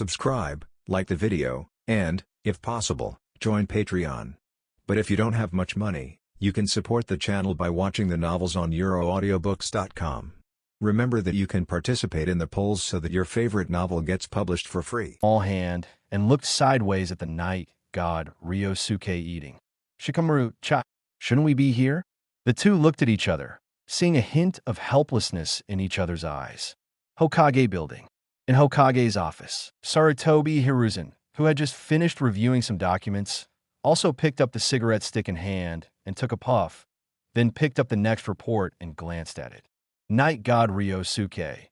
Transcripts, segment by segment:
subscribe, like the video, and, if possible, join Patreon. But if you don't have much money, you can support the channel by watching the novels on euroaudiobooks.com. Remember that you can participate in the polls so that your favorite novel gets published for free. All hand and looked sideways at the night god Ryosuke eating. Shikamaru, shouldn't we be here? The two looked at each other, seeing a hint of helplessness in each other's eyes. Hokage building. In Hokage's office, Sarutobi Hiruzen, who had just finished reviewing some documents, also picked up the cigarette stick in hand and took a puff, then picked up the next report and glanced at it. Night god Ryosuke.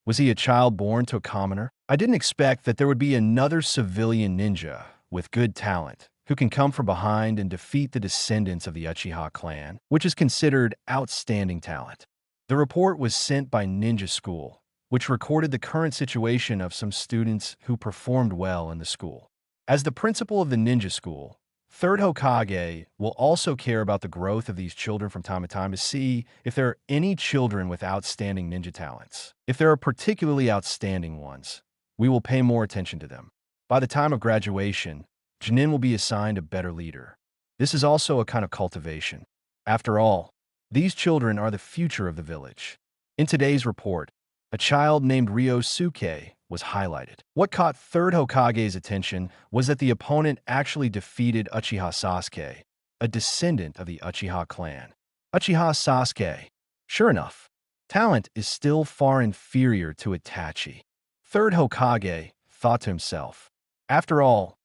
Was he a child born to a commoner? I didn't expect that there would be another civilian ninja with good talent who can come from behind and defeat the descendants of the Uchiha clan, which is considered outstanding talent. The report was sent by Ninja School, which recorded the current situation of some students who performed well in the school. As the principal of the Ninja School, Third Hokage will also care about the growth of these children from time to time to see if there are any children with outstanding ninja talents. If there are particularly outstanding ones, we will pay more attention to them. By the time of graduation, Jonin will be assigned a better leader. This is also a kind of cultivation. After all, these children are the future of the village. In today's report, a child named Ryosuke was highlighted. What caught Third Hokage's attention was that the opponent actually defeated Uchiha Sasuke, a descendant of the Uchiha clan. Uchiha Sasuke. Sure enough, talent is still far inferior to Itachi. Third Hokage thought to himself. After all,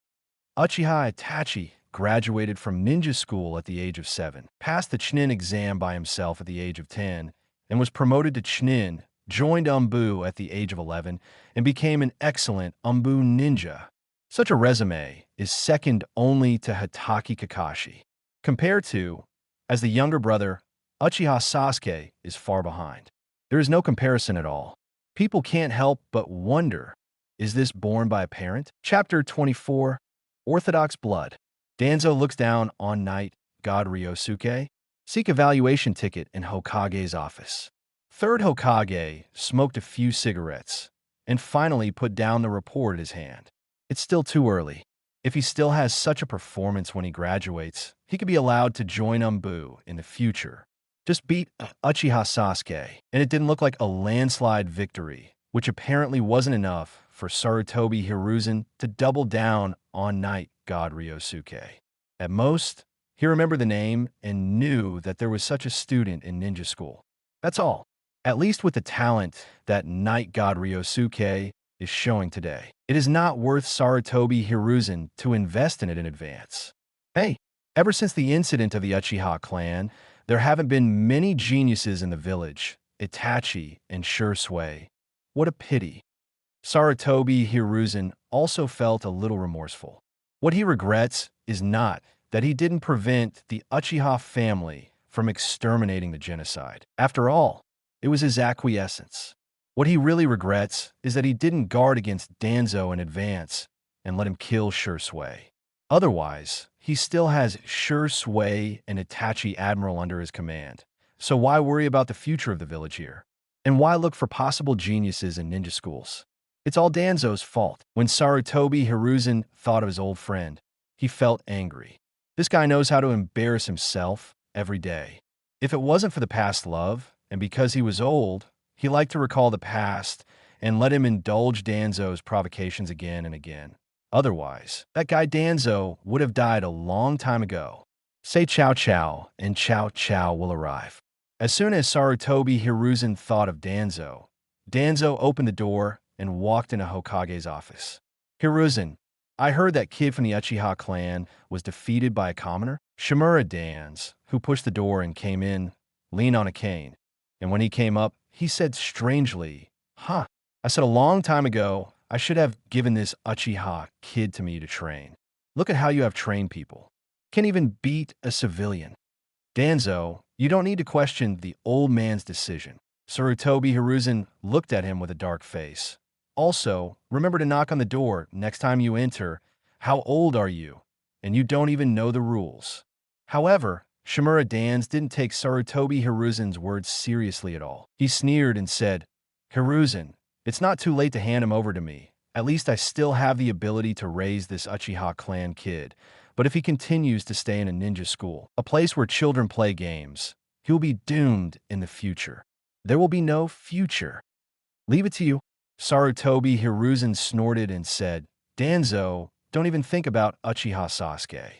Uchiha Itachi graduated from ninja school at the age of 7, passed the Chunin exam by himself at the age of 10, and was promoted to Chunin, joined Umbu at the age of 11, and became an excellent Umbu ninja. Such a resume is second only to Hatake Kakashi. Compared to, as the younger brother, Uchiha Sasuke is far behind. There is no comparison at all. People can't help but wonder, is this born by a parent? Chapter 24, Orthodox Blood. Danzo looks down on night god Ryosuke. Seek evaluation ticket in Hokage's office. Third Hokage smoked a few cigarettes and finally put down the report in his hand. It's still too early. If he still has such a performance when he graduates, he could be allowed to join Umbu in the future. Just beat Uchiha Sasuke, and it didn't look like a landslide victory, which apparently wasn't enough for Sarutobi Hiruzen to double down on night god Ryosuke. At most, he remembered the name and knew that there was such a student in ninja school. That's all. At least with the talent that night god Ryosuke is showing today. It is not worth Sarutobi Hiruzen to invest in it in advance. Hey, ever since the incident of the Uchiha clan, there haven't been many geniuses in the village, Itachi and Shursui. What a pity. Sarutobi Hiruzen also felt a little remorseful. What he regrets is not that he didn't prevent the Uchiha family from exterminating the genocide. After all, it was his acquiescence. What he really regrets is that he didn't guard against Danzo in advance and let him kill Shursui. Otherwise, he still has Shursui and Itachi Admiral under his command. So why worry about the future of the village here? And why look for possible geniuses in ninja schools? It's all Danzo's fault. When Sarutobi Hiruzen thought of his old friend, he felt angry. This guy knows how to embarrass himself every day. If it wasn't for the past love, and because he was old, he liked to recall the past and let him indulge Danzo's provocations again and again. Otherwise, that guy Danzo would have died a long time ago. Say Chow Chow, and Chow Chow will arrive. As soon as Sarutobi Hiruzen thought of Danzo, Danzo opened the door and walked into Hokage's office. Hiruzen, I heard that kid from the Uchiha clan was defeated by a commoner. Shimura Dans, who pushed the door and came in, leaned on a cane. And when he came up, he said strangely, I said a long time ago, I should have given this Uchiha kid to me to train. Look at how you have trained people. Can't even beat a civilian. Danzo, you don't need to question the old man's decision. Sarutobi Hiruzen looked at him with a dark face. Also, remember to knock on the door next time you enter. How old are you? And you don't even know the rules. However, Shimura Dans didn't take Sarutobi Hiruzen's words seriously at all. He sneered and said, Hiruzen, it's not too late to hand him over to me. At least I still have the ability to raise this Uchiha clan kid. But if he continues to stay in a ninja school, a place where children play games, he will be doomed in the future. There will be no future. Leave it to you. Sarutobi Hiruzen snorted and said, Danzo, don't even think about Uchiha Sasuke.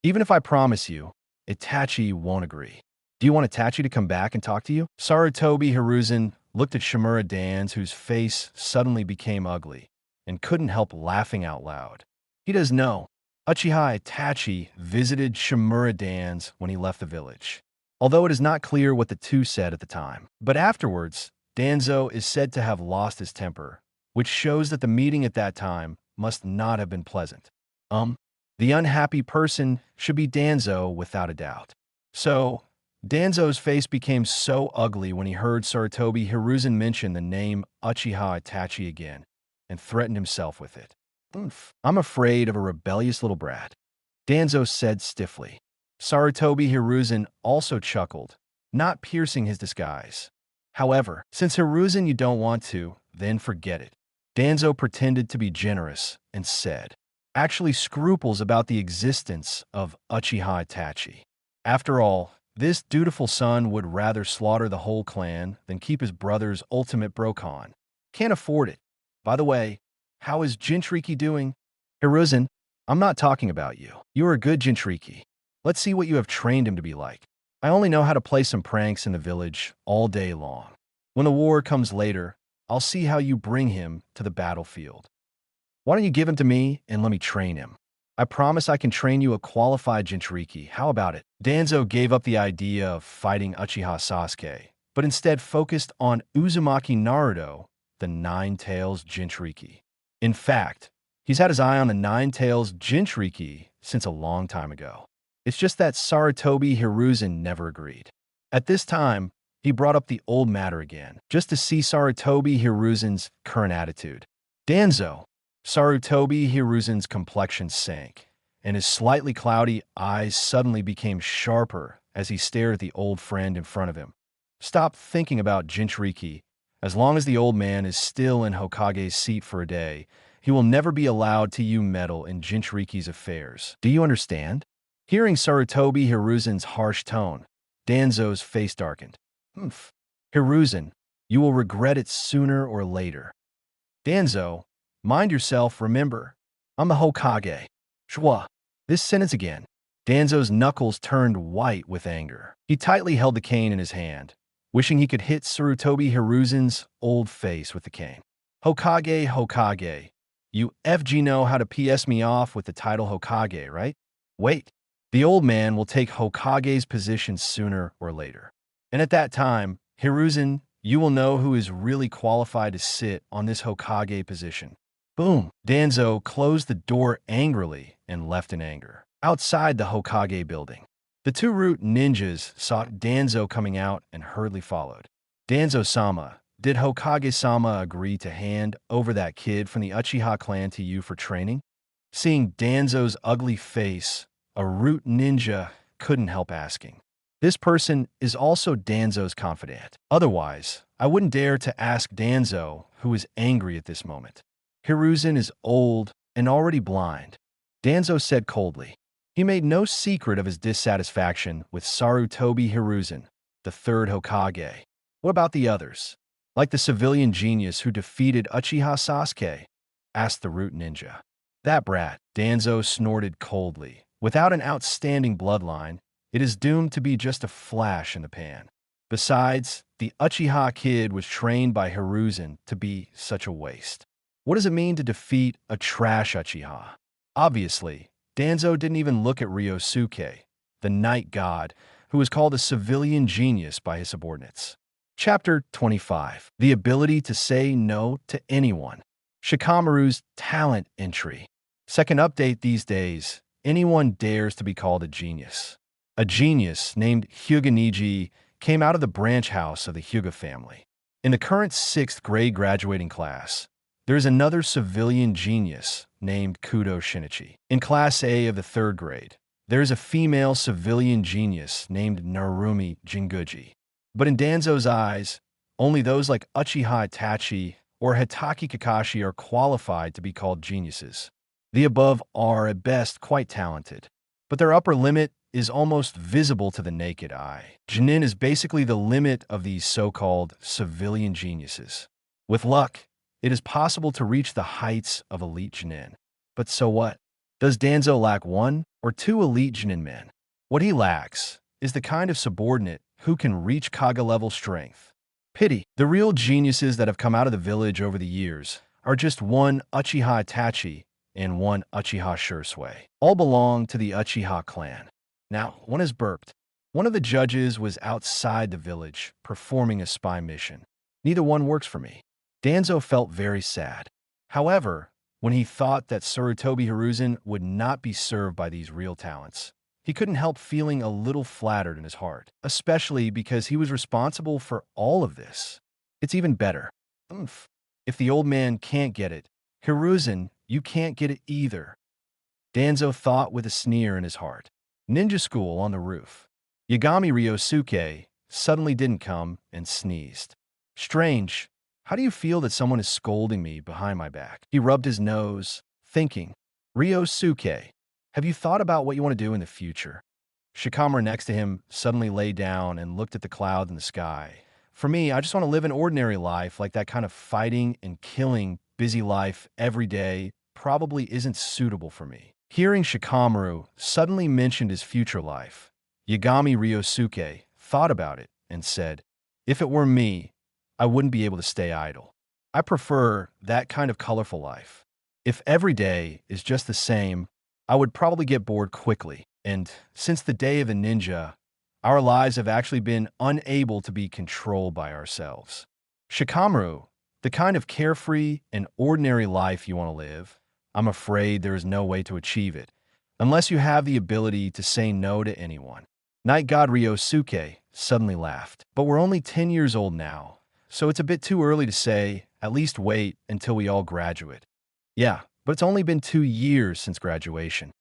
Even if I promise you, Itachi won't agree. Do you want Itachi to come back and talk to you? Sarutobi Hiruzen looked at Shimura Dans, whose face suddenly became ugly, and couldn't help laughing out loud. He does know. Uchiha Itachi visited Shimura Dans when he left the village, although it is not clear what the two said at the time. But afterwards, Danzo is said to have lost his temper, which shows that the meeting at that time must not have been pleasant. The unhappy person should be Danzo without a doubt. So, Danzo's face became so ugly when he heard Sarutobi Hiruzen mention the name Uchiha Itachi again, and threatened himself with it. I'm afraid of a rebellious little brat, Danzo said stiffly. Sarutobi Hiruzen also chuckled, not piercing his disguise. However, since Hiruzen you don't want to, then forget it. Danzo pretended to be generous and said, actually scruples about the existence of Uchiha Itachi. After all, this dutiful son would rather slaughter the whole clan than keep his brother's ultimate Brokan. Can't afford it. By the way, how is Jinchuriki doing? Hiruzen, I'm not talking about you. You're a good Jinchuriki. Let's see what you have trained him to be like. I only know how to play some pranks in the village all day long. When the war comes later, I'll see how you bring him to the battlefield. Why don't you give him to me and let me train him? I promise I can train you a qualified Jinchuriki. How about it? Danzo gave up the idea of fighting Uchiha Sasuke, but instead focused on Uzumaki Naruto, the Nine-Tails Jinchuriki. In fact, he's had his eye on the Nine-Tails Jinchuriki since a long time ago. It's just that Sarutobi Hiruzen never agreed. At this time, he brought up the old matter again, just to see Sarutobi Hiruzen's current attitude. Danzo, Sarutobi Hiruzen's complexion sank, and his slightly cloudy eyes suddenly became sharper as he stared at the old friend in front of him. Stop thinking about Jinchuriki. As long as the old man is still in Hokage's seat for a day, he will never be allowed to meddle in Jinchuriki's affairs. Do you understand? Hearing Sarutobi Hiruzen's harsh tone, Danzo's face darkened. Hiruzen, you will regret it sooner or later. Danzo, mind yourself, remember. I'm the Hokage. Shwa. This sentence again. Danzo's knuckles turned white with anger. He tightly held the cane in his hand, wishing he could hit Sarutobi Hiruzen's old face with the cane. Hokage, Hokage. You FG know how to PS me off with the title Hokage, right? Wait. The old man will take Hokage's position sooner or later. And at that time, Hiruzen, you will know who is really qualified to sit on this Hokage position. Boom! Danzo closed the door angrily and left in anger. Outside the Hokage building, the two root ninjas saw Danzo coming out and hurriedly followed. Danzo-sama, did Hokage-sama agree to hand over that kid from the Uchiha clan to you for training? Seeing Danzo's ugly face, a root ninja couldn't help asking. This person is also Danzo's confidant. Otherwise, I wouldn't dare to ask Danzo, who is angry at this moment. Hiruzen is old and already blind, Danzo said coldly. He made no secret of his dissatisfaction with Sarutobi Hiruzen, the third Hokage. What about the others? Like the civilian genius who defeated Uchiha Sasuke? Asked the root ninja. That brat, Danzo snorted coldly. Without an outstanding bloodline, it is doomed to be just a flash in the pan. Besides, the Uchiha kid was trained by Hiruzen to be such a waste. What does it mean to defeat a trash Uchiha? Obviously, Danzo didn't even look at Ryosuke, the night god, who was called a civilian genius by his subordinates. Chapter 25. The ability to say no to anyone. Shikamaru's talent entry. Second update these days, anyone dares to be called a genius. A genius named Hyuga Niji came out of the branch house of the Hyuga family. In the current 6th grade graduating class, there is another civilian genius named Kudo Shinichi. In Class A of the 3rd grade, there is a female civilian genius named Narumi Jinguji. But in Danzo's eyes, only those like Uchiha Itachi or Hitaki Kakashi are qualified to be called geniuses. The above are, at best, quite talented, but their upper limit is almost visible to the naked eye. Jonin is basically the limit of these so-called civilian geniuses. With luck, it is possible to reach the heights of elite Jonin. But so what? Does Danzo lack one or two elite Jonin men? What he lacks is the kind of subordinate who can reach Kaga-level strength. Pity, the real geniuses that have come out of the village over the years are just one Uchiha Itachi and one Uchiha Shursui. All belong to the Uchiha clan. Now, one has burped. One of the judges was outside the village performing a spy mission. Neither one works for me. Danzo felt very sad. However, when he thought that Sarutobi Hiruzen would not be served by these real talents, he couldn't help feeling a little flattered in his heart, especially because he was responsible for all of this. It's even better. If the old man can't get it, Hiruzen, you can't get it either. Danzo thought with a sneer in his heart. Ninja school on the roof. Yagami Ryosuke suddenly didn't come and sneezed. Strange. How do you feel that someone is scolding me behind my back? He rubbed his nose, thinking. Ryosuke, have you thought about what you want to do in the future? Shikamaru next to him suddenly lay down and looked at the cloud in the sky. For me, I just want to live an ordinary life, like that kind of fighting and killing busy life every day probably isn't suitable for me. Hearing Shikamaru suddenly mentioned his future life, Yagami Ryosuke thought about it and said, if it were me, I wouldn't be able to stay idle. I prefer that kind of colorful life. If every day is just the same, I would probably get bored quickly. And since the day of the ninja, our lives have actually been unable to be controlled by ourselves. Shikamaru, the kind of carefree and ordinary life you want to live, I'm afraid there is no way to achieve it, unless you have the ability to say no to anyone. Night God Ryosuke suddenly laughed. But we're only 10 years old now, so it's a bit too early to say, at least wait until we all graduate. Yeah, but it's only been 2 years since graduation.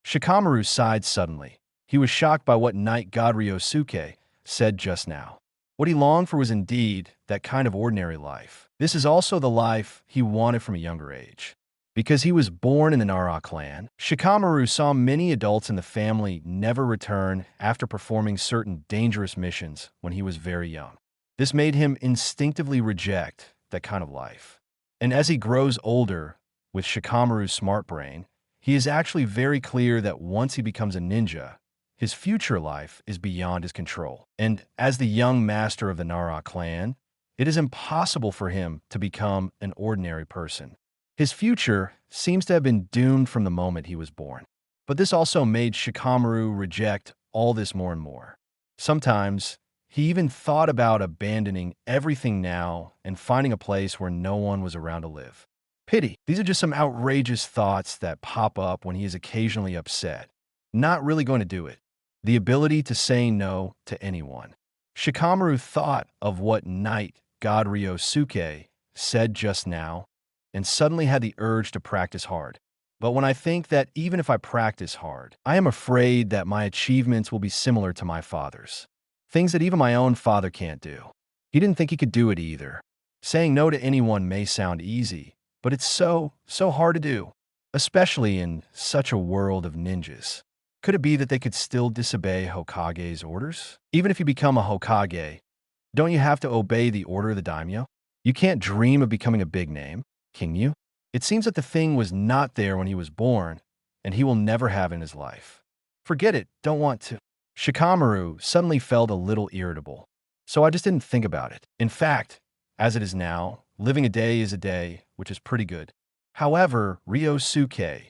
Shikamaru sighed suddenly. He was shocked by what Night God Ryosuke said just now. What he longed for was indeed that kind of ordinary life. This is also the life he wanted from a younger age. Because he was born in the Nara clan, Shikamaru saw many adults in the family never return after performing certain dangerous missions when he was very young. This made him instinctively reject that kind of life. And as he grows older, with Shikamaru's smart brain, he is actually very clear that once he becomes a ninja, his future life is beyond his control. And as the young master of the Nara clan, it is impossible for him to become an ordinary person. His future seems to have been doomed from the moment he was born. But this also made Shikamaru reject all this more and more. Sometimes, he even thought about abandoning everything now and finding a place where no one was around to live. Pity. These are just some outrageous thoughts that pop up when he is occasionally upset. Not really going to do it. The ability to say no to anyone. Shikamaru thought of what Night God Ryosuke said just now, and suddenly had the urge to practice hard. But when I think that even if I practice hard, I am afraid that my achievements will be similar to my father's. Things that even my own father can't do. He didn't think he could do it either. Saying no to anyone may sound easy, but it's so hard to do, especially in such a world of ninjas. Could it be that they could still disobey Hokage's orders? Even if you become a Hokage, don't you have to obey the order of the daimyo? You can't dream of becoming a big name, can you? It seems that the thing was not there when he was born, and he will never have in his life. Forget it, don't want to. Shikamaru suddenly felt a little irritable, so I just didn't think about it. In fact, as it is now, living a day is a day, which is pretty good. However, Ryosuke,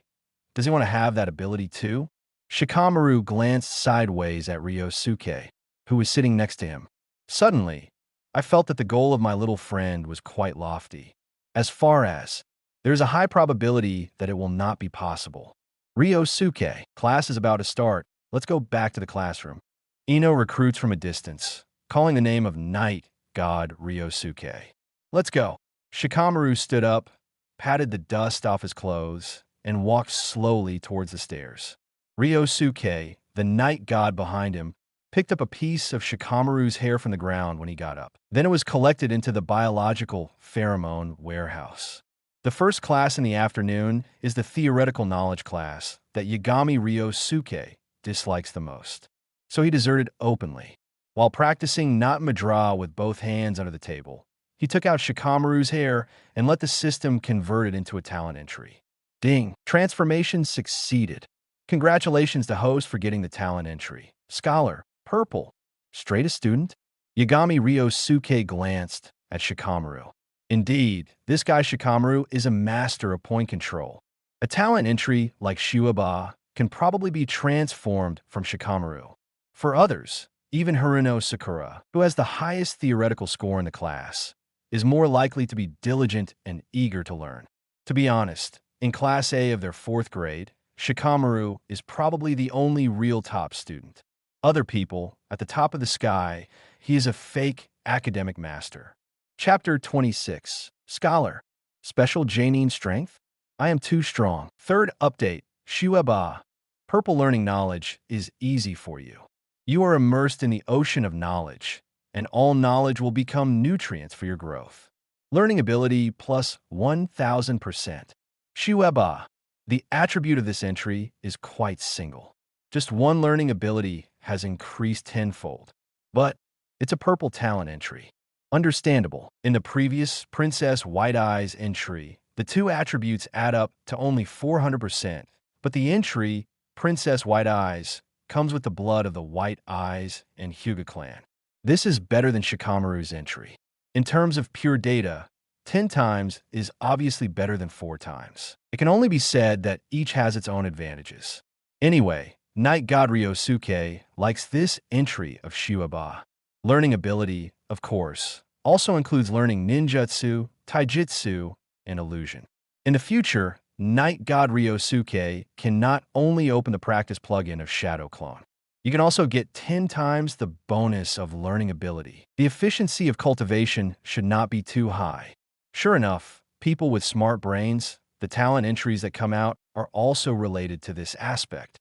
does he want to have that ability too? Shikamaru glanced sideways at Ryosuke, who was sitting next to him. Suddenly, I felt that the goal of my little friend was quite lofty. As far as, there is a high probability that it will not be possible. Ryosuke, class is about to start. Let's go back to the classroom. Ino recruits from a distance, calling the name of Night God Ryosuke. Let's go. Shikamaru stood up, patted the dust off his clothes, and walked slowly towards the stairs. Ryosuke, the night god behind him, picked up a piece of Shikamaru's hair from the ground when he got up. Then it was collected into the biological pheromone warehouse. The first class in the afternoon is the theoretical knowledge class that Yagami Ryosuke dislikes the most. So he deserted openly. While practicing not Madra with both hands under the table, he took out Shikamaru's hair and let the system convert it into a talent entry. Ding! Transformation succeeded. Congratulations to host for getting the talent entry. Scholar, purple. Straight a student? Yagami Ryosuke glanced at Shikamaru. Indeed, this guy Shikamaru is a master of point control. A talent entry like Shuaba can probably be transformed from Shikamaru. For others, even Haruno Sakura, who has the highest theoretical score in the class, is more likely to be diligent and eager to learn. To be honest, in Class A of their 4th grade, Shikamaru is probably the only real top student. Other people, at the top of the sky, he is a fake academic master. Chapter 26. Scholar. Special Janine Strength? I am too strong. Third update. Shuaba. Purple learning knowledge is easy for you. You are immersed in the ocean of knowledge, and all knowledge will become nutrients for your growth. Learning ability plus 1000%. Shuaba. The attribute of this entry is quite single. Just one learning ability has increased tenfold. But it's a purple talent entry. Understandable. In the previous Princess White Eyes entry, the two attributes add up to only 400%, but the entry, Princess White Eyes, comes with the blood of the White Eyes and Hyuga clan. This is better than Shikamaru's entry. In terms of pure data, 10 times is obviously better than 4 times. It can only be said that each has its own advantages. Anyway, Night God Ryosuke likes this entry of Shuaba. Learning ability, of course, also includes learning ninjutsu, taijutsu, and illusion. In the future, Night God Ryosuke can not only open the practice plugin of Shadow Clone, you can also get 10 times the bonus of learning ability. The efficiency of cultivation should not be too high. Sure enough, people with smart brains, the talent entries that come out are also related to this aspect.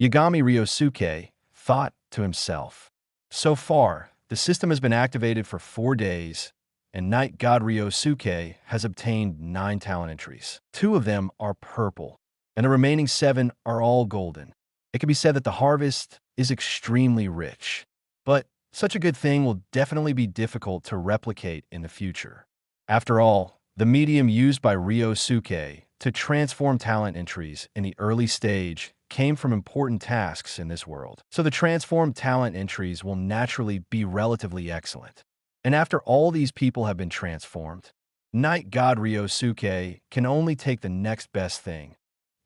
Yagami Ryosuke thought to himself, so far, the system has been activated for 4 days, and Night God Ryosuke has obtained 9 talent entries. 2 of them are purple, and the remaining 7 are all golden. It can be said that the harvest is extremely rich, but such a good thing will definitely be difficult to replicate in the future. After all, the medium used by Ryosuke to transform talent entries in the early stage came from important tasks in this world, so the transformed talent entries will naturally be relatively excellent. And after all these people have been transformed, Night God Ryosuke can only take the next best thing,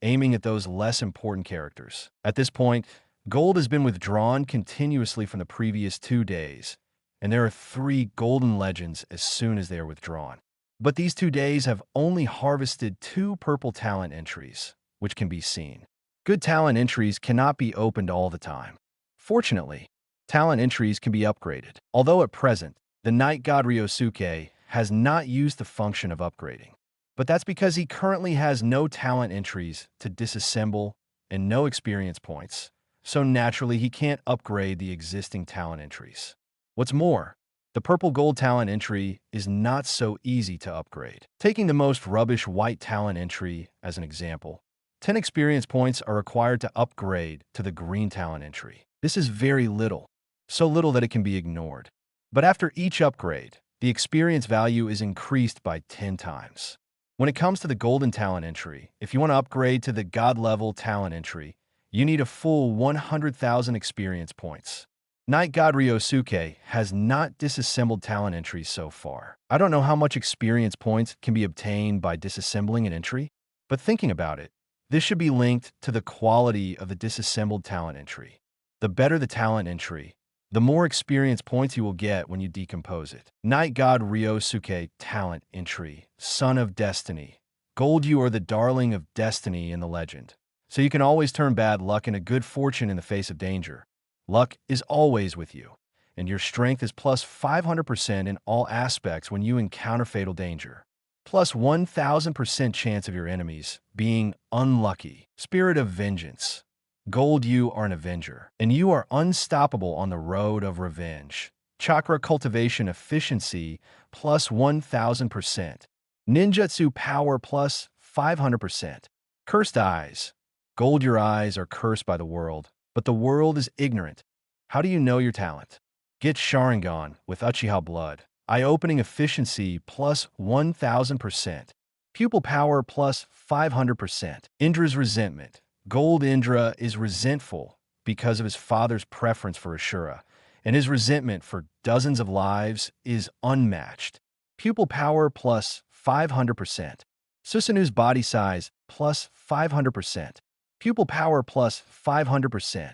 aiming at those less important characters. At this point, gold has been withdrawn continuously from the previous 2 days, and there are 3 golden legends as soon as they are withdrawn. But these 2 days have only harvested 2 purple talent entries, which can be seen. Good talent entries cannot be opened all the time. Fortunately, talent entries can be upgraded. Although at present, the Night God Ryosuke has not used the function of upgrading. But that's because he currently has no talent entries to disassemble and no experience points, so naturally he can't upgrade the existing talent entries. What's more, the purple gold talent entry is not so easy to upgrade. Taking the most rubbish white talent entry as an example, 10 experience points are required to upgrade to the green talent entry. This is very little, so little that it can be ignored. But after each upgrade, the experience value is increased by 10 times. When it comes to the golden talent entry, if you want to upgrade to the god level talent entry, you need a full 100,000 experience points. Night God Ryosuke has not disassembled talent entries so far. I don't know how much experience points can be obtained by disassembling an entry, but thinking about it, this should be linked to the quality of the disassembled talent entry. The better the talent entry, the more experience points you will get when you decompose it. Night God Ryosuke talent entry, Son of Destiny. Gold, you are the darling of destiny in the legend, so you can always turn bad luck into good fortune in the face of danger. Luck is always with you, and your strength is plus 500% in all aspects when you encounter fatal danger. Plus 1000% chance of your enemies being unlucky. Spirit of vengeance. Gold, you are an avenger, and you are unstoppable on the road of revenge. Chakra cultivation efficiency plus 1000%. Ninjutsu power plus 500%. Cursed eyes. Gold, your eyes are cursed by the world, but the world is ignorant. How do you know your talent? Get Sharingan with Uchiha blood. Eye-opening efficiency plus 1000%. Pupil power plus 500%. Indra's resentment. Gold, Indra is resentful because of his father's preference for Ashura, and his resentment for dozens of lives is unmatched. Pupil power plus 500%. Susanoo's body size plus 500%. Pupil power plus 500%.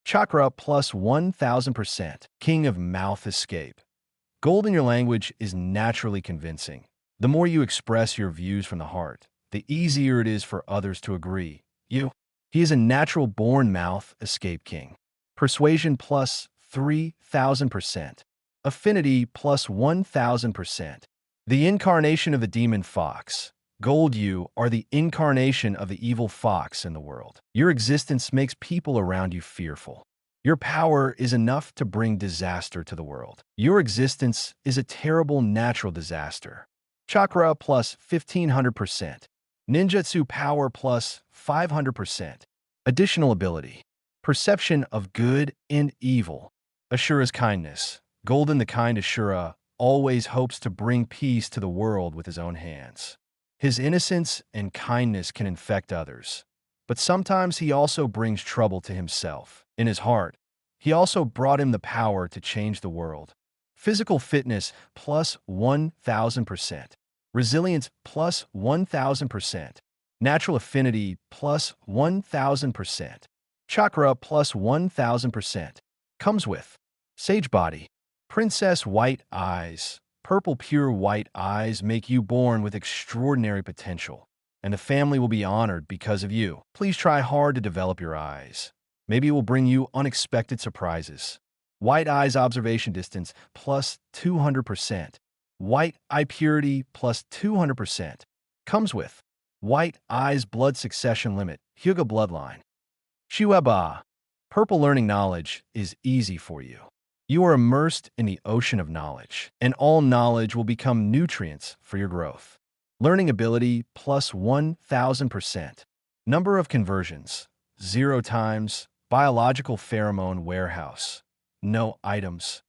Chakra plus 1000%. King of mouth escape. Gold in your language is naturally convincing. The more you express your views from the heart, the easier it is for others to agree. He is a natural-born mouth escape king. Persuasion plus 3000%. Affinity plus 1000%. The incarnation of the demon fox. Gold, you are the incarnation of the evil fox in the world. Your existence makes people around you fearful. Your power is enough to bring disaster to the world. Your existence is a terrible natural disaster. Chakra plus 1500%. Ninjutsu power plus 500%. Additional ability. Perception of good and evil. Ashura's kindness. Golden, the kind Ashura always hopes to bring peace to the world with his own hands. His innocence and kindness can infect others, but sometimes he also brings trouble to himself. In his heart, he also brought him the power to change the world. Physical fitness plus 1000%. Resilience plus 1000%. Natural affinity plus 1000%. Chakra plus 1000%. Comes with Sage body. Princess white eyes. Purple pure white eyes make you born with extraordinary potential, and the family will be honored because of you. Please try hard to develop your eyes. Maybe it will bring you unexpected surprises. White eyes observation distance plus 200%. White eye purity plus 200%. Comes with White eyes blood succession limit. Hyuga bloodline. Shueba. Purple learning knowledge is easy for you. You are immersed in the ocean of knowledge, and all knowledge will become nutrients for your growth. Learning ability plus 1000%. Number of conversions 0 times. Biological pheromone warehouse. No items.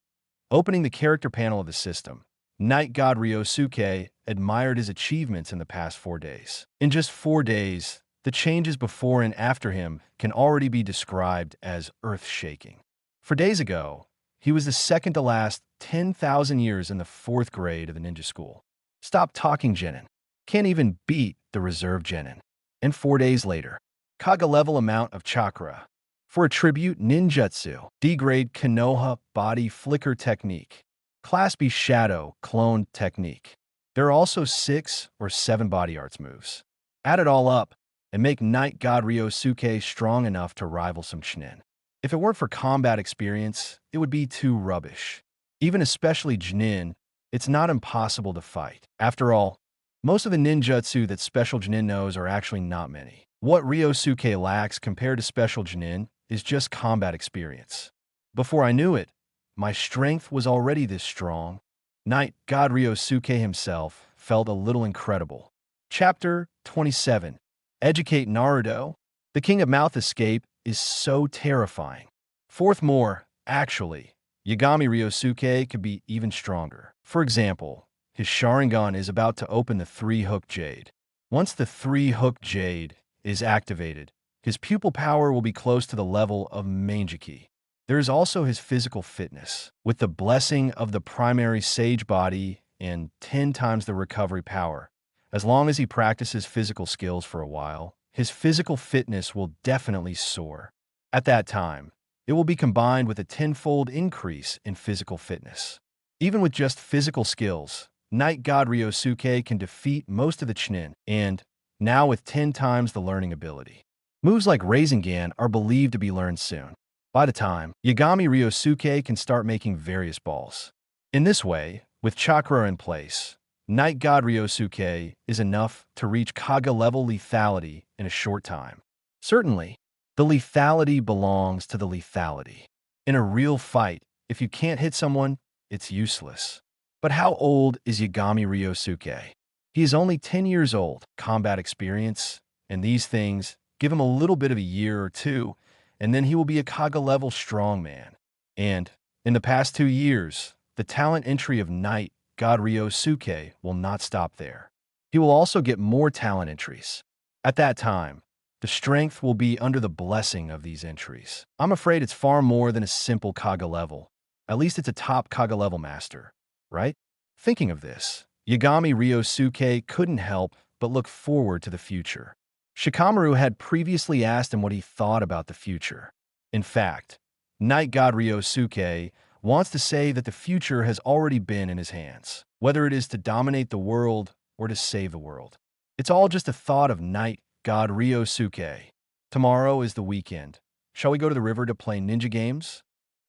Opening the character panel of the system. Night God Ryosuke admired his achievements in the past 4 days. In just 4 days, the changes before and after him can already be described as earth-shaking. 4 days ago, he was the second to last 10,000 years in the 4th grade of the ninja school. Stop talking, Genin. Can't even beat the reserve Genin. And 4 days later, Kaga level amount of chakra. For attribute ninjutsu, D-grade Konoha body flicker technique. Class B shadow clone technique. There are also 6 or 7 body arts moves. Add it all up and make Night God Ryosuke strong enough to rival some Chunin. If it weren't for combat experience, it would be too rubbish. Even especially Chunin, it's not impossible to fight. After all, most of the ninjutsu that Special Chunin knows are actually not many. What Ryosuke lacks compared to Special Chunin is just combat experience. Before I knew it, my strength was already this strong. Night God Ryosuke himself felt a little incredible. Chapter 27. Educate Naruto. The King of Mouth Escape is so terrifying. Fourth more, actually, Yagami Ryosuke could be even stronger. For example, his Sharingan is about to open the 3-hook jade. Once the 3-hook jade is activated, his pupil power will be close to the level of Manjiki. There is also his physical fitness. With the blessing of the primary sage body and 10 times the recovery power, as long as he practices physical skills for a while, his physical fitness will definitely soar. At that time, it will be combined with a 10-fold increase in physical fitness. Even with just physical skills, Night God Ryosuke can defeat most of the Chunin, and now with 10 times the learning ability. Moves like Rasengan are believed to be learned soon. By the time, Yagami Ryosuke can start making various balls. In this way, with chakra in place, Night God Ryosuke is enough to reach Kaga level lethality in a short time. Certainly, The lethality belongs to the lethality. In a real fight, if you can't hit someone, it's useless. But how old is Yagami Ryosuke? He is only 10 years old, combat experience, and these things give him a little bit of a year or two, and then he will be a Kaga-level strongman. And, in the past 2 years, the talent entry of Knight God Ryosuke will not stop there. He will also get more talent entries. At that time, the strength will be under the blessing of these entries. I'm afraid it's far more than a simple Kaga level. At least it's a top Kaga level master, right? Thinking of this, Yagami Ryosuke couldn't help but look forward to the future. Shikamaru had previously asked him what he thought about the future. In fact, Night God Ryosuke wants to say that the future has already been in his hands, whether it is to dominate the world or to save the world. It's all just a thought of Night God Ryosuke. Tomorrow is the weekend. Shall we go to the river to play ninja games?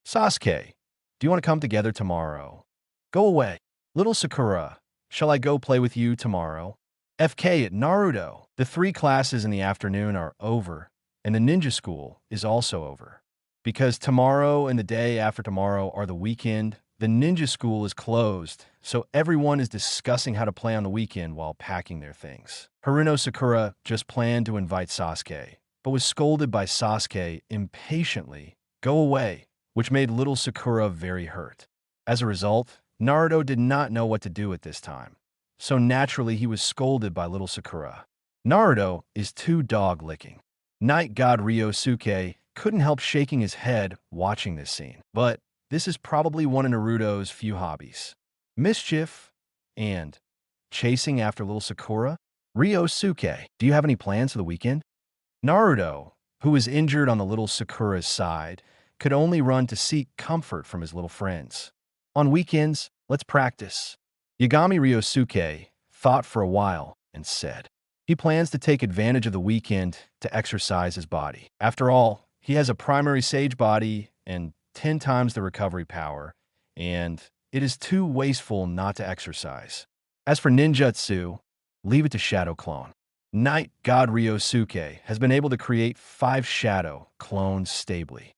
Sasuke, do you want to come together tomorrow? Go away. Little Sakura, shall I go play with you tomorrow? FK at Naruto. The 3 classes in the afternoon are over, and the ninja school is also over. Because tomorrow and the day after tomorrow are the weekend, the ninja school is closed, so everyone is discussing how to play on the weekend while packing their things. Haruno Sakura just planned to invite Sasuke, but was scolded by Sasuke impatiently, "Go away," which made little Sakura very hurt. As a result, Naruto did not know what to do at this time, so naturally he was scolded by little Sakura. Naruto is too dog-licking. Night God Ryosuke couldn't help shaking his head watching this scene, but this is probably one of Naruto's few hobbies. Mischief and chasing after little Sakura. Ryosuke, do you have any plans for the weekend? Naruto, who was injured on the little Sakura's side, could only run to seek comfort from his little friends. On weekends, let's practice. Yagami Ryosuke thought for a while and said, he plans to take advantage of the weekend to exercise his body. After all, he has a primary sage body and 10 times the recovery power, and it is too wasteful not to exercise. As for ninjutsu, leave it to Shadow Clone. Night God Ryosuke has been able to create 5 Shadow clones stably.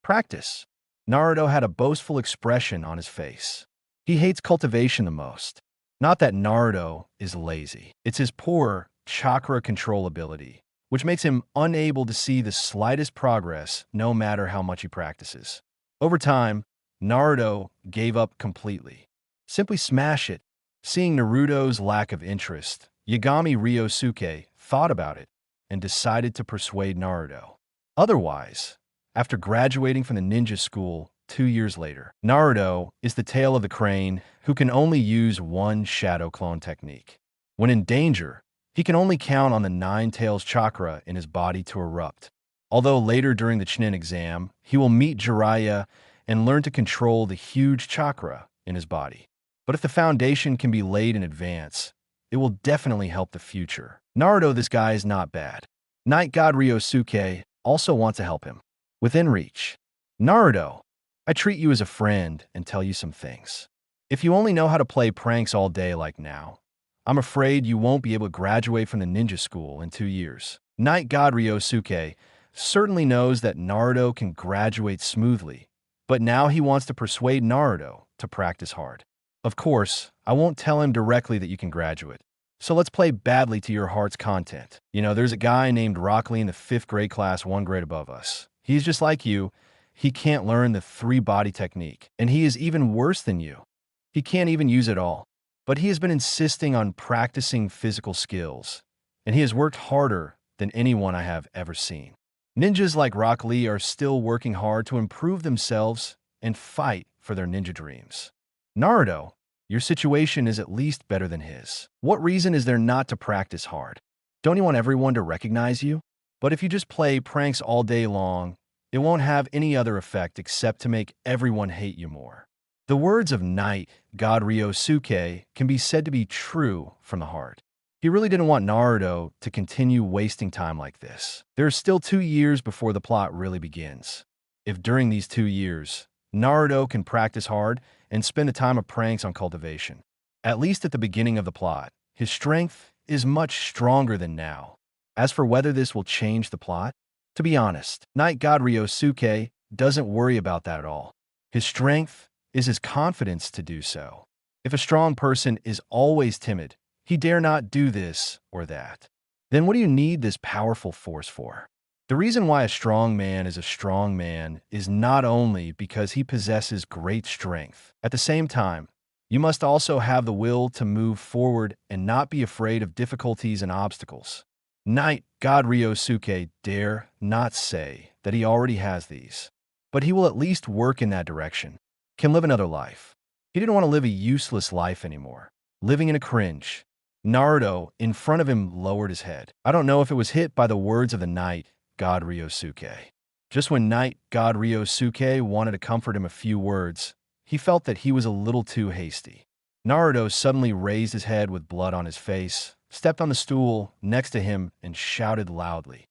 Practice. Naruto had a boastful expression on his face. He hates cultivation the most. Not that Naruto is lazy. It's his poor chakra control ability, which makes him unable to see the slightest progress no matter how much he practices. Over time, Naruto gave up completely. Simply smash it. Seeing Naruto's lack of interest, Yagami Ryosuke thought about it and decided to persuade Naruto. Otherwise, after graduating from the ninja school 2 years later, Naruto is the tail of the crane who can only use one shadow clone technique. When in danger, he can only count on the 9 tails chakra in his body to erupt. Although later during the Chunin exam, he will meet Jiraiya and learn to control the huge chakra in his body. But if the foundation can be laid in advance, it will definitely help the future. Naruto, this guy is not bad. Night God Ryosuke also wants to help him. Within reach. Naruto, I treat you as a friend and tell you some things. If you only know how to play pranks all day like now, I'm afraid you won't be able to graduate from the ninja school in 2 years. Night God Ryosuke certainly knows that Naruto can graduate smoothly, but now he wants to persuade Naruto to practice hard. Of course, I won't tell him directly that you can graduate. So let's play badly to your heart's content. There's a guy named Rock Lee in the 5th grade class 1 grade above us. He's just like you. He can't learn the 3-body technique, and he is even worse than you. He can't even use it all. But he has been insisting on practicing physical skills, and he has worked harder than anyone I have ever seen. Ninjas like Rock Lee are still working hard to improve themselves and fight for their ninja dreams. Naruto, your situation is at least better than his. What reason is there not to practice hard? Don't you want everyone to recognize you? But if you just play pranks all day long, it won't have any other effect except to make everyone hate you more. The words of Night God Ryosuke can be said to be true from the heart. He really didn't want Naruto to continue wasting time like this. There are still 2 years before the plot really begins. If during these 2 years, Naruto can practice hard and spend the time of pranks on cultivation, at least at the beginning of the plot, his strength is much stronger than now. As for whether this will change the plot, To be honest, Night God Ryosuke doesn't worry about that at all. His strength is his confidence to do so. If a strong person is always timid, he dare not do this or that. Then what do you need this powerful force for? The reason why a strong man is a strong man is not only because he possesses great strength. At the same time, you must also have the will to move forward and not be afraid of difficulties and obstacles. Night God Ryosuke dare not say that he already has these, but he will at least work in that direction, can live another life. He didn't want to live a useless life anymore, living in a cringe. Naruto, in front of him, lowered his head. I don't know if it was hit by the words of the Night God Ryosuke. Just when Night God Ryosuke wanted to comfort him a few words, he felt that he was a little too hasty. Naruto suddenly raised his head with blood on his face, stepped on the stool next to him, and shouted loudly,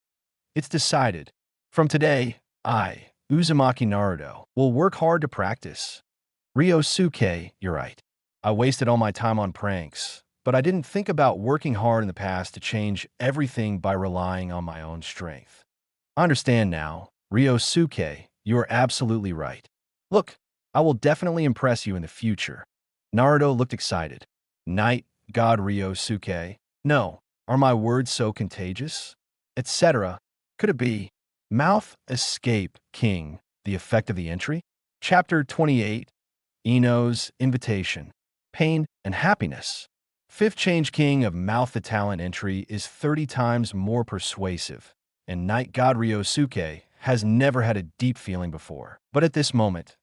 "It's decided. From today, I, Uzumaki Naruto, will work hard to practice." Ryosuke, you're right. I wasted all my time on pranks, but I didn't think about working hard in the past to change everything by relying on my own strength. I understand now. Ryosuke, you are absolutely right. Look, I will definitely impress you in the future. Naruto looked excited. Night God Ryosuke, no, are my words so contagious? Etc. Could it be? Mouth Escape King, the effect of the entry? Chapter 28, Ino's Invitation, Pain and Happiness. Fifth Change King of Mouth the Talent entry is 30 times more persuasive, and Night God Ryosuke has never had a deep feeling before. But at this moment,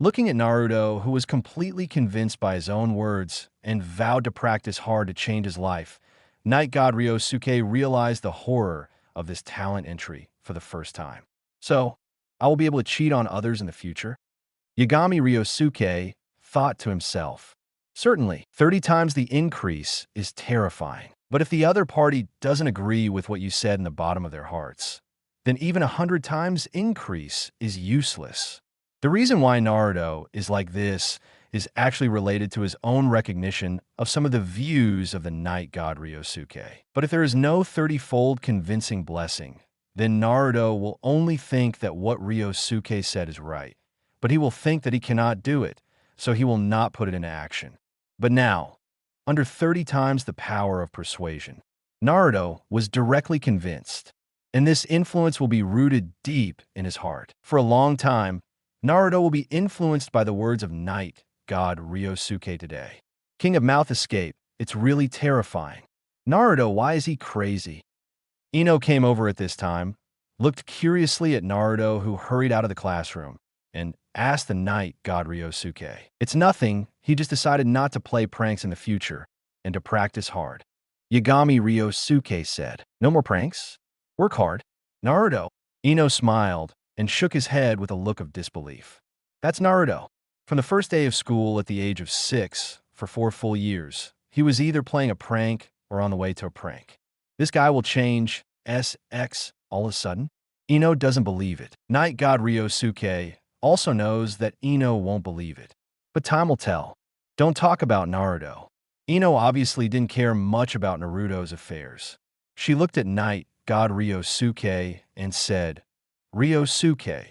looking at Naruto, who was completely convinced by his own words and vowed to practice hard to change his life, Night God Ryosuke realized the horror of this talent entry for the first time. So, I will be able to cheat on others in the future? Yagami Ryosuke thought to himself. Certainly, 30 times the increase is terrifying. But if the other party doesn't agree with what you said in the bottom of their hearts, then even 100 times increase is useless. The reason why Naruto is like this is actually related to his own recognition of some of the views of the Night God Ryosuke. But if there is no 30-fold convincing blessing, then Naruto will only think that what Ryosuke said is right, but he will think that he cannot do it, so he will not put it into action. But now, under 30 times the power of persuasion, Naruto was directly convinced, and this influence will be rooted deep in his heart. For a long time, Naruto will be influenced by the words of Night God Ryosuke today. King of Mouth Escape, it's really terrifying. Naruto, why is he crazy? Ino came over at this time, looked curiously at Naruto, who hurried out of the classroom, and asked the Night God Ryosuke. It's nothing, he just decided not to play pranks in the future and to practice hard. Yagami Ryosuke said, no more pranks? Work hard. Naruto. Ino smiled and shook his head with a look of disbelief. That's Naruto. From the first day of school at the age of 6, for 4 full years, he was either playing a prank or on the way to a prank. This guy will change SX all of a sudden? Ino doesn't believe it. Night God Ryosuke also knows that Ino won't believe it. But time will tell. Don't talk about Naruto. Ino obviously didn't care much about Naruto's affairs. She looked at Night God Ryosuke and said, Ryosuke,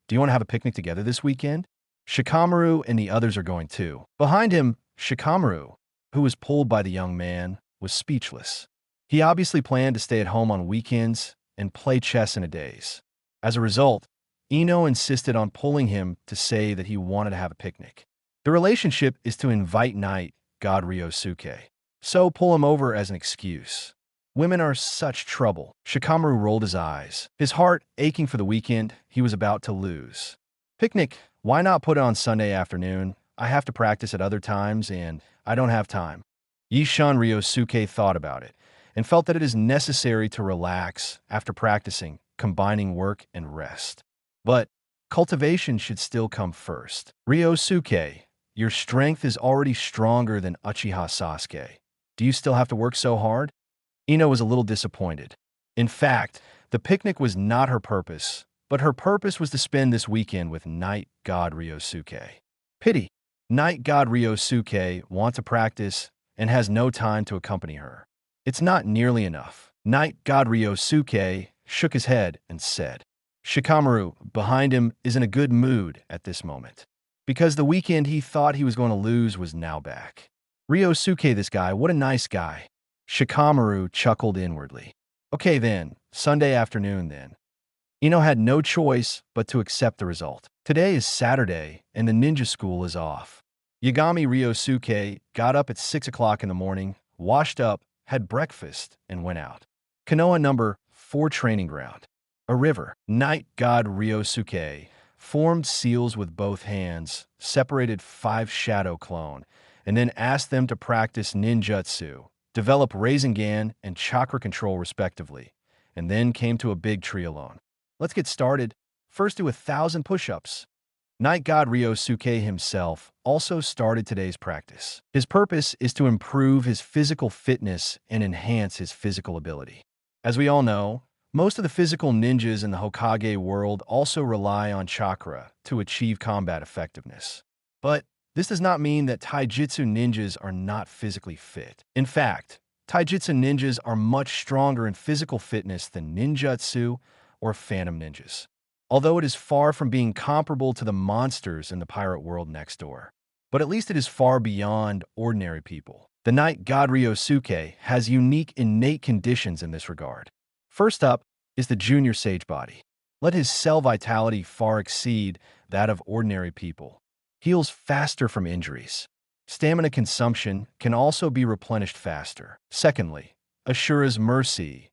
do you want to have a picnic together this weekend? Shikamaru and the others are going too. Behind him, Shikamaru, who was pulled by the young man, was speechless. He obviously planned to stay at home on weekends and play chess in a daze. As a result, Ino insisted on pulling him to say that he wanted to have a picnic. The relationship is to invite Night God Ryosuke, so pull him over as an excuse. Women are such trouble. Shikamaru rolled his eyes, his heart aching for the weekend he was about to lose. Picnic, why not put it on Sunday afternoon? I have to practice at other times and I don't have time. Yishan Ryosuke thought about it and felt that it is necessary to relax after practicing, combining work and rest. But cultivation should still come first. Ryosuke, your strength is already stronger than Uchiha Sasuke. Do you still have to work so hard? Ino was a little disappointed. In fact, the picnic was not her purpose, but her purpose was to spend this weekend with Night God Ryosuke. Pity. Night God Ryosuke wants to practice and has no time to accompany her. It's not nearly enough. Night God Ryosuke shook his head and said, Shikamaru, behind him, is in a good mood at this moment, because the weekend he thought he was going to lose was now back. Ryosuke, this guy, what a nice guy. Shikamaru chuckled inwardly. Okay then, Sunday afternoon then. Ino had no choice but to accept the result. Today is Saturday, and the ninja school is off. Yagami Ryosuke got up at 6 o'clock in the morning, washed up, had breakfast, and went out. Konoha number 4 training ground. A river. Night god Ryosuke formed seals with both hands, separated 5 shadow clone, and then asked them to practice ninjutsu, develop Rasengan and Chakra control respectively, and then came to a big tree alone. Let's get started. First do 1,000 push-ups. Night god Ryosuke himself also started today's practice. His purpose is to improve his physical fitness and enhance his physical ability. As we all know, most of the physical ninjas in the Hokage world also rely on chakra to achieve combat effectiveness. But this does not mean that taijutsu ninjas are not physically fit. In fact, taijutsu ninjas are much stronger in physical fitness than ninjutsu or phantom ninjas, although it is far from being comparable to the monsters in the pirate world next door. But at least it is far beyond ordinary people. The Night God Ryosuke has unique innate conditions in this regard. First up is the Junior Sage body. Let his cell vitality far exceed that of ordinary people. Heals faster from injuries. Stamina consumption can also be replenished faster. Secondly, Ashura's Mercy.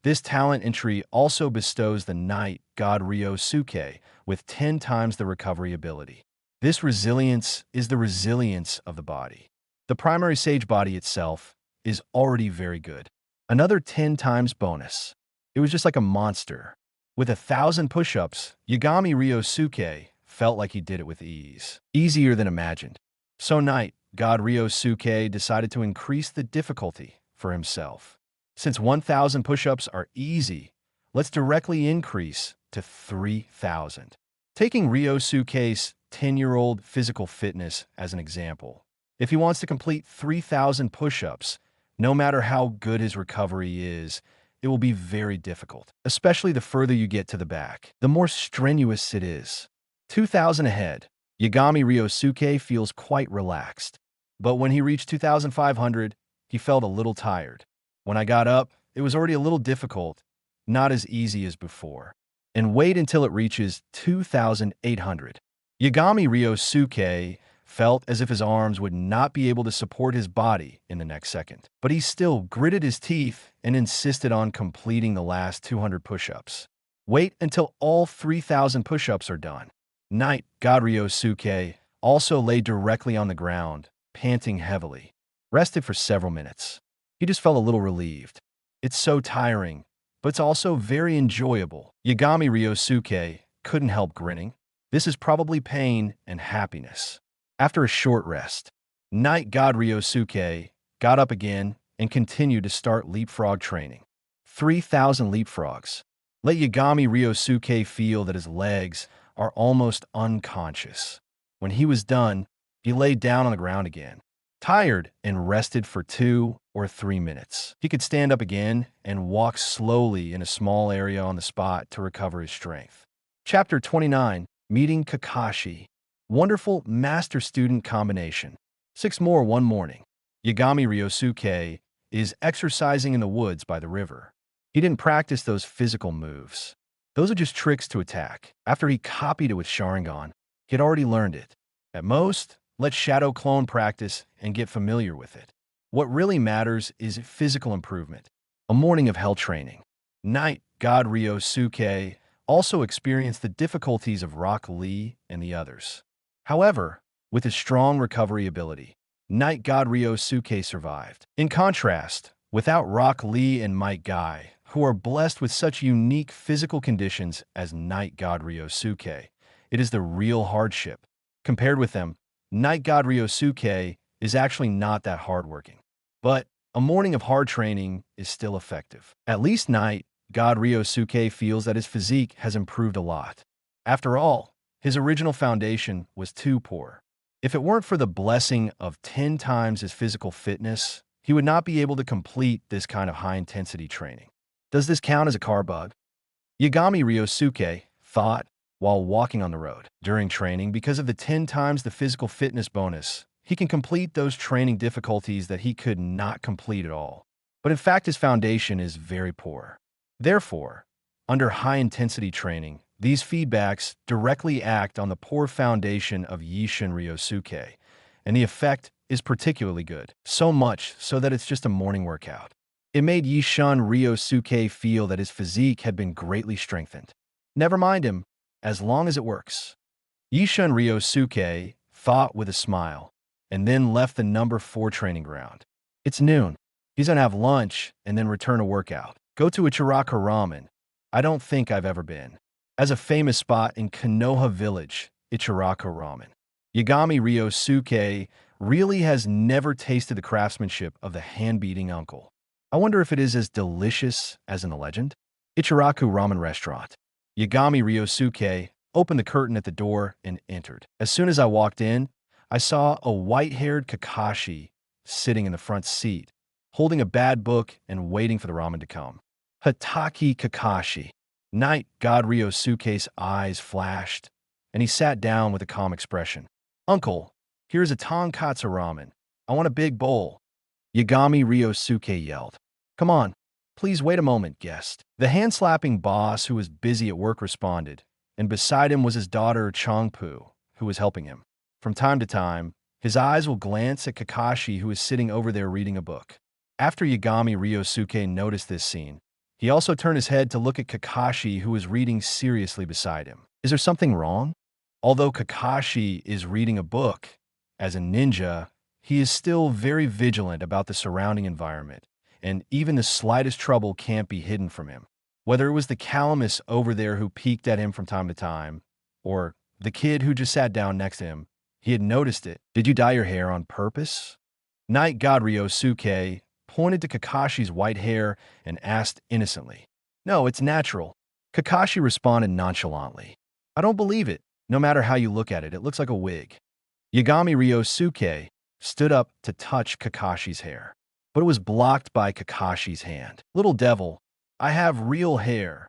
This talent entry also bestows the Night God Ryosuke with 10 times the recovery ability. This resilience is the resilience of the body. The primary Sage body itself is already very good. Another 10 times bonus. It was just like a monster. With 1,000 push-ups, Yagami Ryosuke felt like he did it with ease. Easier than imagined. So Night God Ryosuke decided to increase the difficulty for himself. Since 1,000 push-ups are easy, let's directly increase to 3,000. Taking Ryosuke's 10-year-old physical fitness as an example, if he wants to complete 3,000 push-ups, no matter how good his recovery is, it will be very difficult, especially the further you get to the back, the more strenuous it is. 2,000 ahead, Yagami Ryosuke feels quite relaxed. But when he reached 2,500, he felt a little tired. When I got up, it was already a little difficult, not as easy as before. And wait until it reaches 2,800. Yagami Ryosuke felt as if his arms would not be able to support his body in the next second. But he still gritted his teeth and insisted on completing the last 200 push-ups. Wait until all 3,000 push-ups are done. Night God Ryosuke also lay directly on the ground, panting heavily. Rested for several minutes. He just felt a little relieved. It's so tiring, but it's also very enjoyable. Yagami Ryosuke couldn't help grinning. This is probably pain and happiness. After a short rest, Night God Ryosuke got up again and continued to start leapfrog training. 3,000 leapfrogs. Let Yagami Ryosuke feel that his legs are almost unconscious. When he was done, he laid down on the ground again, tired, and rested for 2 or 3 minutes. He could stand up again and walk slowly in a small area on the spot to recover his strength. Chapter 29, Meeting Kakashi. Wonderful master-student combination. 6 more one morning. Yagami Ryosuke is exercising in the woods by the river. He didn't practice those physical moves. Those are just tricks to attack. After he copied it with Sharingan, he had already learned it. At most, let Shadow Clone practice and get familiar with it. What really matters is physical improvement. A morning of hell training. Night God Ryosuke also experienced the difficulties of Rock Lee and the others. However, with his strong recovery ability, Night God Ryosuke survived. In contrast, without Rock Lee and Might Guy, who are blessed with such unique physical conditions as Night God Ryosuke, it is the real hardship. Compared with them, Night God Ryosuke is actually not that hardworking. But a morning of hard training is still effective. At least Night God Ryosuke feels that his physique has improved a lot. After all, his original foundation was too poor. If it weren't for the blessing of 10 times his physical fitness, he would not be able to complete this kind of high-intensity training. Does this count as a car bug? Yagami Ryosuke thought while walking on the road. During training, because of the 10 times the physical fitness bonus, he can complete those training difficulties that he could not complete at all. But in fact, his foundation is very poor. Therefore, under high-intensity training, these feedbacks directly act on the poor foundation of Yishin Ryosuke, and the effect is particularly good, so much so that it's just a morning workout. It made Yishin Ryosuke feel that his physique had been greatly strengthened. Never mind him, as long as it works. Yishin Ryosuke thought with a smile, and then left the number 4 training ground. It's noon. He's gonna have lunch and then return to workout. Go to Uchiha Ramen. I don't think I've ever been. As a famous spot in Konoha village, Uchiha Ramen. Yagami Ryosuke really has never tasted the craftsmanship of the hand-beating uncle. I wonder if it is as delicious as in the legend? Ichiraku Ramen Restaurant. Yagami Ryosuke opened the curtain at the door and entered. As soon as I walked in, I saw a white-haired Kakashi sitting in the front seat, holding a bad book and waiting for the ramen to come. Hataki Kakashi. Night God Ryosuke's eyes flashed, and he sat down with a calm expression. Uncle, here's a tonkatsu ramen. I want a big bowl. Yagami Ryosuke yelled. Come on, please wait a moment, guest. The hand-slapping boss who was busy at work responded, and beside him was his daughter Changpu, who was helping him. From time to time, his eyes will glance at Kakashi, who is sitting over there reading a book. After Yagami Ryosuke noticed this scene, he also turned his head to look at Kakashi, who was reading seriously beside him. Is there something wrong? Although Kakashi is reading a book, as a ninja, he is still very vigilant about the surrounding environment, and even the slightest trouble can't be hidden from him. Whether it was the calamus over there who peeked at him from time to time, or the kid who just sat down next to him, he had noticed it. Did you dye your hair on purpose? Night God Ryosuke pointed to Kakashi's white hair and asked innocently. No, it's natural. Kakashi responded nonchalantly. I don't believe it. No matter how you look at it, it looks like a wig. Yagami Ryosuke stood up to touch Kakashi's hair, but it was blocked by Kakashi's hand. Little devil, I have real hair.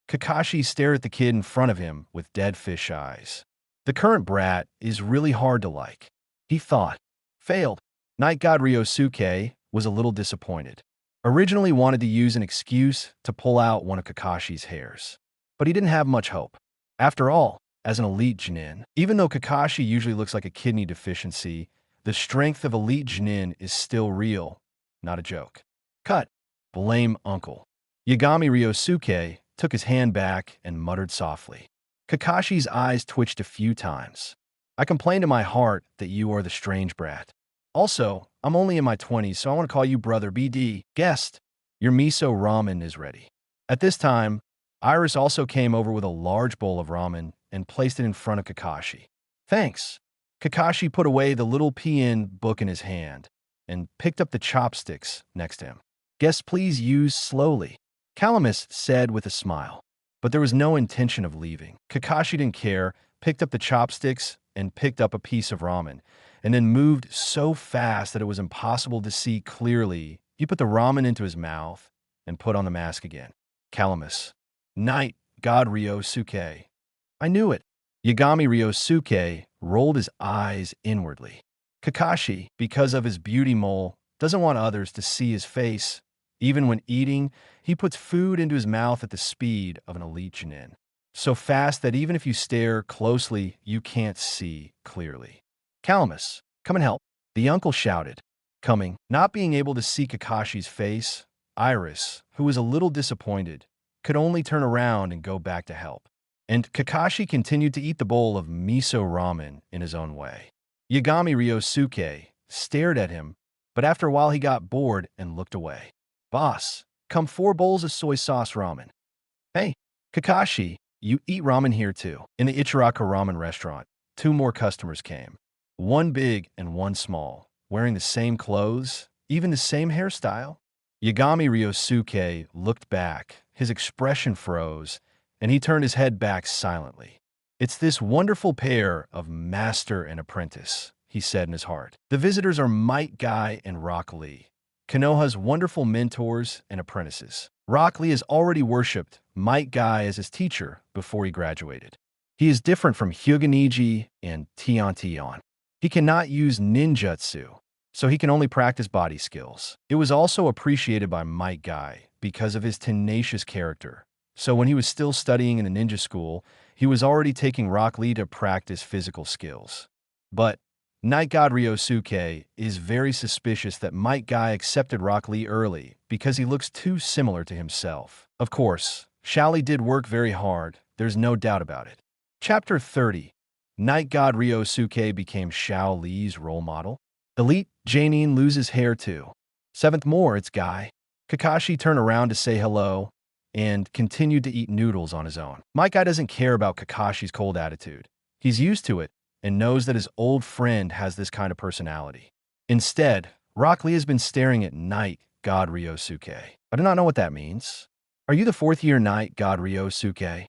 Kakashi stared at the kid in front of him with dead fish eyes. The current brat is really hard to like, he thought. Failed. Night God Ryosuke was a little disappointed. Originally wanted to use an excuse to pull out one of Kakashi's hairs, but he didn't have much hope. After all, as an elite genin, even though Kakashi usually looks like a kidney deficiency, the strength of elite genin is still real, not a joke. Cut. Blame uncle. Yagami Ryosuke took his hand back and muttered softly. Kakashi's eyes twitched a few times. I complained in my heart that you are the strange brat. Also, I'm only in my 20s, so I want to call you Brother BD. Guest, your miso ramen is ready. At this time, Iris also came over with a large bowl of ramen and placed it in front of Kakashi. Thanks. Kakashi put away the little PN book in his hand and picked up the chopsticks next to him. Guest, please use slowly, Calamus said with a smile. But there was no intention of leaving. Kakashi didn't care, picked up the chopsticks and picked up a piece of ramen, and then moved so fast that it was impossible to see clearly. He put the ramen into his mouth and put on the mask again. Calamus. Night, God Ryosuke. I knew it. Yagami Ryosuke rolled his eyes inwardly. Kakashi, because of his beauty mole, doesn't want others to see his face. Even when eating, he puts food into his mouth at the speed of an elite genin. So fast that even if you stare closely, you can't see clearly. Calamus, come and help. The uncle shouted. Coming, not being able to see Kakashi's face, Iris, who was a little disappointed, could only turn around and go back to help. And Kakashi continued to eat the bowl of miso ramen in his own way. Yagami Ryosuke stared at him, but after a while he got bored and looked away. Boss, come 4 bowls of soy sauce ramen. Hey, Kakashi, you eat ramen here too. In the Uchiha Ramen restaurant, 2 more customers came. One big and one small, wearing the same clothes, even the same hairstyle. Yagami Ryosuke looked back, his expression froze, and he turned his head back silently. It's this wonderful pair of master and apprentice, he said in his heart. The visitors are Might Guy and Rock Lee, Konoha's wonderful mentors and apprentices. Rock Lee is already worshipped Might Guy as his teacher before he graduated. He is different from Hyuganiji and Tion. He cannot use ninjutsu, so he can only practice body skills. It was also appreciated by Might Guy because of his tenacious character. So when he was still studying in the ninja school, he was already taking Rock Lee to practice physical skills. But Night God Ryosuke is very suspicious that Might Guy accepted Rock Lee early because he looks too similar to himself. Of course, Xiaoli did work very hard, there's no doubt about it. Chapter 30. Night God Ryosuke became Xiao Li's role model. Elite Janine loses hair too. Seventh more, it's Guy. Kakashi turned around to say hello and continued to eat noodles on his own. Might Guy doesn't care about Kakashi's cold attitude. He's used to it and knows that his old friend has this kind of personality. Instead, Rock Lee has been staring at Night God Ryosuke. I do not know what that means. Are you the fourth-year Night God Ryosuke?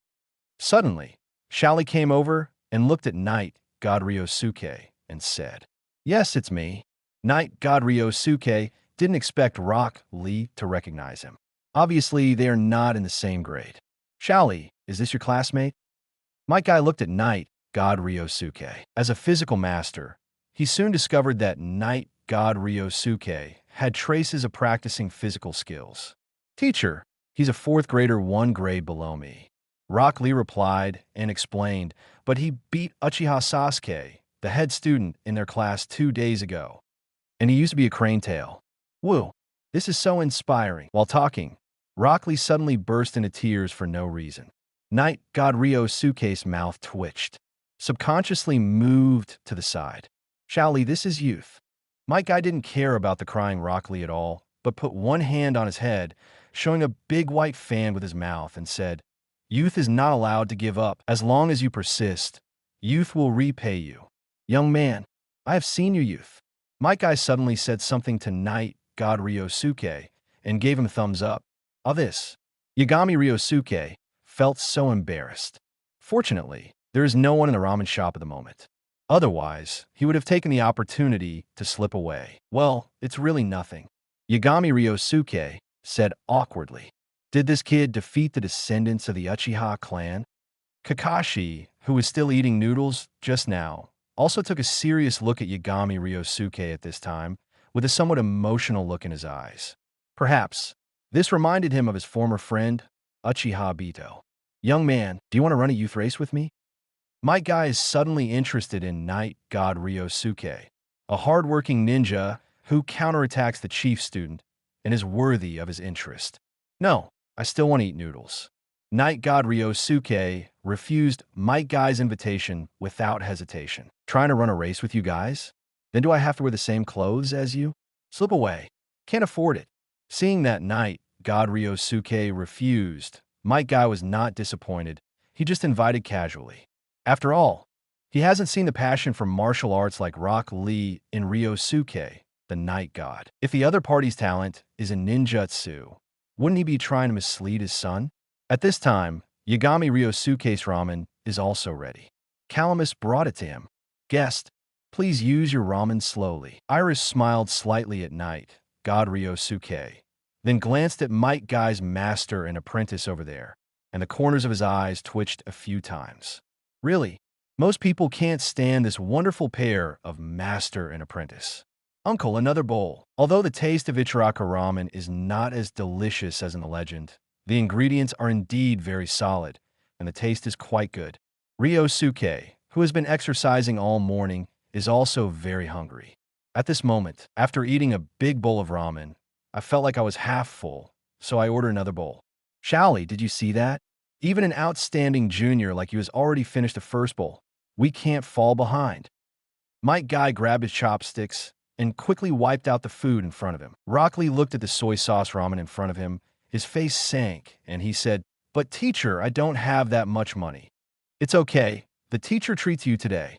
Suddenly, Xiaoli came over and looked at Night God Ryosuke and said, "Yes, it's me." Night God Ryosuke didn't expect Rock Lee to recognize him. Obviously, they are not in the same grade. "Xiaoli, is this your classmate?" Might Guy looked at Night God Ryosuke. As a physical master, he soon discovered that Night God Ryosuke had traces of practicing physical skills. "Teacher, he's a fourth grader 1 grade below me." Rock Lee replied and explained, but he beat Uchiha Sasuke, the head student in their class 2 days ago. And he used to be a crane tail. Woo, this is so inspiring. While talking, Rock Lee suddenly burst into tears for no reason. Night God Ryosuke's mouth twitched, subconsciously moved to the side. "Xiaoli, this is youth." Might Guy didn't care about the crying Rock Lee at all, but put one hand on his head, showing a big white fan with his mouth, and said, "Youth is not allowed to give up. As long as you persist, youth will repay you." "Young man, I have seen your youth." Might Guy suddenly said something to Night God Ryosuke and gave him a thumbs up. All this, Yagami Ryosuke felt so embarrassed. Fortunately, there is no one in the ramen shop at the moment. Otherwise, he would have taken the opportunity to slip away. "Well, it's really nothing," Yagami Ryosuke said awkwardly. "Did this kid defeat the descendants of the Uchiha clan?" Kakashi, who was still eating noodles just now, also took a serious look at Yagami Ryosuke at this time, with a somewhat emotional look in his eyes. Perhaps this reminded him of his former friend, Uchiha Bito. "Young man, do you want to run a youth race with me?" Might Guy is suddenly interested in Night God Ryosuke, a hardworking ninja who counterattacks the chief student and is worthy of his interest. "No, I still want to eat noodles." Night God Ryosuke refused Might Guy's invitation without hesitation. "Trying to run a race with you guys? Then do I have to wear the same clothes as you? Slip away. Can't afford it." Seeing that Night God Ryosuke refused, Might Guy was not disappointed. He just invited casually. After all, he hasn't seen the passion for martial arts like Rock Lee in Ryosuke, the Night God. If the other party's talent is in ninjutsu, wouldn't he be trying to mislead his son? At this time, Yagami Ryosuke's ramen is also ready. Calamus brought it to him. "Guest, please use your ramen slowly." Iris smiled slightly at Night God Ryosuke, then glanced at Might Guy's master and apprentice over there, and the corners of his eyes twitched a few times. Really, most people can't stand this wonderful pair of master and apprentice. "Uncle, another bowl." Although the taste of Ichiraka ramen is not as delicious as in the legend, the ingredients are indeed very solid, and the taste is quite good. Ryosuke, who has been exercising all morning, is also very hungry. At this moment, after eating a big bowl of ramen, I felt like I was half full, so I ordered another bowl. "Xiaoli, did you see that? Even an outstanding junior like you has already finished the first bowl. We can't fall behind." Might Guy grabbed his chopsticks and quickly wiped out the food in front of him. Rock Lee looked at the soy sauce ramen in front of him. His face sank, and he said, "But teacher, I don't have that much money." "It's okay. The teacher treats you today."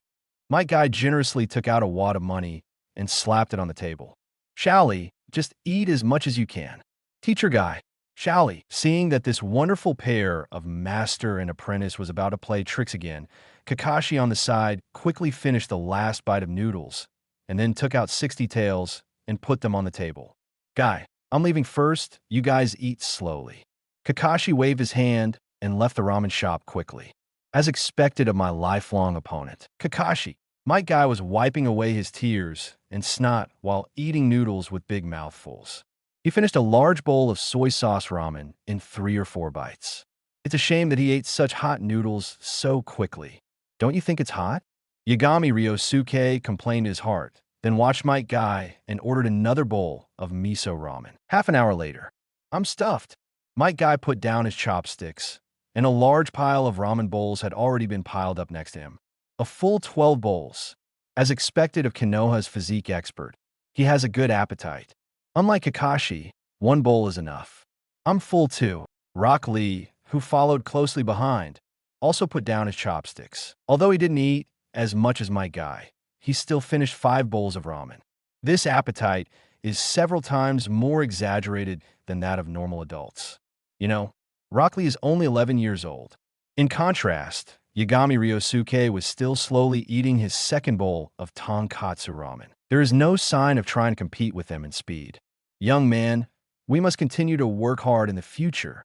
Might Guy generously took out a wad of money and slapped it on the table. "Xiaoli, just eat as much as you can." "Teacher Guy." Xiaoli, seeing that this wonderful pair of master and apprentice was about to play tricks again, Kakashi on the side quickly finished the last bite of noodles and then took out 60 tails and put them on the table. "Guy, I'm leaving first. You guys eat slowly." Kakashi waved his hand and left the ramen shop quickly. As expected of my lifelong opponent, Kakashi, my guy was wiping away his tears and snot while eating noodles with big mouthfuls. He finished a large bowl of soy sauce ramen in 3 or 4 bites. It's a shame that he ate such hot noodles so quickly. Don't you think it's hot? Yagami Ryosuke complained his heart, then watched my guy and ordered another bowl of miso ramen. Half an hour later, I'm stuffed. My guy put down his chopsticks, and a large pile of ramen bowls had already been piled up next to him. A full 12 bowls. As expected of Konoha's physique expert, he has a good appetite. Unlike Kakashi, 1 bowl is enough. I'm full too. Rock Lee, who followed closely behind, also put down his chopsticks. Although he didn't eat as much as my guy, he still finished 5 bowls of ramen. This appetite is several times more exaggerated than that of normal adults. You know, Rock Lee is only 11 years old. In contrast, Yagami Ryosuke was still slowly eating his second bowl of tonkatsu ramen. There is no sign of trying to compete with them in speed. Young man, we must continue to work hard in the future.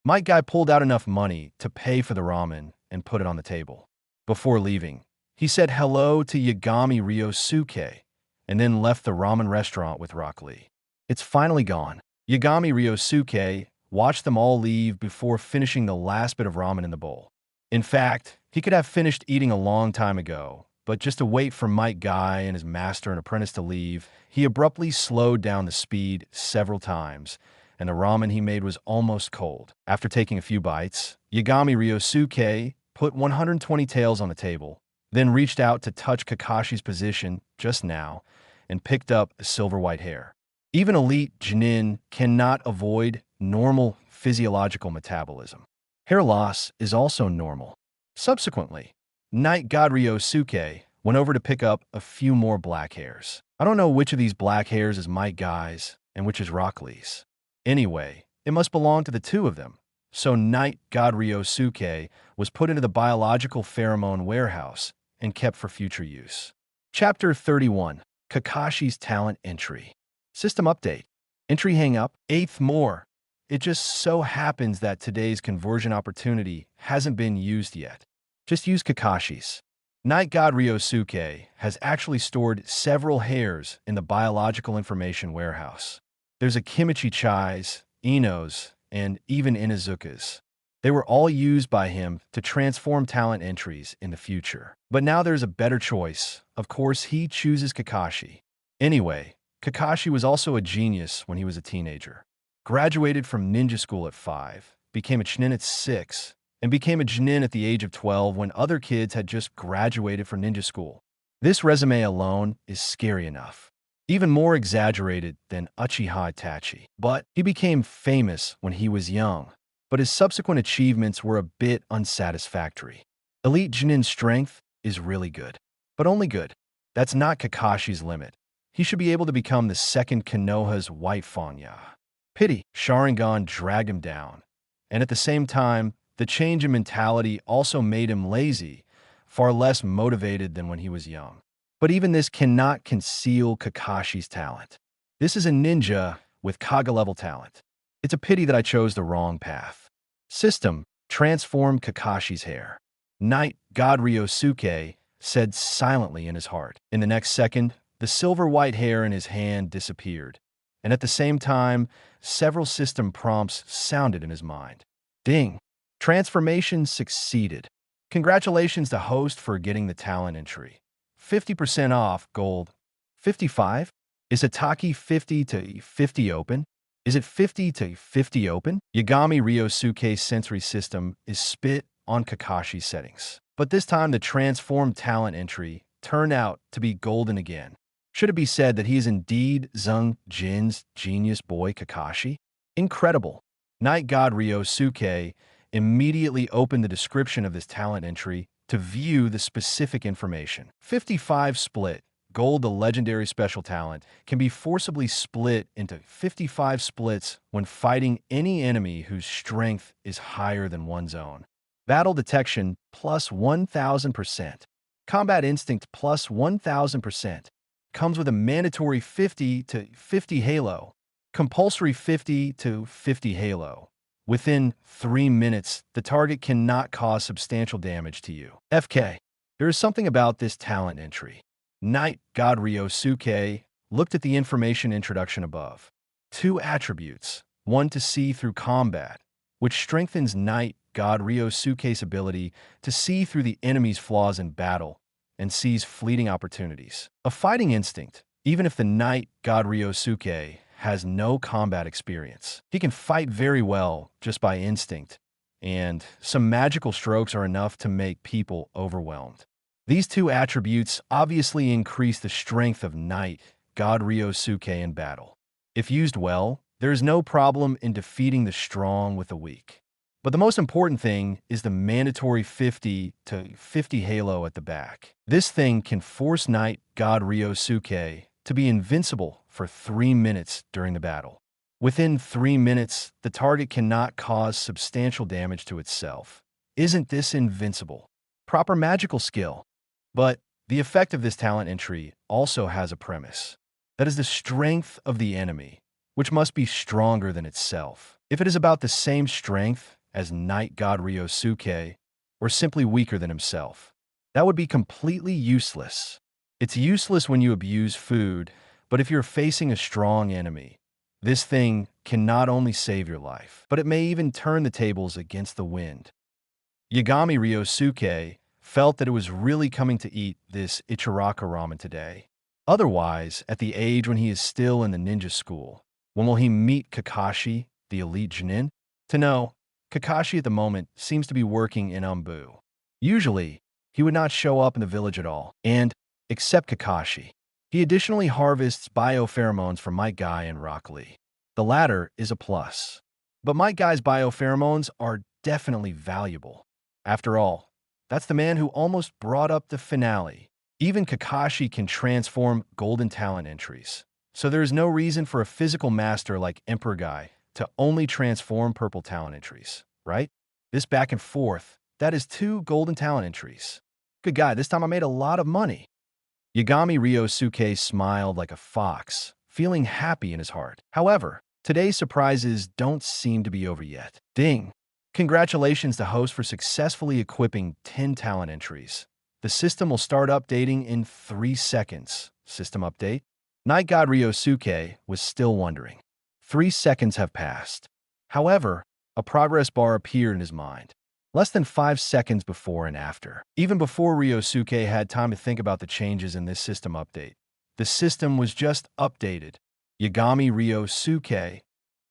My guy pulled out enough money to pay for the ramen and put it on the table. Before leaving, he said hello to Yagami Ryosuke and then left the ramen restaurant with Rock Lee. It's finally gone. Yagami Ryosuke watched them all leave before finishing the last bit of ramen in the bowl. In fact, he could have finished eating a long time ago, but just to wait for Mike Guy and his master and apprentice to leave, he abruptly slowed down the speed several times, and the ramen he made was almost cold. After taking a few bites, Yagami Ryosuke put 120 taels on the table, then reached out to touch Kakashi's position just now and picked up a silver white hair. Even elite genin cannot avoid normal physiological metabolism. Hair loss is also normal. Subsequently, Night God Ryosuke went over to pick up a few more black hairs. I don't know which of these black hairs is Mike Guy's and which is Rock Lee's. Anyway, it must belong to the 2 of them. So Night God Ryosuke was put into the biological pheromone warehouse and kept for future use. Chapter 31. Kakashi's Talent Entry. System Update. Entry hang up. 8th more. It just so happens that today's conversion opportunity hasn't been used yet. Just use Kakashi's. Night God Ryosuke has actually stored several hairs in the biological information warehouse. There's a Kimichi Chai's, Ino's, and even Inazuka's. They were all used by him to transform talent entries in the future. But now there's a better choice. Of course, he chooses Kakashi. Anyway, Kakashi was also a genius when he was a teenager. Graduated from ninja school at 5, became a chunin at 6, and became a genin at the age of 12 when other kids had just graduated from ninja school. This resume alone is scary enough. Even more exaggerated than Uchiha Itachi. But he became famous when he was young, but his subsequent achievements were a bit unsatisfactory. Elite genin strength is really good, but only good. That's not Kakashi's limit. He should be able to become the second Konoha's white Fanya. Pity, Sharingan dragged him down. And at the same time, the change in mentality also made him lazy, far less motivated than when he was young. But even this cannot conceal Kakashi's talent. This is a ninja with Kage-level talent. It's a pity that I chose the wrong path. System, transform Kakashi's hair. Night God Ryosuke said silently in his heart. In the next second, the silver white hair in his hand disappeared. And at the same time, several system prompts sounded in his mind. Ding! Transformation succeeded. Congratulations to host for getting the talent entry. 50% off gold. 55? Is Ataki 50 to 50 open? Is it 50 to 50 open? Yagami Ryosuke's sensory system is spit on Kakashi's settings. But this time the transformed talent entry turned out to be golden again. Should it be said that he is indeed Zung Jin's genius boy Kakashi? Incredible. Night God Ryosuke immediately opened the description of this talent entry to view the specific information. 55 split. Gold, the legendary special talent, can be forcibly split into 55 splits when fighting any enemy whose strength is higher than one's own. Battle detection plus 1000%. Combat instinct plus 1000%. Comes with a mandatory 50 to 50 halo. Compulsory 50 to 50 halo. Within 3 minutes, the target cannot cause substantial damage to you. FK. There is something about this talent entry. Knight God Ryosuke looked at the information introduction above. 2 attributes, one to see through combat, which strengthens Knight God Ryosuke's ability to see through the enemy's flaws in battle and seize fleeting opportunities. A fighting instinct, even if the Knight God Ryosuke has no combat experience. He can fight very well just by instinct, and some magical strokes are enough to make people overwhelmed. These 2 attributes obviously increase the strength of Knight God Ryosuke in battle. If used well, there is no problem in defeating the strong with the weak. But the most important thing is the mandatory 50 to 50 halo at the back. This thing can force Knight God Ryosuke to be invincible for 3 minutes during the battle. Within 3 minutes, the target cannot cause substantial damage to itself. Isn't this invincible? Proper magical skill. But the effect of this talent entry also has a premise. That is the strength of the enemy, which must be stronger than itself. If it is about the same strength as Knight God Ryosuke, or simply weaker than himself, that would be completely useless. It's useless when you abuse food, but if you're facing a strong enemy, this thing can not only save your life, but it may even turn the tables against the wind. Yagami Ryosuke felt that it was really coming to eat this Ichiraka ramen today. Otherwise, at the age when he is still in the ninja school, when will he meet Kakashi, the elite genin? To know, Kakashi at the moment seems to be working in Umbu. Usually, he would not show up in the village at all, and, except Kakashi, he additionally harvests biopheromones from Might Guy and Rock Lee. The latter is a plus. But Might Guy's biopheromones are definitely valuable. After all, that's the man who almost brought up the finale. Even Kakashi can transform golden talent entries. So there is no reason for a physical master like Emperor Guy to only transform purple talent entries, right? This back and forth, that is 2 golden talent entries. Good guy, this time I made a lot of money. Yagami Ryosuke smiled like a fox, feeling happy in his heart. However, today's surprises don't seem to be over yet. Ding! Congratulations to host for successfully equipping 10 talent entries. The system will start updating in 3 seconds. System update? Knight God Ryosuke was still wondering. 3 seconds have passed. However, a progress bar appeared in his mind. Less than 5 seconds before and after. Even before Ryosuke had time to think about the changes in this system update, the system was just updated. Yagami Ryosuke.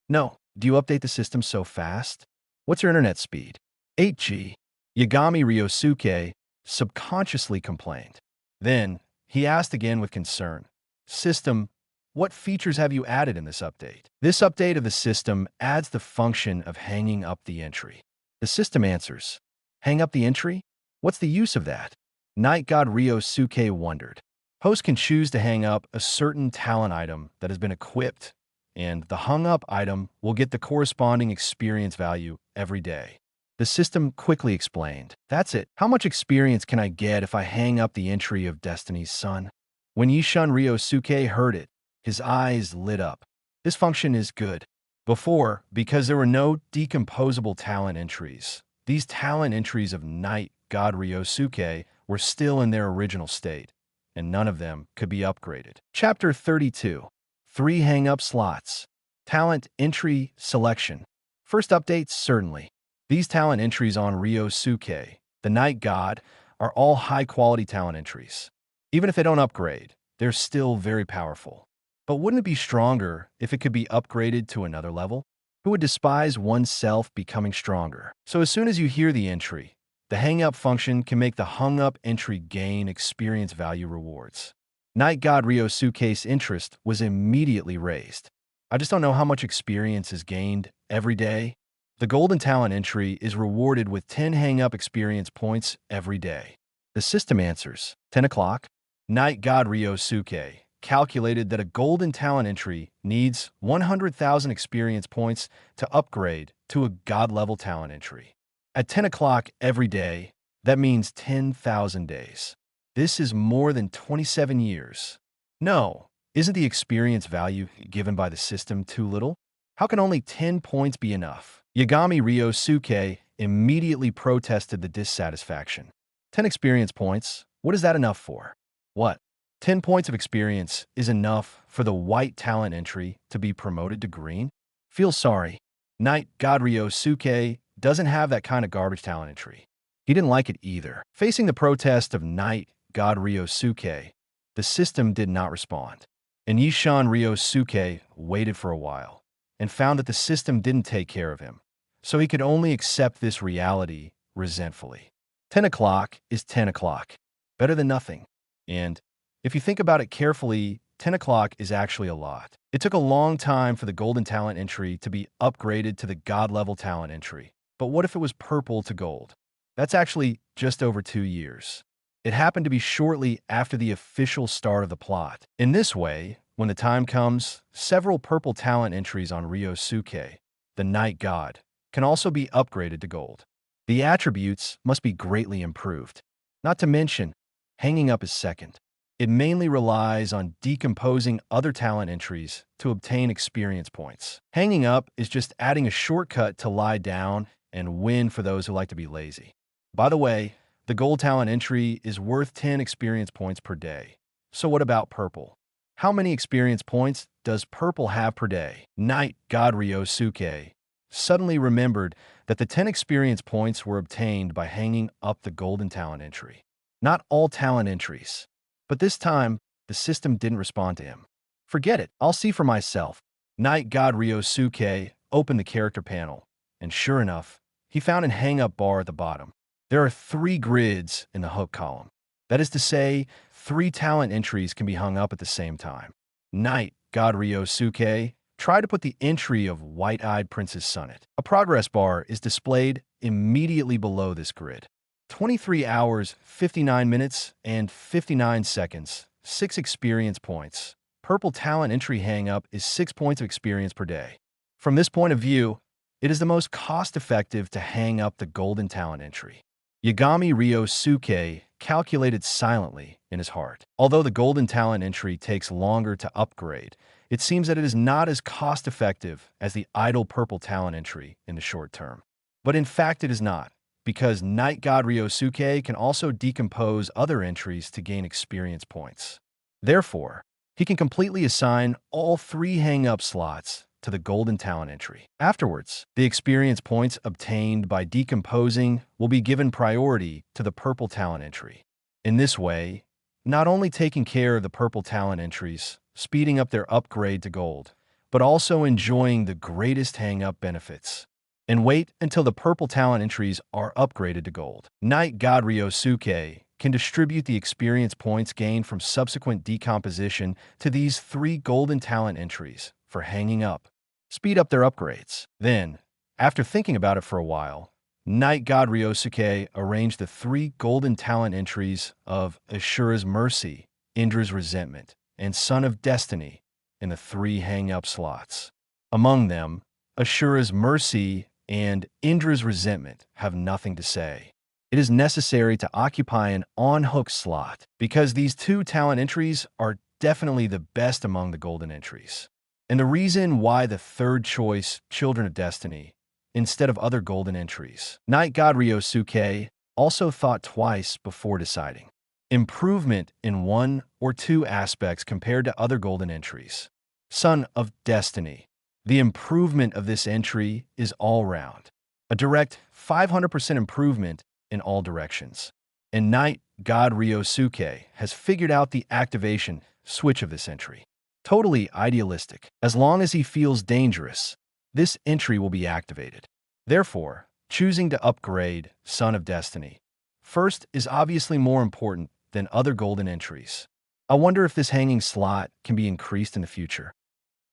No, do you update the system so fast? What's your internet speed? 8G. Yagami Ryosuke subconsciously complained. Then, he asked again with concern. System, what features have you added in this update? This update of the system adds the function of hanging up the entry. The system answers. Hang up the entry? What's the use of that? Knight God Ryosuke wondered. Host can choose to hang up a certain talent item that has been equipped, and the hung-up item will get the corresponding experience value every day. The system quickly explained. That's it. How much experience can I get if I hang up the entry of Destiny's Son? When Yishun Ryosuke heard it, his eyes lit up. This function is good. Before, because there were no decomposable talent entries, these talent entries of Knight God Ryosuke were still in their original state, and none of them could be upgraded. Chapter 32. 3 hang-up slots. Talent entry selection. First update, certainly. These talent entries on Ryosuke, the Knight God, are all high-quality talent entries. Even if they don't upgrade, they're still very powerful. But wouldn't it be stronger if it could be upgraded to another level? Who would despise oneself becoming stronger? So as soon as you hear the entry, the hang-up function can make the hung-up entry gain experience value rewards. Knight God Ryosuke's interest was immediately raised. I just don't know how much experience is gained every day. The golden talent entry is rewarded with 10 hang-up experience points every day. The system answers. 10 o'clock. Knight God Ryosuke calculated that a golden talent entry needs 100,000 experience points to upgrade to a god-level talent entry. At 10 o'clock every day, that means 10,000 days. This is more than 27 years. No, isn't the experience value given by the system too little? How can only 10 points be enough? Yagami Ryosuke immediately protested the dissatisfaction. 10 experience points? What is that enough for? What? 10 points of experience is enough for the white talent entry to be promoted to green? Feel sorry. Knight God Ryosuke doesn't have that kind of garbage talent entry. He didn't like it either. Facing the protest of Knight God Ryosuke, the system did not respond. And Yishan Ryosuke waited for a while and found that the system didn't take care of him. So he could only accept this reality resentfully. 10 o'clock is 10 o'clock. Better than nothing. And if you think about it carefully, 10 o'clock is actually a lot. It took a long time for the golden talent entry to be upgraded to the god level talent entry. But what if it was purple to gold? That's actually just over 2 years. It happened to be shortly after the official start of the plot. In this way, when the time comes, several purple talent entries on Ryosuke, the Night God, can also be upgraded to gold. The attributes must be greatly improved. Not to mention, hanging up is second. It mainly relies on decomposing other talent entries to obtain experience points. Hanging up is just adding a shortcut to lie down and win for those who like to be lazy. By the way, the gold talent entry is worth 10 experience points per day. So what about purple? How many experience points does purple have per day? Knight God Ryosuke suddenly remembered that the 10 experience points were obtained by hanging up the golden talent entry. Not all talent entries. But this time, the system didn't respond to him. Forget it, I'll see for myself. Knight God Ryosuke opened the character panel, and sure enough, he found an hang-up bar at the bottom. There are 3 grids in the hook column. That is to say, 3 talent entries can be hung up at the same time. Knight God Ryosuke tried to put the entry of White-Eyed Princess Sunnet. A progress bar is displayed immediately below this grid. 23 hours, 59 minutes, and 59 seconds, 6 experience points. Purple talent entry hang-up is 6 points of experience per day. From this point of view, it is the most cost-effective to hang up the golden talent entry. Yagami Ryosuke calculated silently in his heart. Although the golden talent entry takes longer to upgrade, it seems that it is not as cost-effective as the idle purple talent entry in the short term. But in fact, it is not, because Night God Ryosuke can also decompose other entries to gain experience points. Therefore, he can completely assign all 3 hang-up slots to the golden talent entry. Afterwards, the experience points obtained by decomposing will be given priority to the purple talent entry. In this way, not only taking care of the purple talent entries, speeding up their upgrade to gold, but also enjoying the greatest hang-up benefits. And wait until the purple talent entries are upgraded to gold. Night God Ryosuke can distribute the experience points gained from subsequent decomposition to these 3 golden talent entries for hanging up. Speed up their upgrades. Then, after thinking about it for a while, Night God Ryosuke arranged the 3 golden talent entries of Ashura's Mercy, Indra's Resentment, and Son of Destiny in the 3 hang-up slots. Among them, Ashura's Mercy and Indra's Resentment have nothing to say. It is necessary to occupy an on-hook slot because these 2 talent entries are definitely the best among the golden entries. And the reason why the 3rd choice, Children of Destiny, instead of other golden entries. Night God Ryosuke also thought twice before deciding. Improvement in 1 or 2 aspects compared to other golden entries. Son of Destiny. The improvement of this entry is all-round. A direct 500% improvement in all directions. And Night God Ryosuke has figured out the activation switch of this entry. Totally idealistic. As long as he feels dangerous, this entry will be activated. Therefore, choosing to upgrade Son of Destiny first is obviously more important than other golden entries. I wonder if this hanging slot can be increased in the future.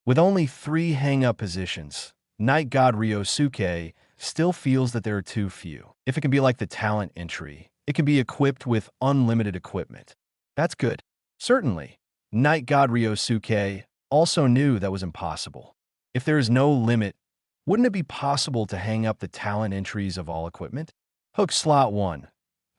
With only 3 hang-up positions, Night God Ryosuke still feels that there are too few. If it can be like the talent entry, it can be equipped with unlimited equipment. That's good. Certainly, Night God Ryosuke also knew that was impossible. If there is no limit, wouldn't it be possible to hang up the talent entries of all equipment? Hook slot 1.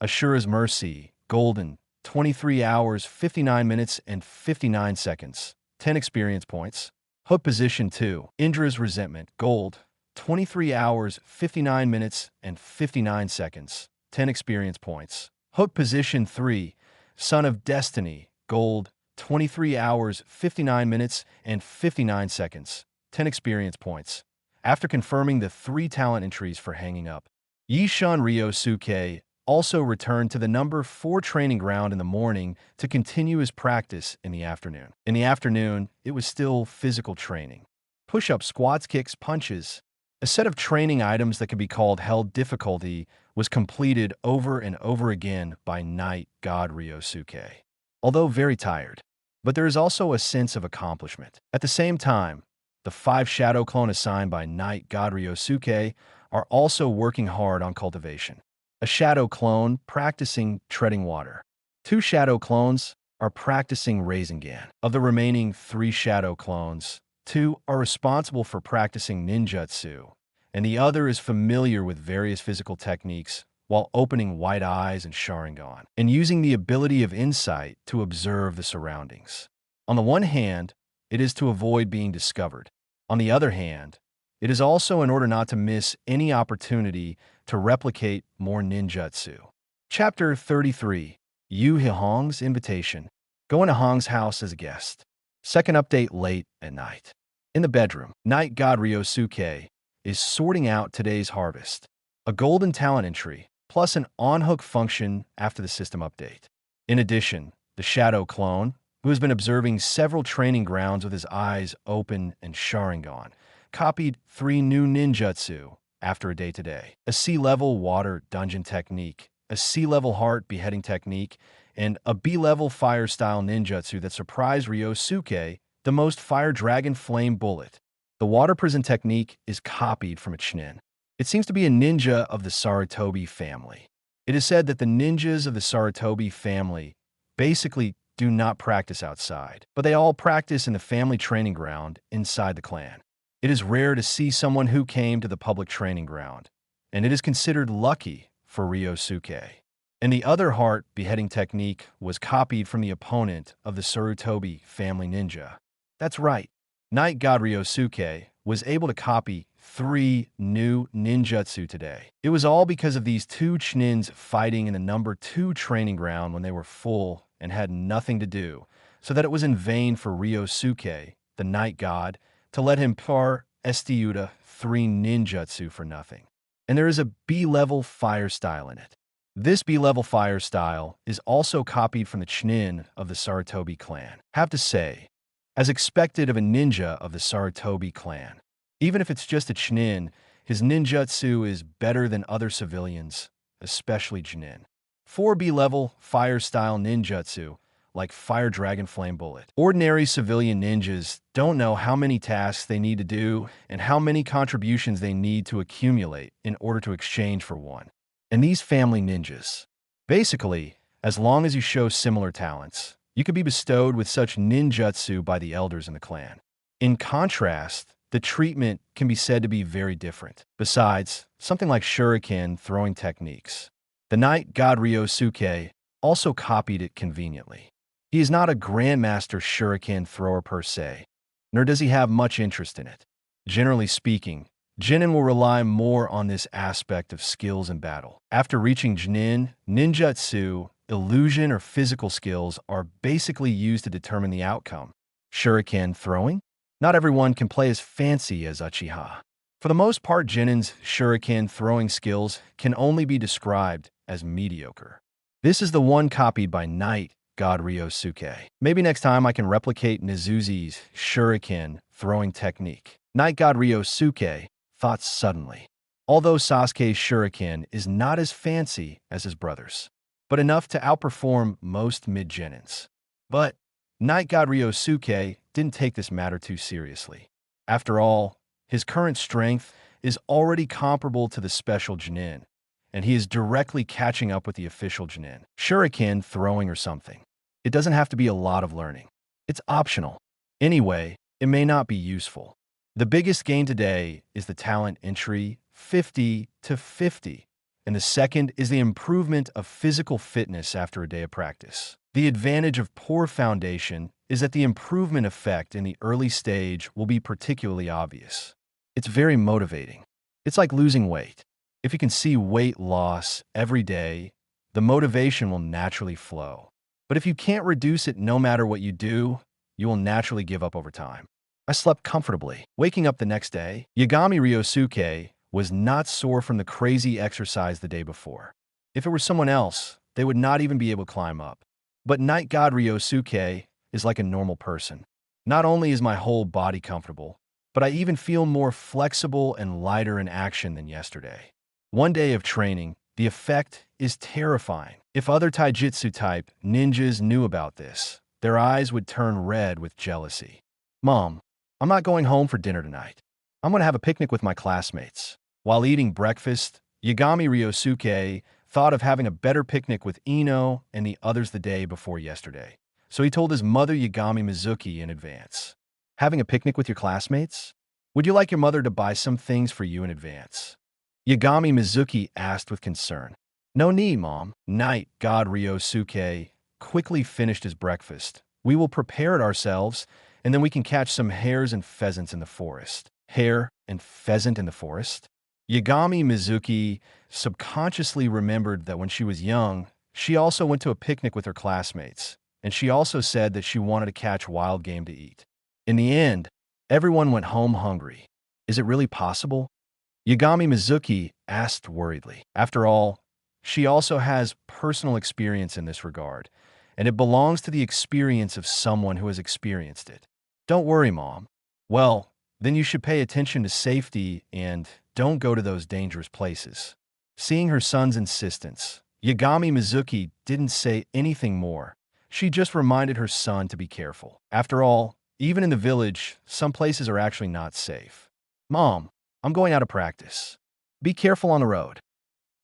Ashura's Mercy, Golden, 23 hours, 59 minutes, and 59 seconds. 10 experience points. Hook position 2, Indra's resentment, gold, 23 hours, 59 minutes, and 59 seconds, 10 experience points. Hook position 3, Son of Destiny, gold, 23 hours, 59 minutes, and 59 seconds, 10 experience points. After confirming the 3 talent entries for hanging up, Yishan Ryosuke also returned to the number 4 training ground in the morning to continue his practice in the afternoon. In the afternoon, it was still physical training. Push-ups, squats, kicks, punches. A set of training items that could be called held difficulty was completed over and over again by Night God Ryosuke. Although very tired, but there is also a sense of accomplishment. At the same time, the 5 shadow clone assigned by Night God Ryosuke are also working hard on cultivation. A shadow clone practicing treading water. 2 shadow clones are practicing Rasengan. Of the remaining 3 shadow clones, 2 are responsible for practicing ninjutsu, and the other is familiar with various physical techniques while opening wide eyes and Sharingan, and using the ability of insight to observe the surroundings. On the one hand, it is to avoid being discovered. On the other hand, it is also in order not to miss any opportunity to replicate more ninjutsu. Chapter 33, Yu Hong's Invitation. Go into Hong's house as a guest. Second update late at night. In the bedroom, Night God Ryosuke is sorting out today's harvest. A golden talent entry, plus an on-hook function after the system update. In addition, the shadow clone, who has been observing several training grounds with his eyes open and Sharingan, copied 3 new ninjutsu after a day today. A sea-level water dungeon technique, a sea-level heart beheading technique, and a B-level fire-style ninjutsu that surprised Ryosuke, the most fire dragon flame bullet. The water prison technique is copied from a Chunin. It seems to be a ninja of the Sarutobi family. It is said that the ninjas of the Sarutobi family basically do not practice outside, but they all practice in the family training ground inside the clan. It is rare to see someone who came to the public training ground, and it is considered lucky for Ryosuke. And the other heart beheading technique was copied from the opponent of the Sarutobi family ninja. That's right, Night God Ryosuke was able to copy 3 new ninjutsu today. It was all because of these 2 Chunins fighting in the number 2 training ground when they were full and had nothing to do, so that it was in vain for Ryosuke, the Night God, to let him par estiuta 3 ninjutsu for nothing. And there is a B-level fire style in it. This B-level fire style is also copied from the Chunin of the Sarutobi clan. Have to say, as expected of a ninja of the Sarutobi clan, even if it's just a Chunin, his ninjutsu is better than other civilians, especially Chunin. 4 B-level fire-style ninjutsu, like Fire Dragon Flame Bullet. Ordinary civilian ninjas don't know how many tasks they need to do and how many contributions they need to accumulate in order to exchange for one. And these family ninjas, basically, as long as you show similar talents, you could be bestowed with such ninjutsu by the elders in the clan. In contrast, the treatment can be said to be very different. Besides, something like shuriken throwing techniques. The Night God Ryosuke also copied it conveniently. He is not a grandmaster shuriken thrower per se, nor does he have much interest in it. Generally speaking, Genin will rely more on this aspect of skills in battle. After reaching Genin, ninjutsu, illusion, or physical skills are basically used to determine the outcome. Shuriken throwing? Not everyone can play as fancy as Uchiha. For the most part, Genin's shuriken throwing skills can only be described as mediocre. This is the one copied by Night God Ryosuke. Maybe next time I can replicate Nizuzi's shuriken throwing technique. Night God Ryosuke thought suddenly. Although Sasuke's shuriken is not as fancy as his brother's, but enough to outperform most mid-genins. But Night God Ryosuke didn't take this matter too seriously. After all, his current strength is already comparable to the special Genin, and he is directly catching up with the official Genin. Shuriken throwing or something. It doesn't have to be a lot of learning. It's optional. Anyway, it may not be useful. The biggest gain today is the talent entry 50 to 50, and the second is the improvement of physical fitness after a day of practice. The advantage of poor foundation is that the improvement effect in the early stage will be particularly obvious. It's very motivating. It's like losing weight. If you can see weight loss every day, the motivation will naturally flow. But if you can't reduce it no matter what you do, you will naturally give up over time. I slept comfortably. Waking up the next day, Yagami Ryosuke was not sore from the crazy exercise the day before. If it were someone else, they would not even be able to climb up. But Night God Ryosuke is like a normal person. Not only is my whole body comfortable, but I even feel more flexible and lighter in action than yesterday. One day of training, the effect is terrifying. If other taijutsu type ninjas knew about this, their eyes would turn red with jealousy. Mom, I'm not going home for dinner tonight. I'm going to have a picnic with my classmates. While eating breakfast, Yagami Ryosuke thought of having a better picnic with Ino and the others the day before yesterday. So he told his mother Yagami Mizuki in advance. Having a picnic with your classmates? Would you like your mother to buy some things for you in advance? Yagami Mizuki asked with concern. No need, Mom. Night God Ryosuke quickly finished his breakfast. We will prepare it ourselves, and then we can catch some hares and pheasants in the forest. Hare and pheasant in the forest? Yagami Mizuki subconsciously remembered that when she was young, she also went to a picnic with her classmates, and she also said that she wanted to catch wild game to eat. In the end, everyone went home hungry. Is it really possible? Yagami Mizuki asked worriedly. After all, she also has personal experience in this regard, and it belongs to the experience of someone who has experienced it. Don't worry, Mom. Well, then you should pay attention to safety and don't go to those dangerous places. Seeing her son's insistence, Yagami Mizuki didn't say anything more. She just reminded her son to be careful. After all, even in the village, some places are actually not safe. Mom, I'm going out of practice. Be careful on the road.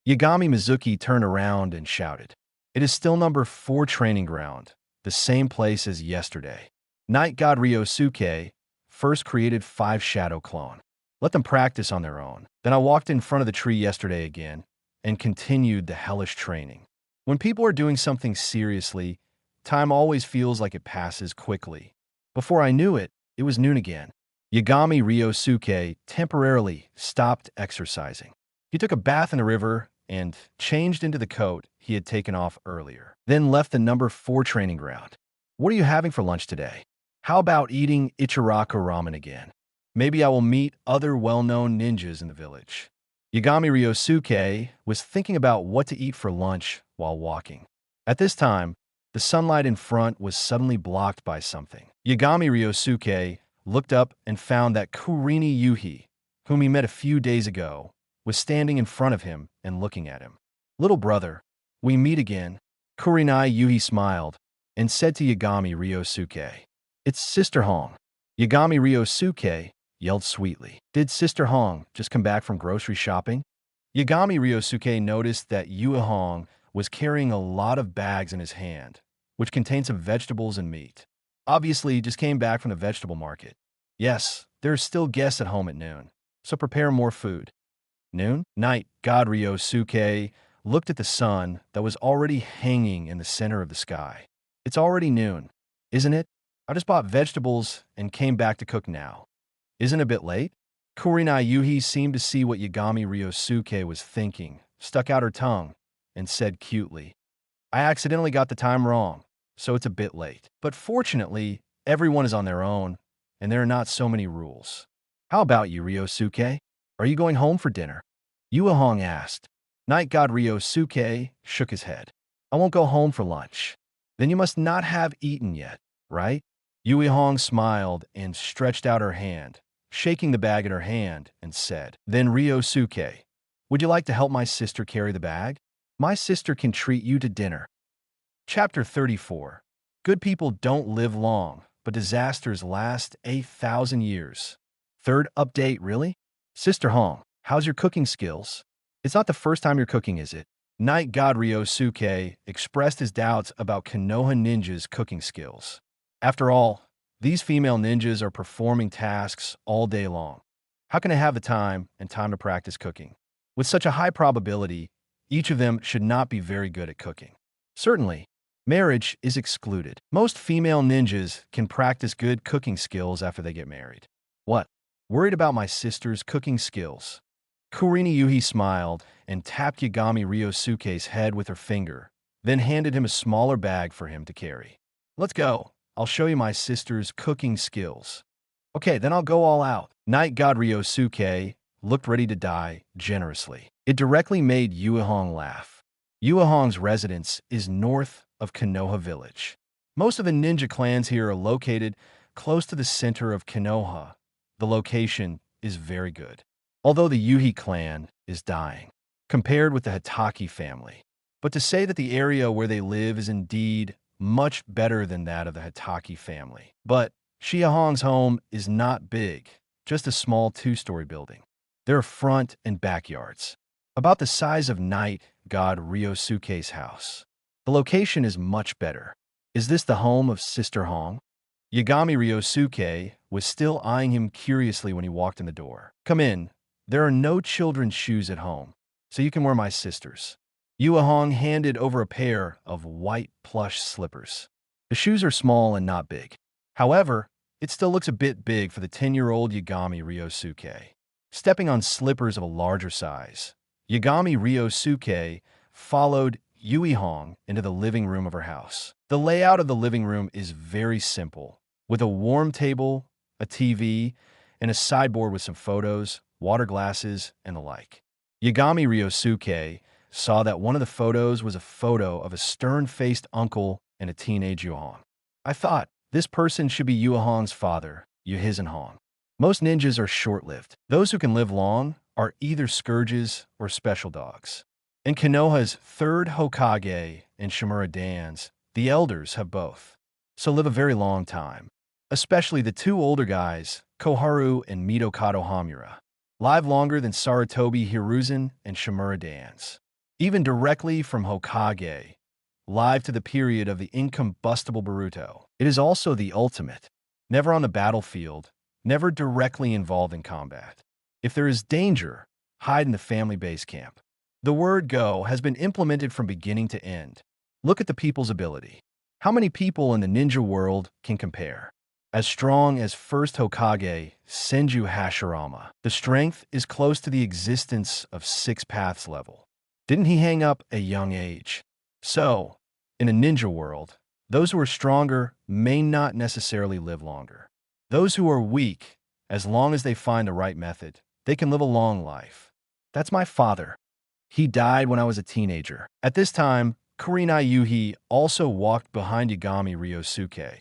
Yagami Mizuki turned around and shouted. It is still number 4 training ground, the same place as yesterday. Night God Ryosuke first created 5 shadow clone. Let them practice on their own. Then I walked in front of the tree yesterday again and continued the hellish training. When people are doing something seriously, time always feels like it passes quickly. Before I knew it, it was noon again. Yagami Ryosuke temporarily stopped exercising. He took a bath in the river and changed into the coat he had taken off earlier, then left the number 4 training ground. What are you having for lunch today? How about eating Ichiraku ramen again? Maybe I will meet other well-known ninjas in the village. Yagami Ryosuke was thinking about what to eat for lunch while walking. At this time, the sunlight in front was suddenly blocked by something. Yagami Ryosuke looked up and found that Kurini Yuhi, whom he met a few days ago, was standing in front of him and looking at him. Little brother, we meet again. Kurini Yuhi smiled and said to Yagami Ryosuke, It's Sister Hong. Yagami Ryosuke yelled sweetly. Did Sister Hong just come back from grocery shopping? Yagami Ryosuke noticed that Yue Hong was carrying a lot of bags in his hand, which contained some vegetables and meat. Obviously, he just came back from the vegetable market. Yes, there are still guests at home at noon, so prepare more food. Noon? Night God Ryosuke looked at the sun that was already hanging in the center of the sky. It's already noon, isn't it? I just bought vegetables and came back to cook now. Isn't it a bit late? Kurini Yuhi seemed to see what Yagami Ryosuke was thinking, stuck out her tongue, and said cutely, I accidentally got the time wrong, so it's a bit late. But fortunately, everyone is on their own, and there are not so many rules. How about you, Ryosuke? Are you going home for dinner? Yue Hong asked. Night God Ryosuke shook his head. I won't go home for lunch. Then you must not have eaten yet, right? Yue Hong smiled and stretched out her hand, shaking the bag in her hand, and said, Then Ryosuke, would you like to help my sister carry the bag? My sister can treat you to dinner. Chapter 34. Good people don't live long, but disasters last 8,000 years. Third update, really? Sister Hong, how's your cooking skills? It's not the first time you're cooking, is it? Night God Ryosuke expressed his doubts about Konoha ninjas' cooking skills. After all, these female ninjas are performing tasks all day long. How can they have the time and time to practice cooking? With such a high probability, Each of them should not be very good at cooking. Certainly, marriage is excluded. Most female ninjas can practice good cooking skills after they get married. What? Worried about my sister's cooking skills? Kurini Yuhi smiled and tapped Yagami Ryosuke's head with her finger, then handed him a smaller bag for him to carry. Let's go. I'll show you my sister's cooking skills. Okay, then I'll go all out. Night God Ryosuke looked ready to die generously. It directly made Uehong laugh. Uehong's residence is north of Konoha village. Most of the ninja clans here are located close to the center of Konoha. The location is very good. Although the Yuhi clan is dying, compared with the Hitaki family. But to say that the area where they live is indeed much better than that of the Hitaki family. But Shiahong's home is not big, just a small two-story building. There are front and backyards, about the size of Night God Ryosuke's house. The location is much better. Is this the home of Sister Hong? Yagami Ryosuke was still eyeing him curiously when he walked in the door. Come in. There are no children's shoes at home, so you can wear my sister's. Uehong handed over a pair of white plush slippers. The shoes are small and not big. However, it still looks a bit big for the 10-year-old Yagami Ryosuke. Stepping on slippers of a larger size, Yagami Ryosuke followed Uehong into the living room of her house. The layout of the living room is very simple, with a warm table, a TV, and a sideboard with some photos, water glasses, and the like. Yagami Ryosuke saw that one of the photos was a photo of a stern-faced uncle and a teenage Uehong. I thought, this person should be Uehong's father, Hong. Most ninjas are short-lived. Those who can live long are either scourges or special dogs. In Konoha's third Hokage and Shimura Dan's, the elders have both, so live a very long time. Especially the two older guys, Koharu and Mitokado Hamura, live longer than Sarutobi Hiruzen and Shimura Dan's. Even directly from Hokage, live to the period of the incombustible Boruto. It is also the ultimate. Never on the battlefield, never directly involved in combat. If there is danger, hide in the family base camp. The word go has been implemented from beginning to end. Look at the people's ability. How many people in the ninja world can compare? As strong as first Hokage, Senju Hashirama. The strength is close to the existence of Six Paths level. Didn't he hang up at a young age? So, in a ninja world, those who are stronger may not necessarily live longer. Those who are weak, as long as they find the right method, they can live a long life. That's my father. He died when I was a teenager. At this time, Kurinai Yuhi also walked behind Yagami Ryosuke.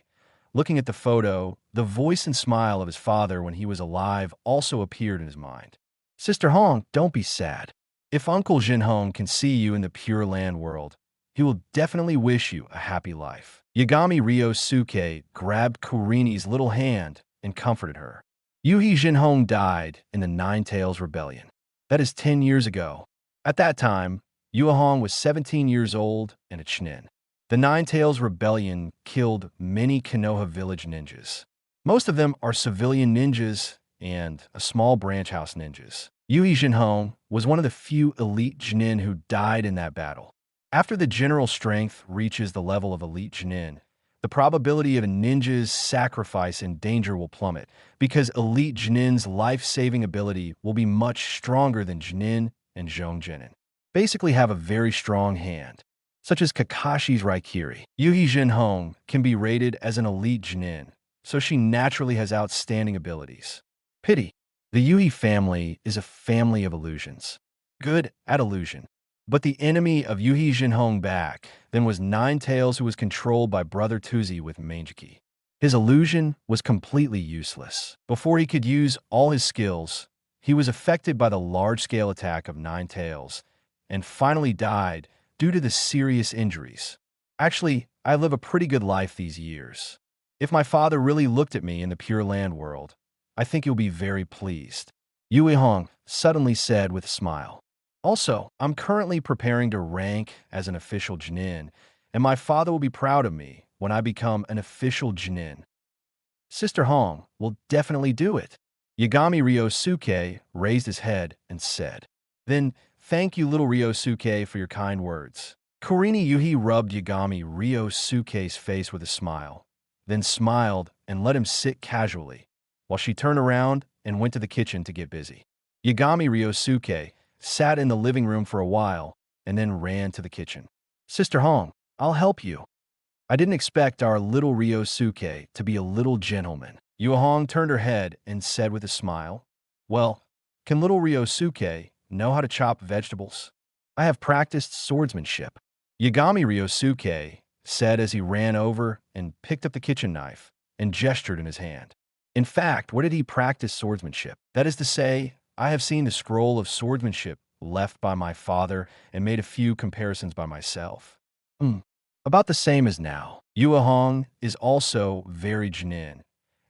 Looking at the photo, the voice and smile of his father when he was alive also appeared in his mind. Sister Hong, don't be sad. If Uncle Jinhong can see you in the Pure Land world, he will definitely wish you a happy life. Yagami Ryosuke grabbed Kurini's little hand and comforted her. Yuhi Jinhong died in the Nine Tails Rebellion. That is 10 years ago. At that time, Uehong was 17 years old and a Chunin. The Nine Tails Rebellion killed many Konoha village ninjas. Most of them are civilian ninjas and a small branch house ninjas. Yuhi Jinhong was one of the few elite Chunin who died in that battle. After the general strength reaches the level of elite Chunin, the probability of a ninja's sacrifice and danger will plummet because elite Chunin's life-saving ability will be much stronger than Chunin and Zhongjinin. Basically have a very strong hand, such as Kakashi's Raikiri. Yuhi Jinhong can be rated as an elite Chunin, so she naturally has outstanding abilities. Pity. The Yuhi family is a family of illusions. Good at illusion. But the enemy of Yuhi Jinhong back then was Nine Tails, who was controlled by Brother Tuzi with Mangeki. His illusion was completely useless. Before he could use all his skills, he was affected by the large-scale attack of Nine Tails and finally died due to the serious injuries. Actually, I live a pretty good life these years. If my father really looked at me in the Pure Land world, I think he'll be very pleased. Uehong suddenly said with a smile. Also, I'm currently preparing to rank as an official Chunin, and my father will be proud of me when I become an official Chunin. Sister Hong will definitely do it. Yagami Ryosuke raised his head and said. Then, Thank you, little Ryosuke, for your kind words. Kurini Yuhi rubbed Yagami Ryosuke's face with a smile, then smiled and let him sit casually, while she turned around and went to the kitchen to get busy. Yagami Ryosuke sat in the living room for a while and then ran to the kitchen. Sister Hong, I'll help you. I didn't expect our little Ryosuke to be a little gentleman. Yua Hong turned her head and said with a smile, Well, can little Ryosuke know how to chop vegetables? I have practiced swordsmanship. Yagami Ryosuke said as he ran over and picked up the kitchen knife and gestured in his hand. In fact, where did he practice swordsmanship? That is to say, I have seen the scroll of swordsmanship left by my father and made a few comparisons by myself. About the same as now. Yua Hong is also very genin,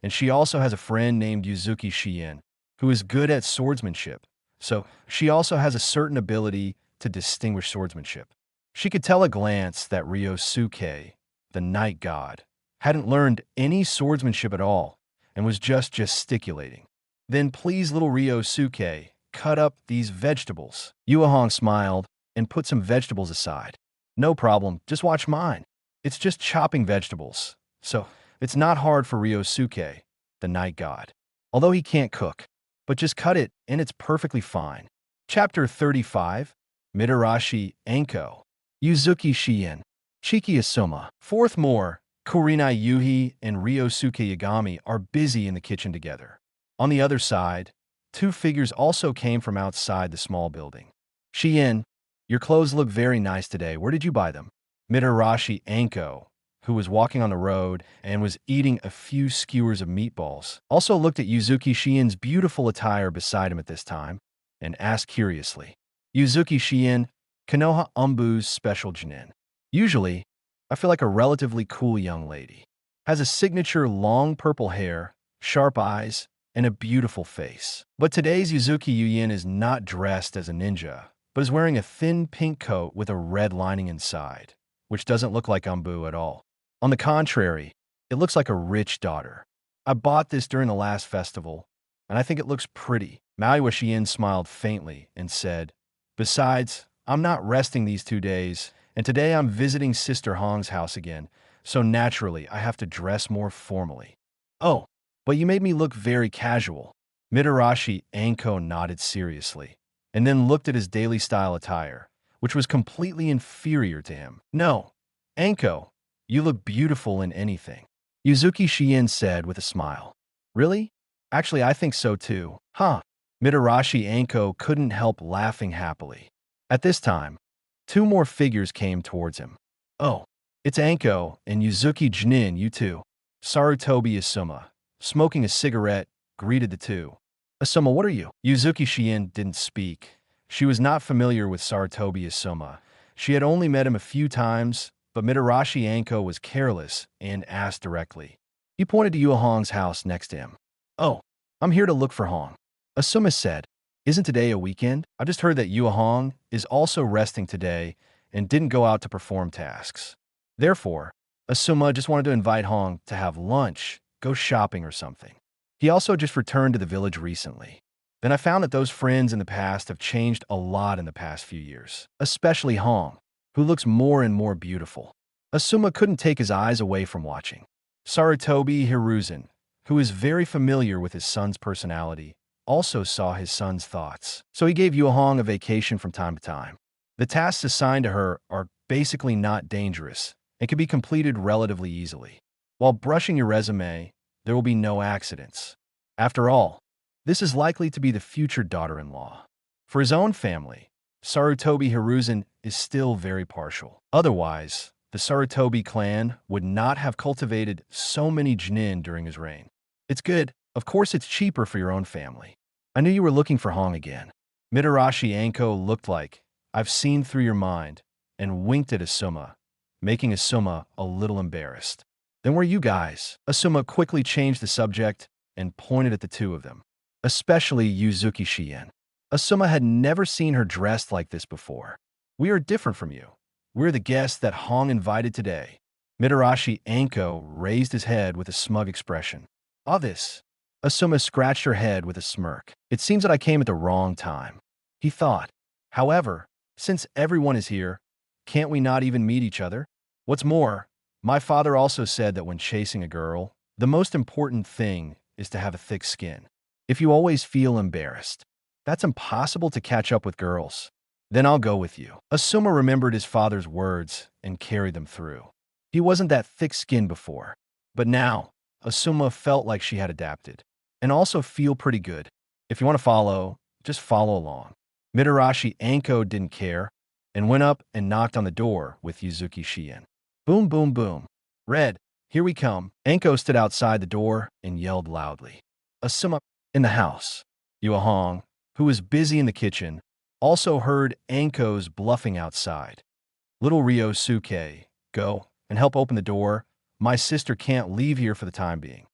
and she also has a friend named Yuzuki Shien, who is good at swordsmanship, so she also has a certain ability to distinguish swordsmanship. She could tell at a glance that Ryosuke, the night god, hadn't learned any swordsmanship at all and was just gesticulating. Then please, little Ryosuke, cut up these vegetables. Yua Hong smiled and put some vegetables aside. No problem, just watch mine. It's just chopping vegetables, so it's not hard for Ryosuke, the night god. Although he can't cook, but just cut it and it's perfectly fine. Chapter 35, Mitarashi Anko, Yuzuki Shien, Chiki Asuma. Fourth more, Kurinai Yuhi and Ryosuke Yagami are busy in the kitchen together. On the other side, two figures also came from outside the small building. Shien, your clothes look very nice today. Where did you buy them? Mitarashi Anko, who was walking on the road and was eating a few skewers of meatballs, also looked at Yuzuki Shien's beautiful attire beside him at this time and asked curiously, Yuzuki Shien, Konoha Umbu's special genin. Usually, I feel like a relatively cool young lady. Has a signature long purple hair, sharp eyes, and a beautiful face. But today's Yuzuki Yuyin is not dressed as a ninja, but is wearing a thin pink coat with a red lining inside, which doesn't look like Umbu at all. On the contrary, it looks like a rich daughter. I bought this during the last festival, and I think it looks pretty. Maui Shien smiled faintly and said, Besides, I'm not resting these 2 days, and today I'm visiting Sister Hong's house again, so naturally I have to dress more formally. Oh, but you made me look very casual. Mitarashi Anko nodded seriously, and then looked at his daily style attire, which was completely inferior to him. No, Anko, you look beautiful in anything. Yuzuki Shien said with a smile. Really? Actually, I think so too. Huh. Mitarashi Anko couldn't help laughing happily. At this time, two more figures came towards him. Oh, it's Anko and Yuzuki Jinin, you two. Sarutobi Asuma, smoking a cigarette, greeted the two. Asuma, what are you? Yuzuki Shien didn't speak. She was not familiar with Sarutobi Asuma. She had only met him a few times, but Mitarashi Anko was careless and asked directly. He pointed to Yua Hong's house next to him. Oh, I'm here to look for Hong. Asuma said, Isn't today a weekend? I just heard that Yua Hong is also resting today and didn't go out to perform tasks. Therefore, Asuma just wanted to invite Hong to have lunch, go shopping or something. He also just returned to the village recently. Then I found that those friends in the past have changed a lot in the past few years, especially Hong, who looks more and more beautiful. Asuma couldn't take his eyes away from watching. Sarutobi Hiruzen, who is very familiar with his son's personality, also saw his son's thoughts, so he gave Yua Hong a vacation from time to time. The tasks assigned to her are basically not dangerous and can be completed relatively easily. While brushing your resume, there will be no accidents. After all, this is likely to be the future daughter-in-law. For his own family, Sarutobi Hiruzen is still very partial. Otherwise, the Sarutobi clan would not have cultivated so many genin during his reign. It's good. Of course, it's cheaper for your own family. I knew you were looking for Hong again. Mitarashi Anko looked like, I've seen through your mind, and winked at Asuma, making Asuma a little embarrassed. Then where are you guys? Asuma quickly changed the subject and pointed at the two of them, especially Yuzuki Shien. Asuma had never seen her dressed like this before. We are different from you. We're the guests that Hong invited today. Mitarashi Anko raised his head with a smug expression. All this. Asuma scratched her head with a smirk. It seems that I came at the wrong time. He thought. However, since everyone is here, can't we not even meet each other? What's more, my father also said that when chasing a girl, the most important thing is to have a thick skin. If you always feel embarrassed, that's impossible to catch up with girls. Then I'll go with you. Asuma remembered his father's words and carried them through. He wasn't that thick-skinned before, but now, Asuma felt like she had adapted. And also feel pretty good. If you want to follow, just follow along. Mitarashi Anko didn't care and went up and knocked on the door with Yuzuki Shien. Boom, boom, boom. Red, here we come. Anko stood outside the door and yelled loudly. Asuma in the house. Yuahong, who was busy in the kitchen, also heard Anko's bluffing outside. Little Ryosuke, go and help open the door. My sister can't leave here for the time being.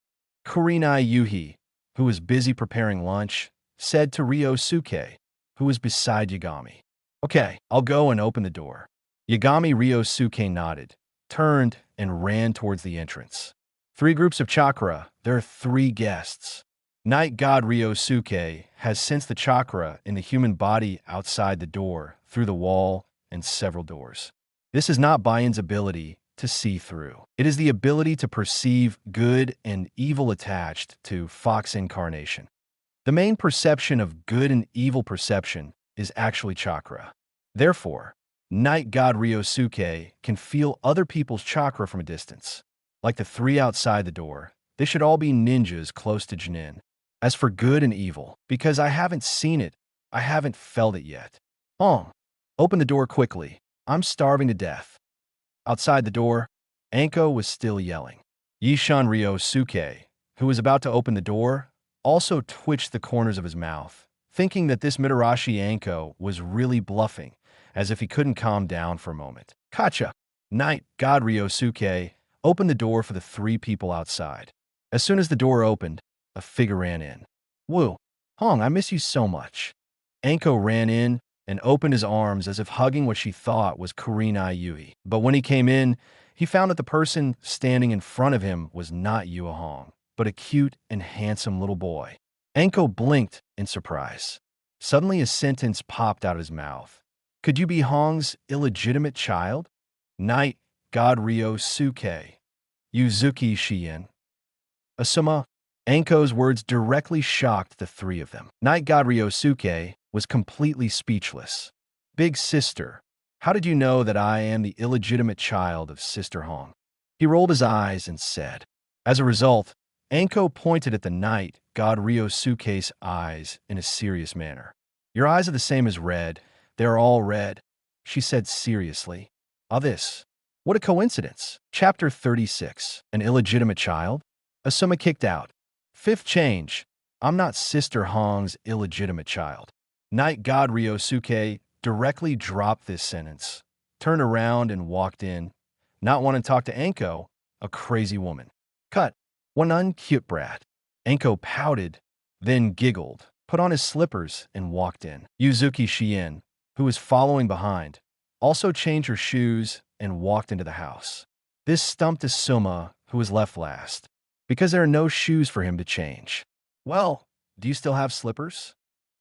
Kurenai Yuhi, who was busy preparing lunch, said to Ryosuke, who was beside Yagami. Okay, I'll go and open the door. Yagami Ryosuke nodded, turned, and ran towards the entrance. 3 groups of chakra, there are 3 guests. Night God Ryosuke has sensed the chakra in the human body outside the door, through the wall, and several doors. This is not Bayan's ability to see through. It is the ability to perceive good and evil attached to Fox incarnation. The main perception of good and evil perception is actually chakra. Therefore, Night God Ryosuke can feel other people's chakra from a distance. Like the 3 outside the door, they should all be ninjas close to Jinin. As for good and evil, because I haven't seen it, I haven't felt it yet. Open the door quickly. I'm starving to death. Outside the door, Anko was still yelling. Yishan Ryosuke, who was about to open the door, also twitched the corners of his mouth, thinking that this Mitarashi Anko was really bluffing, as if he couldn't calm down for a moment. Kacha! Night God Ryosuke opened the door for the 3 people outside. As soon as the door opened, a figure ran in. Woo! Hong, I miss you so much. Anko ran in and opened his arms as if hugging what she thought was Kurenai Yui. But when he came in, he found that the person standing in front of him was not Yuahong, but a cute and handsome little boy. Anko blinked in surprise. Suddenly a sentence popped out of his mouth. Could you be Hong's illegitimate child? Night God Ryosuke. Yuzuki Shien. Asuma. Anko's words directly shocked the 3 of them. Night God Ryosuke was completely speechless. Big sister, how did you know that I am the illegitimate child of Sister Hong? He rolled his eyes and said. As a result, Anko pointed at the Night God Ryosuke's eyes in a serious manner. Your eyes are the same as red. They are all red, she said seriously. This. What a coincidence. Chapter 36. An illegitimate child? Asuma kicked out. 5th change. I'm not Sister Hong's illegitimate child. Night God Ryosuke directly dropped this sentence, turned around and walked in, not wanting to talk to Anko, a crazy woman. Cut. One uncute brat. Anko pouted, then giggled, put on his slippers, and walked in. Yuzuki Shien, who was following behind, also changed her shoes and walked into the house. This stumped Asuma, who was left last, because there are no shoes for him to change. Well, do you still have slippers?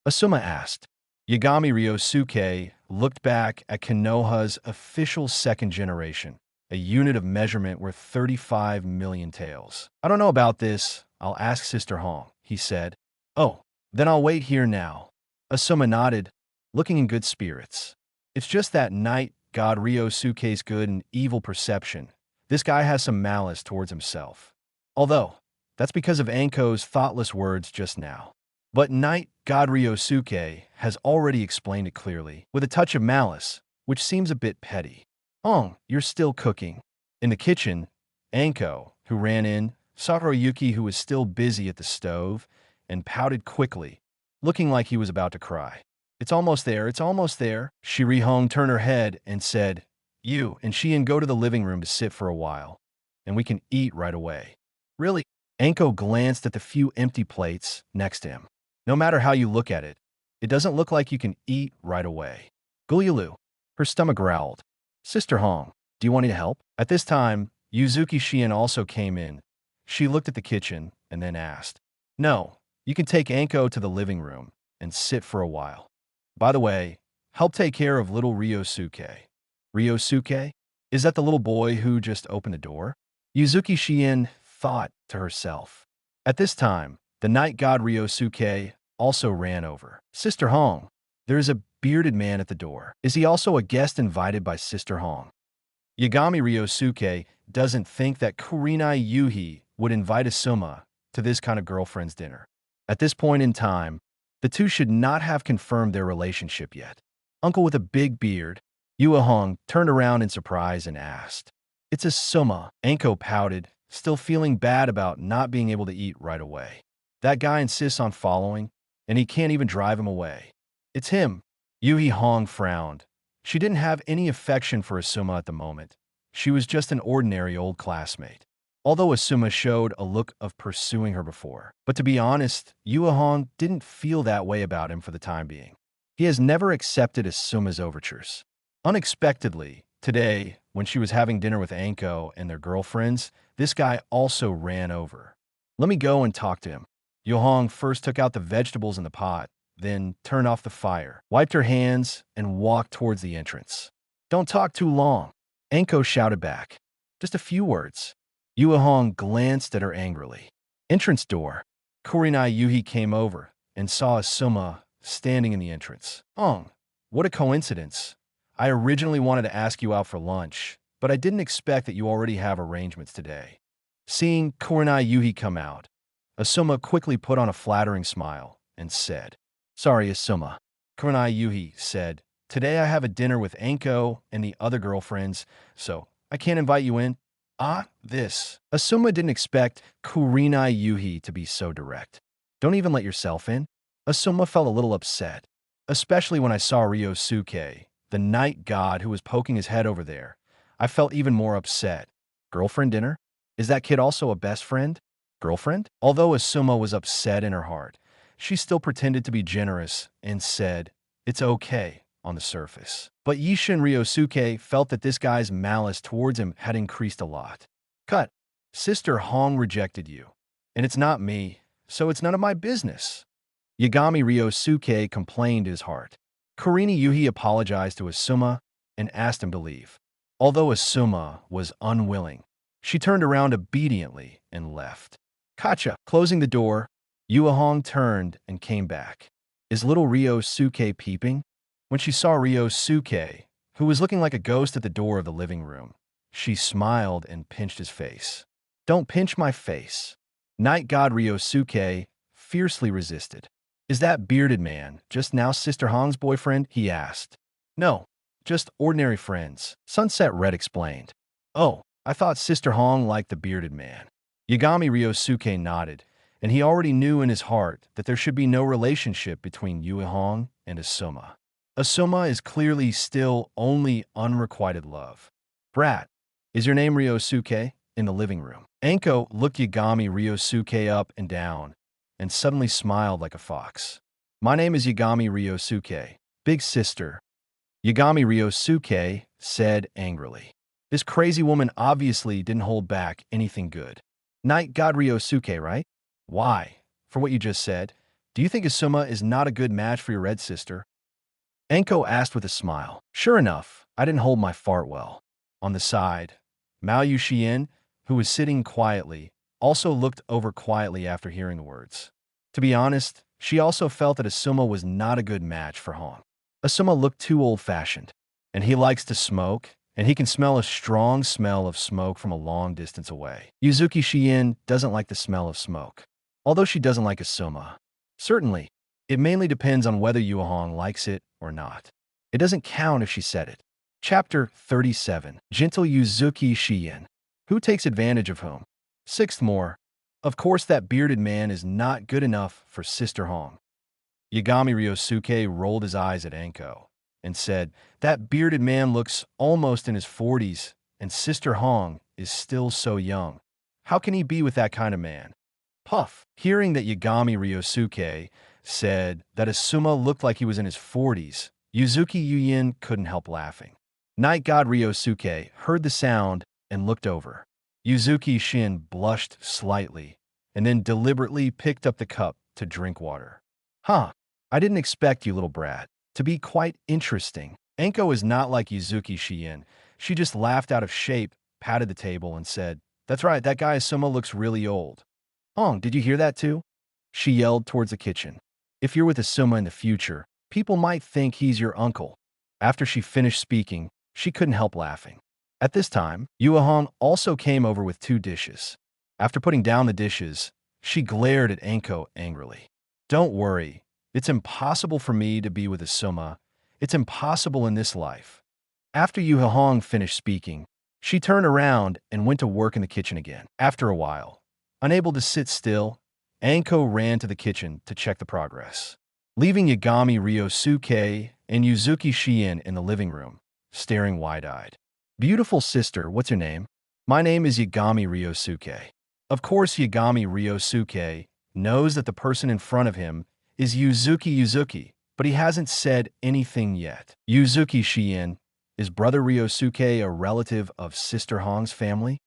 Asuma asked. Yagami Ryosuke looked back at Konoha's official 2nd generation, a unit of measurement worth 35 million taels. I don't know about this. I'll ask Sister Hong, he said. Oh, then I'll wait here now. Asuma nodded, looking in good spirits. It's just that Night God Ryosuke's good and evil perception. This guy has some malice towards himself. Although, that's because of Anko's thoughtless words just now. But Night God Ryosuke has already explained it clearly, with a touch of malice, which seems a bit petty. Hong, you're still cooking. In the kitchen, Anko, who ran in, saw Hiroyuki, who was still busy at the stove, and pouted quickly, looking like he was about to cry. It's almost there, it's almost there. Shiri Hong turned her head and said, You and Shien go to the living room to sit for a while, and we can eat right away. Really? Anko glanced at the few empty plates next to him. No matter how you look at it, it doesn't look like you can eat right away. Gulyulu. Her stomach growled. Sister Hong, do you want me to help? At this time, Yuzuki Shien also came in. She looked at the kitchen and then asked, No, you can take Anko to the living room and sit for a while. By the way, help take care of little Ryosuke. Ryosuke? Is that the little boy who just opened the door? Yuzuki Shien thought to herself. At this time, the night god Ryosuke also ran over. Sister Hong, there is a bearded man at the door. Is he also a guest invited by Sister Hong? Yagami Ryosuke doesn't think that Kurenai Yuhi would invite Asuma to this kind of girlfriend's dinner. At this point in time, the two should not have confirmed their relationship yet. Uncle with a big beard, Yua Hong, turned around in surprise and asked, "It's Asuma." Anko pouted, still feeling bad about not being able to eat right away. That guy insists on following, and he can't even drive him away. It's him. Yuhi Hong frowned. She didn't have any affection for Asuma at the moment. She was just an ordinary old classmate. Although Asuma showed a look of pursuing her before. But to be honest, Yua Hong didn't feel that way about him for the time being. He has never accepted Asuma's overtures. Unexpectedly, today, when she was having dinner with Anko and their girlfriends, this guy also ran over. Let me go and talk to him. Yua Hong first took out the vegetables in the pot, then turned off the fire, wiped her hands, and walked towards the entrance. "Don't talk too long," Anko shouted back. "Just a few words." Yua Hong glanced at her angrily. Entrance door. Kurenai Yuhi came over and saw Asuma standing in the entrance. "Hong, what a coincidence. I originally wanted to ask you out for lunch, but I didn't expect that you already have arrangements today." Seeing Kurenai Yuhi come out, Asuma quickly put on a flattering smile and said, "Sorry, Asuma." Kurenai Yuhi said, "Today I have a dinner with Anko and the other girlfriends, so I can't invite you in." This. Asuma didn't expect Kurenai Yuhi to be so direct. "Don't even let yourself in?" Asuma felt a little upset, especially when I saw Ryosuke, the night god who was poking his head over there. I felt even more upset. Girlfriend dinner? Is that kid also a best friend? Girlfriend? Although Asuma was upset in her heart, she still pretended to be generous and said, "It's okay," on the surface. But Yishin Ryosuke felt that this guy's malice towards him had increased a lot. Cut. Sister Hong rejected you. And it's not me, so it's none of my business. Yagami Ryosuke complained his heart. Kurenai Yuhi apologized to Asuma and asked him to leave. Although Asuma was unwilling, she turned around obediently and left. Kacha. Closing the door, Yua Hong turned and came back. Is little Ryosuke peeping? When she saw Ryosuke, who was looking like a ghost at the door of the living room, she smiled and pinched his face. "Don't pinch my face." Night god Ryosuke fiercely resisted. "Is that bearded man just now Sister Hong's boyfriend?" he asked. "No, just ordinary friends," Sunset Red explained. "Oh, I thought Sister Hong liked the bearded man." Yagami Ryosuke nodded, and he already knew in his heart that there should be no relationship between Yua Hong and Asuma. Asuma is clearly still only unrequited love. "Brat, is your name Ryosuke?" In the living room. Anko looked Yagami Ryosuke up and down, and suddenly smiled like a fox. "My name is Yagami Ryosuke, big sister." Yagami Ryosuke said angrily. This crazy woman obviously didn't hold back anything good. Night god Ryosuke, right? Why? For what you just said, do you think Asuma is not a good match for your red sister? Anko asked with a smile. Sure enough, I didn't hold my fart well. On the side, Mao Yuxian, who was sitting quietly, also looked over quietly after hearing the words. To be honest, she also felt that Asuma was not a good match for Hong. Asuma looked too old-fashioned, and he likes to smoke, and he can smell a strong smell of smoke from a long distance away. Yuzuki Shien doesn't like the smell of smoke, although she doesn't like Asuma. Certainly, it mainly depends on whether Yua Hong likes it or not. It doesn't count if she said it. Chapter 37. Gentle Yuzuki Shien. Who takes advantage of whom? Sixth more. Of course that bearded man is not good enough for Sister Hong. Yagami Ryosuke rolled his eyes at Anko and said, that bearded man looks almost in his 40s, and Sister Hong is still so young. How can he be with that kind of man? Puff. Hearing that Yagami Ryosuke said that Asuma looked like he was in his 40s, Yuzuki Yuyin couldn't help laughing. Night God Ryosuke heard the sound and looked over. Yuzuki Shin blushed slightly and then deliberately picked up the cup to drink water. Huh, I didn't expect you, little brat. to be quite interesting. Anko is not like Yuzuki Shien. She just laughed out of shape, patted the table, and said, "That's right, that guy Soma looks really old." "Hong, did you hear that too?" She yelled towards the kitchen. "If you're with Asuma in the future, people might think he's your uncle." After she finished speaking, she couldn't help laughing. At this time, Yuahong also came over with 2 dishes. After putting down the dishes, she glared at Anko angrily. "Don't worry. It's impossible for me to be with Asuma. It's impossible in this life." After Yuahong finished speaking, she turned around and went to work in the kitchen again. After a while, unable to sit still, Anko ran to the kitchen to check the progress, leaving Yagami Ryosuke and Yuzuki Shien in the living room, staring wide-eyed. "Beautiful sister, what's your name?" "My name is Yagami Ryosuke." Of course, Yagami Ryosuke knows that the person in front of him is Yuzuki, but he hasn't said anything yet. "Yuzuki Shien, is brother Ryosuke a relative of Sister Hong's family?"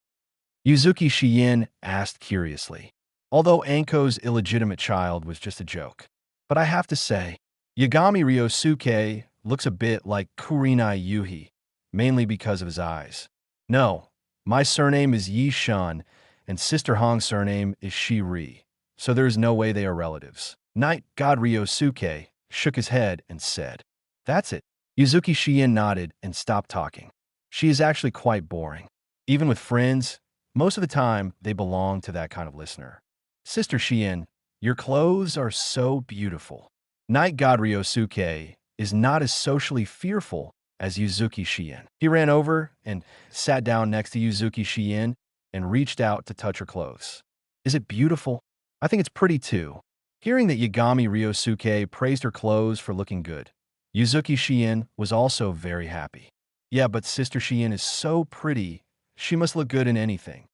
Yuzuki Shien asked curiously, although Anko's illegitimate child was just a joke. "But I have to say, Yagami Ryosuke looks a bit like Kurenai Yuhi, mainly because of his eyes. No, my surname is Yi Shun, and Sister Hong's surname is Shiri, so there is no way they are relatives." Night God Ryosuke shook his head and said, "That's it." Yuzuki Shien nodded and stopped talking. She is actually quite boring. Even with friends, most of the time they belong to that kind of listener. "Sister Shien, your clothes are so beautiful." Night God Ryosuke is not as socially fearful as Yuzuki Shien. He ran over and sat down next to Yuzuki Shien and reached out to touch her clothes. "Is it beautiful?" "I think it's pretty too." Hearing that Yagami Ryosuke praised her clothes for looking good, Yuzuki Shien was also very happy. "Yeah, but Sister Shien is so pretty, she must look good in anything."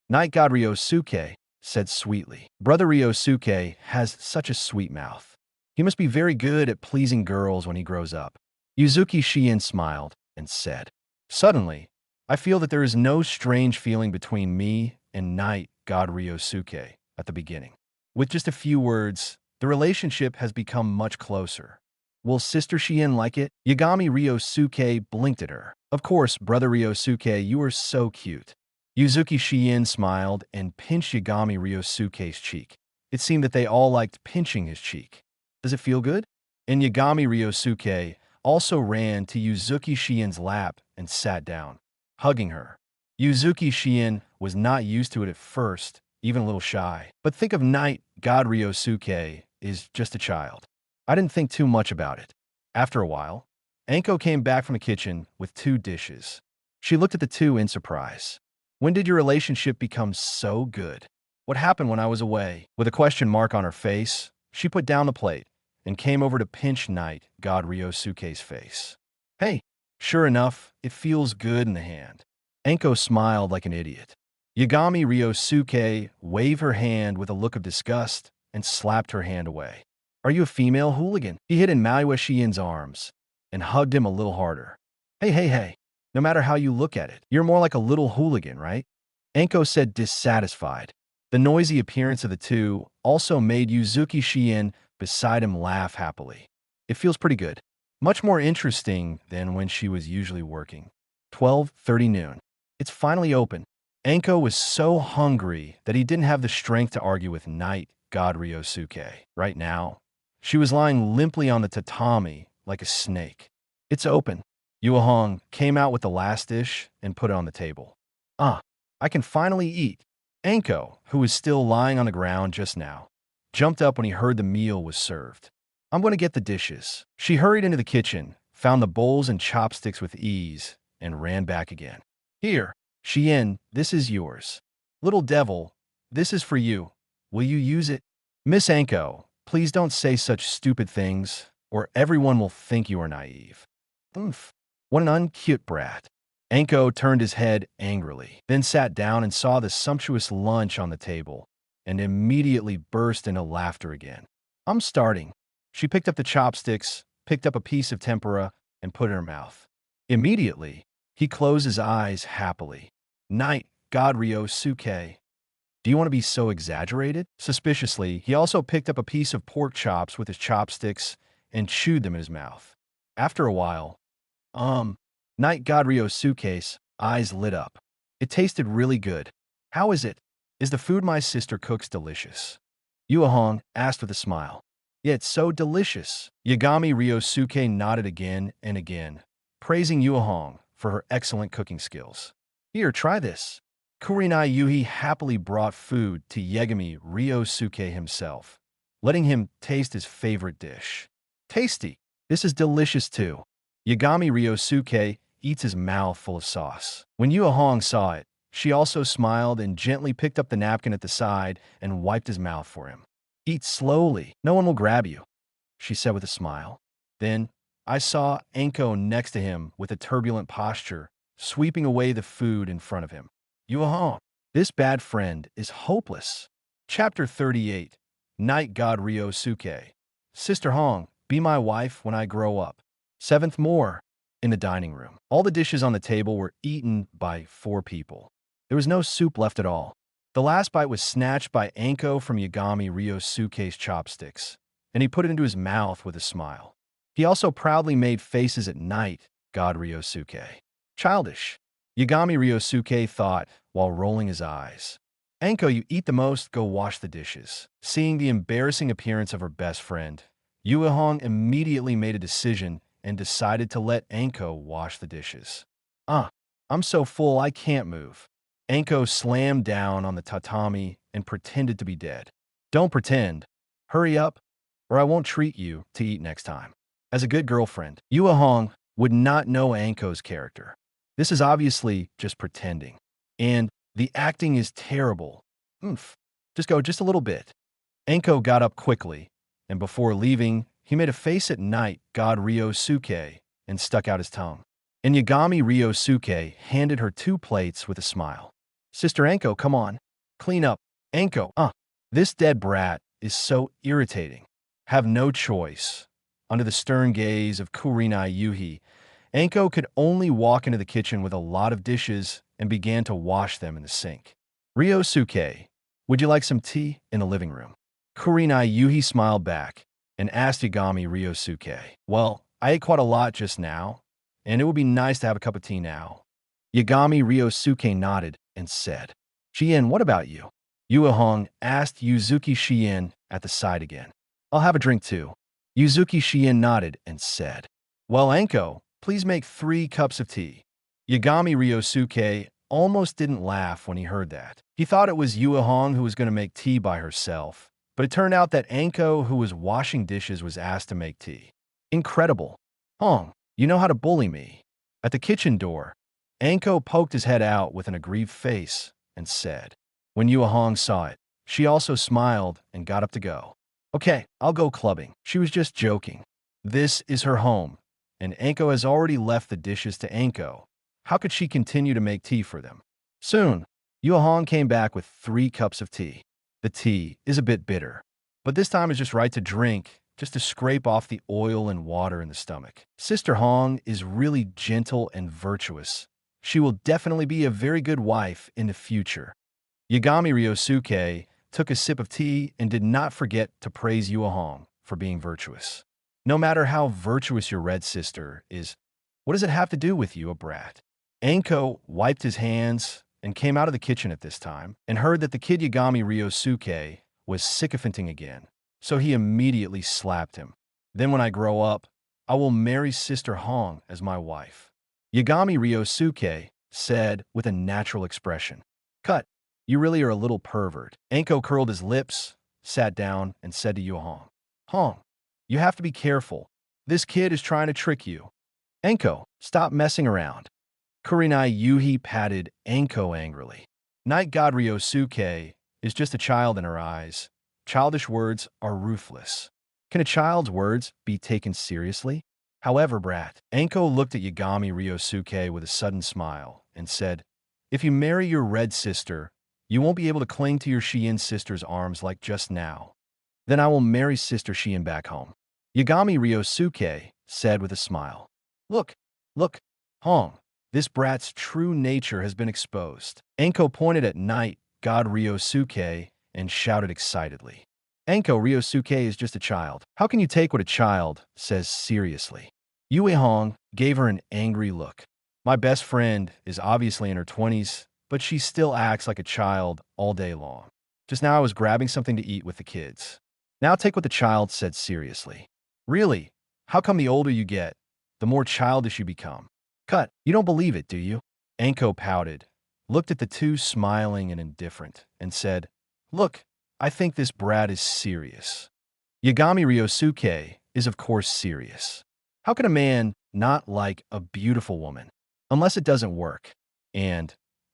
Night God Ryosuke said sweetly, "Brother Ryosuke has such a sweet mouth. He must be very good at pleasing girls when he grows up." Yuzuki Shien smiled and said, "Suddenly, I feel that there is no strange feeling between me and Night God Ryosuke at the beginning. With just a few words, the relationship has become much closer. Will Sister Shien like it?" Yagami Ryosuke blinked at her. "Of course, Brother Ryosuke, you are so cute." Yuzuki Shien smiled and pinched Yagami Ryosuke's cheek. It seemed that they all liked pinching his cheek. "Does it feel good?" And Yagami Ryosuke also ran to Yuzuki Shien's lap and sat down, hugging her. Yuzuki Shien was not used to it at first, even a little shy. But think of Night God Ryosuke is just a child. I didn't think too much about it. After a while, Anko came back from the kitchen with 2 dishes. She looked at the 2 in surprise. "When did your relationship become so good?" "What happened when I was away?" With a question mark on her face, she put down the plate and came over to pinch Night God Ryosuke's face. "Hey, sure enough, it feels good in the hand." Anko smiled like an idiot. Yagami Ryosuke waved her hand with a look of disgust and slapped her hand away. "Are you a female hooligan?" He hid in Maui Shien's arms and hugged him a little harder. Hey. No matter how you look at it, you're more like a little hooligan, right?" Anko said, dissatisfied. The noisy appearance of the 2 also made Yuzuki Shien beside him laugh happily. "It feels pretty good. Much more interesting than when she was usually working." 12:30 noon. It's finally open. Anko was so hungry that he didn't have the strength to argue with Night God Ryosuke. Right now, she was lying limply on the tatami like a snake. "It's open." Yuahong came out with the last dish and put it on the table. "Ah, I can finally eat." Anko, who was still lying on the ground just now, jumped up when he heard the meal was served. "I'm going to get the dishes." She hurried into the kitchen, found the bowls and chopsticks with ease, and ran back again. "Here, Shien, this is yours. Little devil, this is for you. Will you use it?" "Miss Anko, please don't say such stupid things, or everyone will think you are naive." "Oomph, what an uncute brat." Anko turned his head angrily, then sat down and saw the sumptuous lunch on the table, and immediately burst into laughter again. "I'm starting." She picked up the chopsticks, picked up a piece of tempura, and put it in her mouth. Immediately, he closed his eyes happily. "Night God Ryosuke. Do you want to be so exaggerated?" Suspiciously, he also picked up a piece of pork chops with his chopsticks and chewed them in his mouth. After a while, night god Ryosuke's eyes lit up. It tasted really good. How is it? Is the food my sister cooks delicious? Yuahong asked with a smile. Yeah, it's so delicious. Yagami Ryosuke nodded again and again, praising Yuahong for her excellent cooking skills. Here, try this. Kurenai Yuhi happily brought food to Yagami Ryosuke himself, letting him taste his favorite dish. Tasty. This is delicious too. Yagami Ryosuke eats his mouth full of sauce. When Yuahong saw it, she also smiled and gently picked up the napkin at the side and wiped his mouth for him. Eat slowly. No one will grab you, she said with a smile. Then, I saw Anko next to him with a turbulent posture, sweeping away the food in front of him. Yuahong, this bad friend is hopeless. Chapter 38. Night God Ryosuke. Sister Hong, be my wife when I grow up. Seventh more. In the dining room. All the dishes on the table were eaten by 4 people. There was no soup left at all. The last bite was snatched by Anko from Yagami Ryosuke's chopsticks, and he put it into his mouth with a smile. He also proudly made faces at night, God Ryosuke. Childish, Yagami Ryosuke thought while rolling his eyes. Anko, you eat the most, go wash the dishes. Seeing the embarrassing appearance of her best friend, Yuahong immediately made a decision and decided to let Anko wash the dishes. I'm so full I can't move. Anko slammed down on the tatami and pretended to be dead. Don't pretend. Hurry up, or I won't treat you to eat next time. As a good girlfriend, Yuahong would not know Anko's character. This is obviously just pretending. And the acting is terrible. Just go just a little bit. Anko got up quickly, and before leaving, he made a face at night god Ryosuke and stuck out his tongue. And Yagami Ryosuke handed her 2 plates with a smile. Sister Anko, come on. Clean up. Anko, this dead brat is so irritating. Have no choice. Under the stern gaze of Kurenai Yuhi, Anko could only walk into the kitchen with a lot of dishes and began to wash them in the sink. Ryosuke, would you like some tea in the living room? Kurenai Yuhi smiled back and asked Yagami Ryosuke. Well, I ate quite a lot just now, and it would be nice to have a cup of tea now. Yagami Ryosuke nodded and said, Shien, what about you? Yuahong asked Yuzuki Shien at the side again. I'll have a drink too. Yuzuki Shien nodded and said, Well, Anko, please make 3 cups of tea. Yagami Ryosuke almost didn't laugh when he heard that. He thought it was Yuahong who was going to make tea by herself, but it turned out that Anko, who was washing dishes, was asked to make tea. Incredible. Hong, you know how to bully me. At the kitchen door, Anko poked his head out with an aggrieved face and said. When Yuahong saw it, she also smiled and got up to go. Okay, I'll go clubbing. She was just joking. This is her home, and Anko has already left the dishes to Anko. How could she continue to make tea for them? Soon, Yuahong came back with 3 cups of tea. The tea is a bit bitter, but this time is just right to drink, just to scrape off the oil and water in the stomach. Sister Hong is really gentle and virtuous. She will definitely be a very good wife in the future. Yagami Ryosuke took a sip of tea and did not forget to praise Yuahong for being virtuous. No matter how virtuous your red sister is, what does it have to do with you, a brat? Anko wiped his hands and came out of the kitchen at this time and heard that the kid Yagami Ryosuke was sycophanting again, so he immediately slapped him. Then when I grow up, I will marry Sister Hong as my wife. Yagami Ryosuke said with a natural expression. Cut. You really are a little pervert. Anko curled his lips, sat down, and said to Yuahong, Hong, you have to be careful. This kid is trying to trick you. Anko, stop messing around. Kurenai Yuhi patted Anko angrily. Night God Ryosuke is just a child in her eyes. Childish words are ruthless. Can a child's words be taken seriously? However, brat, Anko looked at Yagami Ryosuke with a sudden smile and said, If you marry your red sister, you won't be able to cling to your Shien sister's arms like just now. Then I will marry Sister Shien back home. Yagami Ryosuke said with a smile. Look, Hong, this brat's true nature has been exposed. Anko pointed at Night God Ryosuke and shouted excitedly. Anko, Ryosuke is just a child. How can you take what a child says seriously? Yue Hong gave her an angry look. My best friend is obviously in her 20s, but she still acts like a child all day long. Just now I was grabbing something to eat with the kids. Now take what the child said seriously. Really? How come the older you get, the more childish you become? Cut. You don't believe it, do you? Anko pouted, looked at the two smiling and indifferent, and said, Look, I think this brat is serious. Yagami Ryosuke is of course serious. How can a man not like a beautiful woman? Unless it doesn't work. And,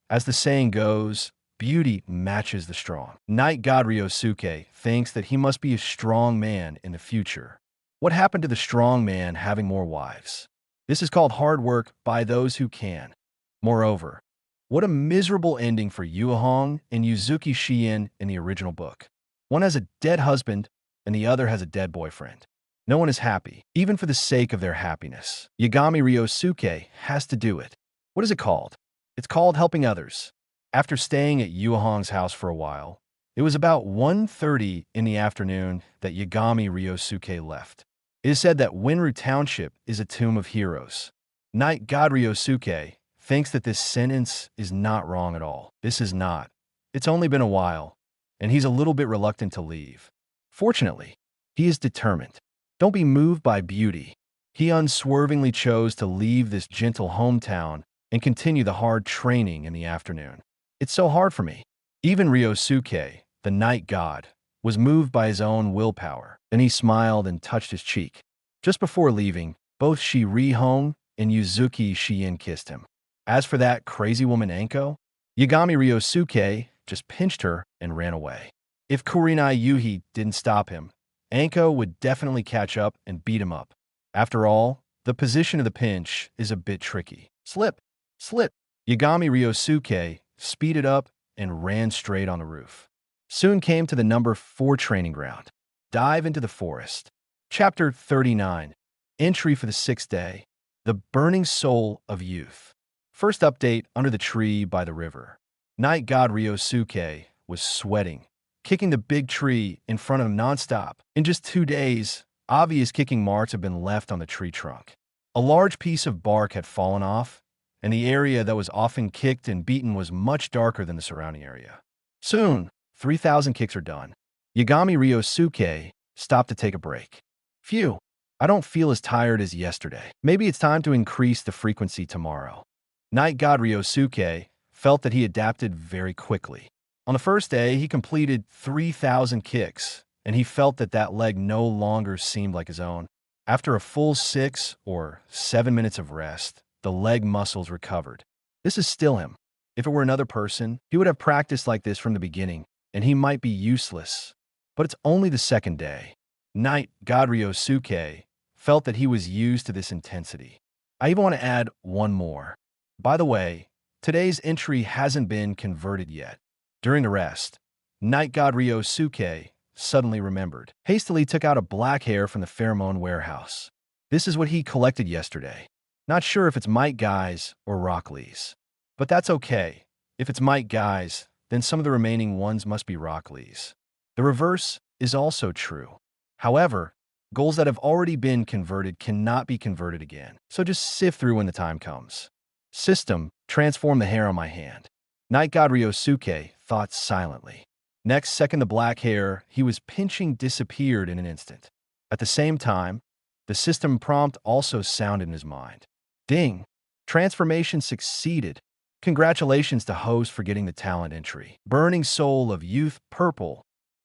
as the saying goes, beauty matches the strong. Night God Ryosuke thinks that he must be a strong man in the future. What happened to the strong man having more wives? This is called hard work by those who can. Moreover, what a miserable ending for Yuehong and Yuzuki Shien in the original book. One has a dead husband, and the other has a dead boyfriend. No one is happy, even for the sake of their happiness. Yagami Ryosuke has to do it. What is it called? It's called helping others. After staying at Yuehong's house for a while, it was about 1:30 in the afternoon that Yagami Ryosuke left. It is said that Winru Township is a tomb of heroes. Night God Ryosuke thinks that this sentence is not wrong at all. This is not. It's only been a while, and he's a little bit reluctant to leave. Fortunately, he is determined. Don't be moved by beauty. He unswervingly chose to leave this gentle hometown and continue the hard training in the afternoon. It's so hard for me. Even Ryosuke, the night god, was moved by his own willpower. Then he smiled and touched his cheek. Just before leaving, both Shirihong and Yuzuki Shien kissed him. As for that crazy woman Anko, Yagami Ryosuke just pinched her and ran away. If Kurenai Yuhi didn't stop him, Anko would definitely catch up and beat him up. After all, the position of the pinch is a bit tricky. Slip, slip. Yagami Ryosuke speeded up and ran straight on the roof. Soon came to the number 4 training ground. Dive into the forest. Chapter 39. Entry for the 6th day. The burning soul of youth. First update under the tree by the river. Night God Ryosuke was sweating, kicking the big tree in front of him nonstop. In just 2 days, obvious kicking marks had been left on the tree trunk. A large piece of bark had fallen off, and the area that was often kicked and beaten was much darker than the surrounding area. Soon, 3,000 kicks are done. Yagami Ryosuke stopped to take a break. Phew, I don't feel as tired as yesterday. Maybe it's time to increase the frequency tomorrow. Night God Ryosuke felt that he adapted very quickly. On the first day, he completed 3,000 kicks, and he felt that that leg no longer seemed like his own. After a full 6 or 7 minutes of rest, the leg muscles recovered. This is still him. If it were another person, he would have practiced like this from the beginning, and he might be useless. But it's only the 2nd day. Night God Ryosuke felt that he was used to this intensity. I even want to add one more. By the way, today's entry hasn't been converted yet. During the rest, Night God Ryosuke suddenly remembered. Hastily took out a black hair from the pheromone warehouse. This is what he collected yesterday. Not sure if it's Might Guy's or Rock Lee's. But that's okay. If it's Might Guy's, then some of the remaining ones must be Rock Lee's. The reverse is also true. However, goals that have already been converted cannot be converted again. So just sift through when the time comes. System, transform the hair on my hand. Night God Ryosuke thought silently. Next second, the black hair he was pinching disappeared in an instant. At the same time, the system prompt also sounded in his mind. Ding! Transformation succeeded. Congratulations to host for getting the talent entry. Burning Soul of Youth Purple.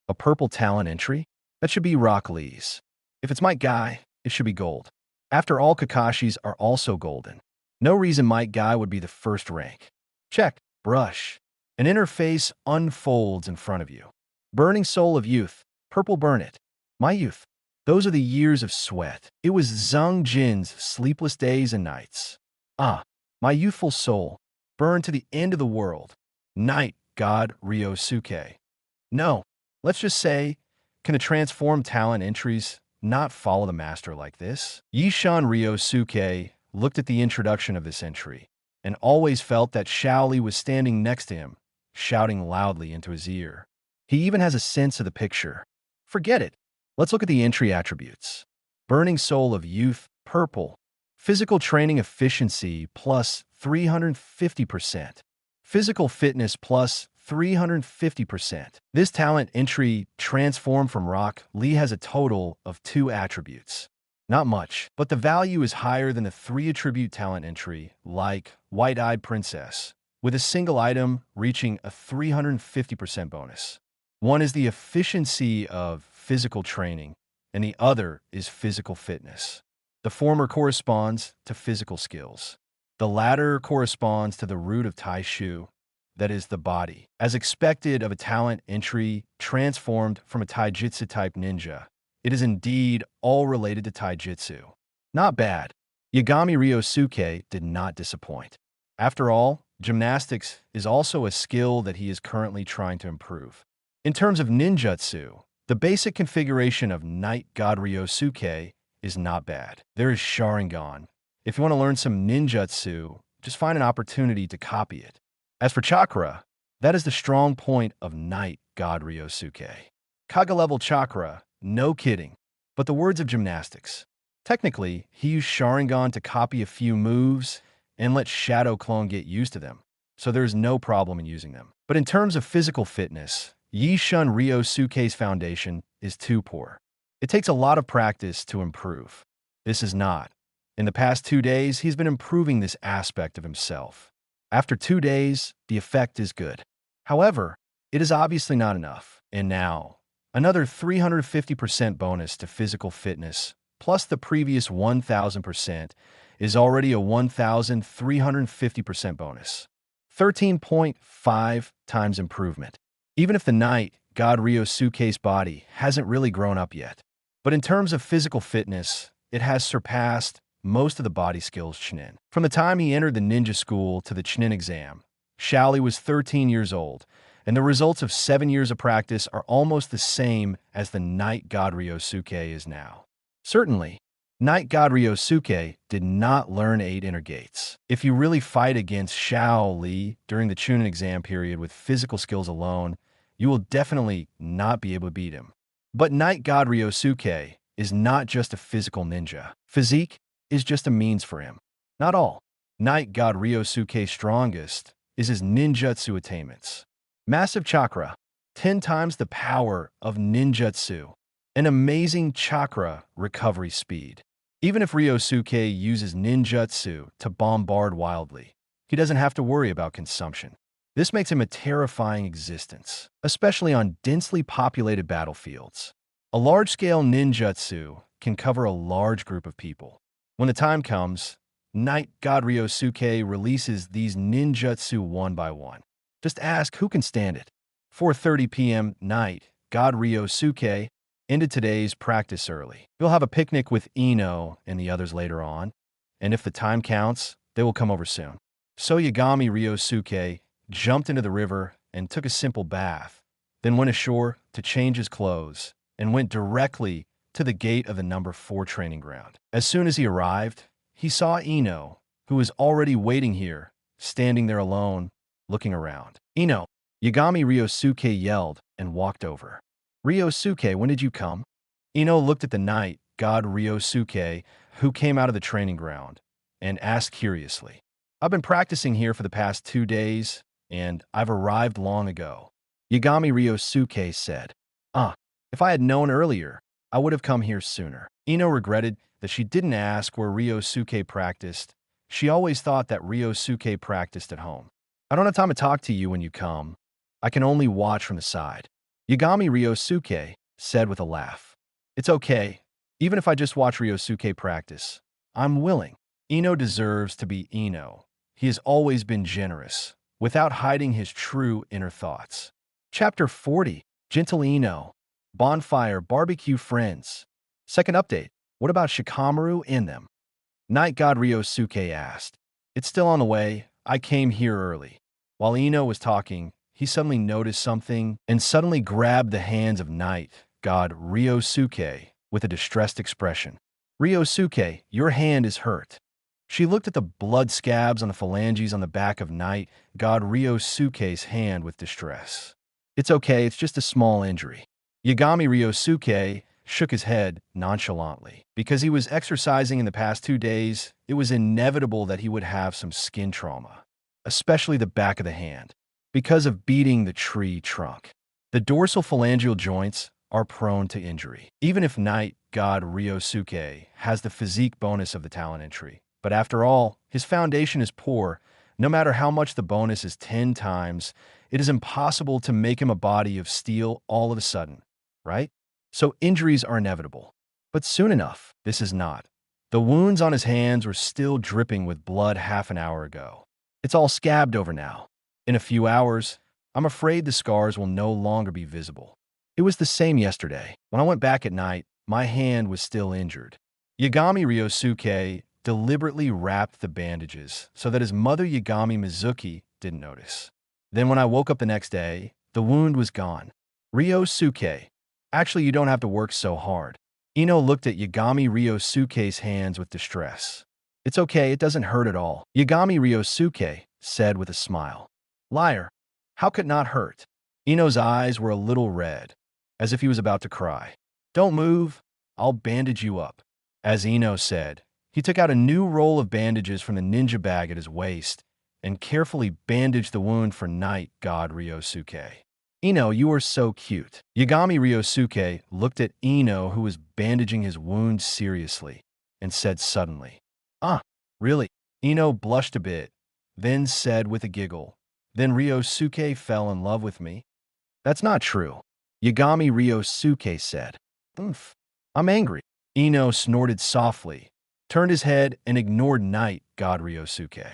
A purple talent entry? That should be Rock Lee's. If it's Might Guy, it should be gold. After all, Kakashi's are also golden. No reason Might Guy would be the first rank. Check. Brush. An interface unfolds in front of you. Burning Soul of Youth. Purple burn it. My youth. Those are the years of sweat. It was Zhang Jin's sleepless days and nights. Ah, my youthful soul. Burn to the end of the world. Night God Ryosuke. No, let's just say, can the transform talent entries not follow the master like this? Yishan Ryosuke looked at the introduction of this entry and always felt that Shaoli was standing next to him, shouting loudly into his ear. He even has a sense of the picture. Forget it. Let's look at the entry attributes. Burning Soul of Youth, Purple. Physical training efficiency plus 350%. Physical fitness plus 350%. This talent entry transformed from Rock Lee has a total of 2 attributes. Not much, but the value is higher than the 3 attribute talent entry, like White-Eyed Princess, with a single item reaching a 350% bonus. One is the efficiency of physical training, and the other is physical fitness. The former corresponds to physical skills. The latter corresponds to the root of Tai Shu, that is the body, as expected of a talent entry transformed from a Taijutsu type ninja. It is indeed all related to Taijutsu. Not bad. Yagami Ryosuke did not disappoint. After all, gymnastics is also a skill that he is currently trying to improve. In terms of ninjutsu, the basic configuration of Night God Ryosuke is not bad. There is Sharingan. If you want to learn some ninjutsu, just find an opportunity to copy it. As for Chakra, that is the strong point of Night God Ryosuke. Kage-level Chakra, no kidding. But the words of gymnastics. Technically, he used Sharingan to copy a few moves and let Shadow Clone get used to them, so there is no problem in using them. But in terms of physical fitness, Yishun Ryosuke's foundation is too poor. It takes a lot of practice to improve. This is not. In the past 2 days, he's been improving this aspect of himself. After 2 days, the effect is good. However, it is obviously not enough. And now, another 350% bonus to physical fitness, plus the previous 1,000%, is already a 1,350% bonus. 13.5 times improvement. Even if the Night God Ryosuke's body hasn't really grown up yet. But in terms of physical fitness, it has surpassed most of the body skills Chunin. From the time he entered the ninja school to the Chunin exam, Shaoli was 13 years old, and the results of 7 years of practice are almost the same as the Night God Ryosuke is now. Certainly, Night God Ryosuke did not learn 8 inner gates. If you really fight against Shaoli during the Chunin exam period with physical skills alone, you will definitely not be able to beat him. But Night God Ryosuke is not just a physical ninja. Physique is just a means for him. Not all. Night God Ryosuke's strongest is his ninjutsu attainments. Massive chakra, 10 times the power of ninjutsu. An amazing chakra recovery speed. Even if Ryosuke uses ninjutsu to bombard wildly, he doesn't have to worry about consumption. This makes him a terrifying existence, especially on densely populated battlefields. A large-scale ninjutsu can cover a large group of people. When the time comes, Night God Ryosuke releases these ninjutsu one by one. Just ask who can stand it. 4:30 p.m. Night God Ryosuke ended today's practice early. He'll have a picnic with Ino and the others later on, and if the time counts, they will come over soon. So Yagami Ryosuke jumped into the river and took a simple bath, then went ashore to change his clothes and went directly to the gate of the number 4 training ground. As soon as he arrived, he saw Ino, who was already waiting here, standing there alone, looking around. Ino, Yagami Ryosuke yelled and walked over. Ryosuke, when did you come? Ino looked at the Night God Ryosuke, who came out of the training ground, and asked curiously. I've been practicing here for the past 2 days, and I've arrived long ago. Yagami Ryosuke said, if I had known earlier, I would have come here sooner. Ino regretted that she didn't ask where Ryosuke practiced. She always thought that Ryosuke practiced at home. I don't have time to talk to you when you come. I can only watch from the side. Yagami Ryosuke said with a laugh. It's okay. Even if I just watch Ryosuke practice, I'm willing. Ino deserves to be Ino. He has always been generous, without hiding his true inner thoughts. Chapter 40, Gentle Ino. Bonfire Barbecue Friends. Second update. What about Shikamaru and them? Night God Ryosuke asked. It's still on the way. I came here early. While Ino was talking, he suddenly noticed something and suddenly grabbed the hands of Night God Ryosuke with a distressed expression. Ryosuke, your hand is hurt. She looked at the blood scabs on the phalanges on the back of Night God Ryosuke's hand with distress. It's okay, it's just a small injury. Yagami Ryosuke shook his head nonchalantly. Because he was exercising in the past 2 days, it was inevitable that he would have some skin trauma, especially the back of the hand, because of beating the tree trunk. The dorsal phalangeal joints are prone to injury. Even if Night God Ryosuke has the physique bonus of the talent entry. But after all, his foundation is poor. No matter how much the bonus is 10 times, it is impossible to make him a body of steel all of a sudden, right? So injuries are inevitable. But soon enough, this is not. The wounds on his hands were still dripping with blood half an hour ago. It's all scabbed over now. In a few hours, I'm afraid the scars will no longer be visible. It was the same yesterday. When I went back at night, my hand was still injured. Yagami Ryosuke deliberately wrapped the bandages so that his mother Yagami Mizuki didn't notice. Then when I woke up the next day, the wound was gone. Ryosuke, actually you don't have to work so hard. Ino looked at Yagami Ryosuke's hands with distress. It's okay, it doesn't hurt at all, Yagami Ryosuke said with a smile. Liar, how could it not hurt? Ino's eyes were a little red, as if he was about to cry. Don't move, I'll bandage you up. As Ino said, he took out a new roll of bandages from the ninja bag at his waist and carefully bandaged the wound for Night God Ryosuke. Ino, you are so cute. Yagami Ryosuke looked at Ino, who was bandaging his wound seriously, and said suddenly, Ah, really? Ino blushed a bit, then said with a giggle, Then Ryosuke fell in love with me? That's not true. Yagami Ryosuke said. Oomph. I'm angry. Ino snorted softly, turned his head, and ignored Night God Ryosuke.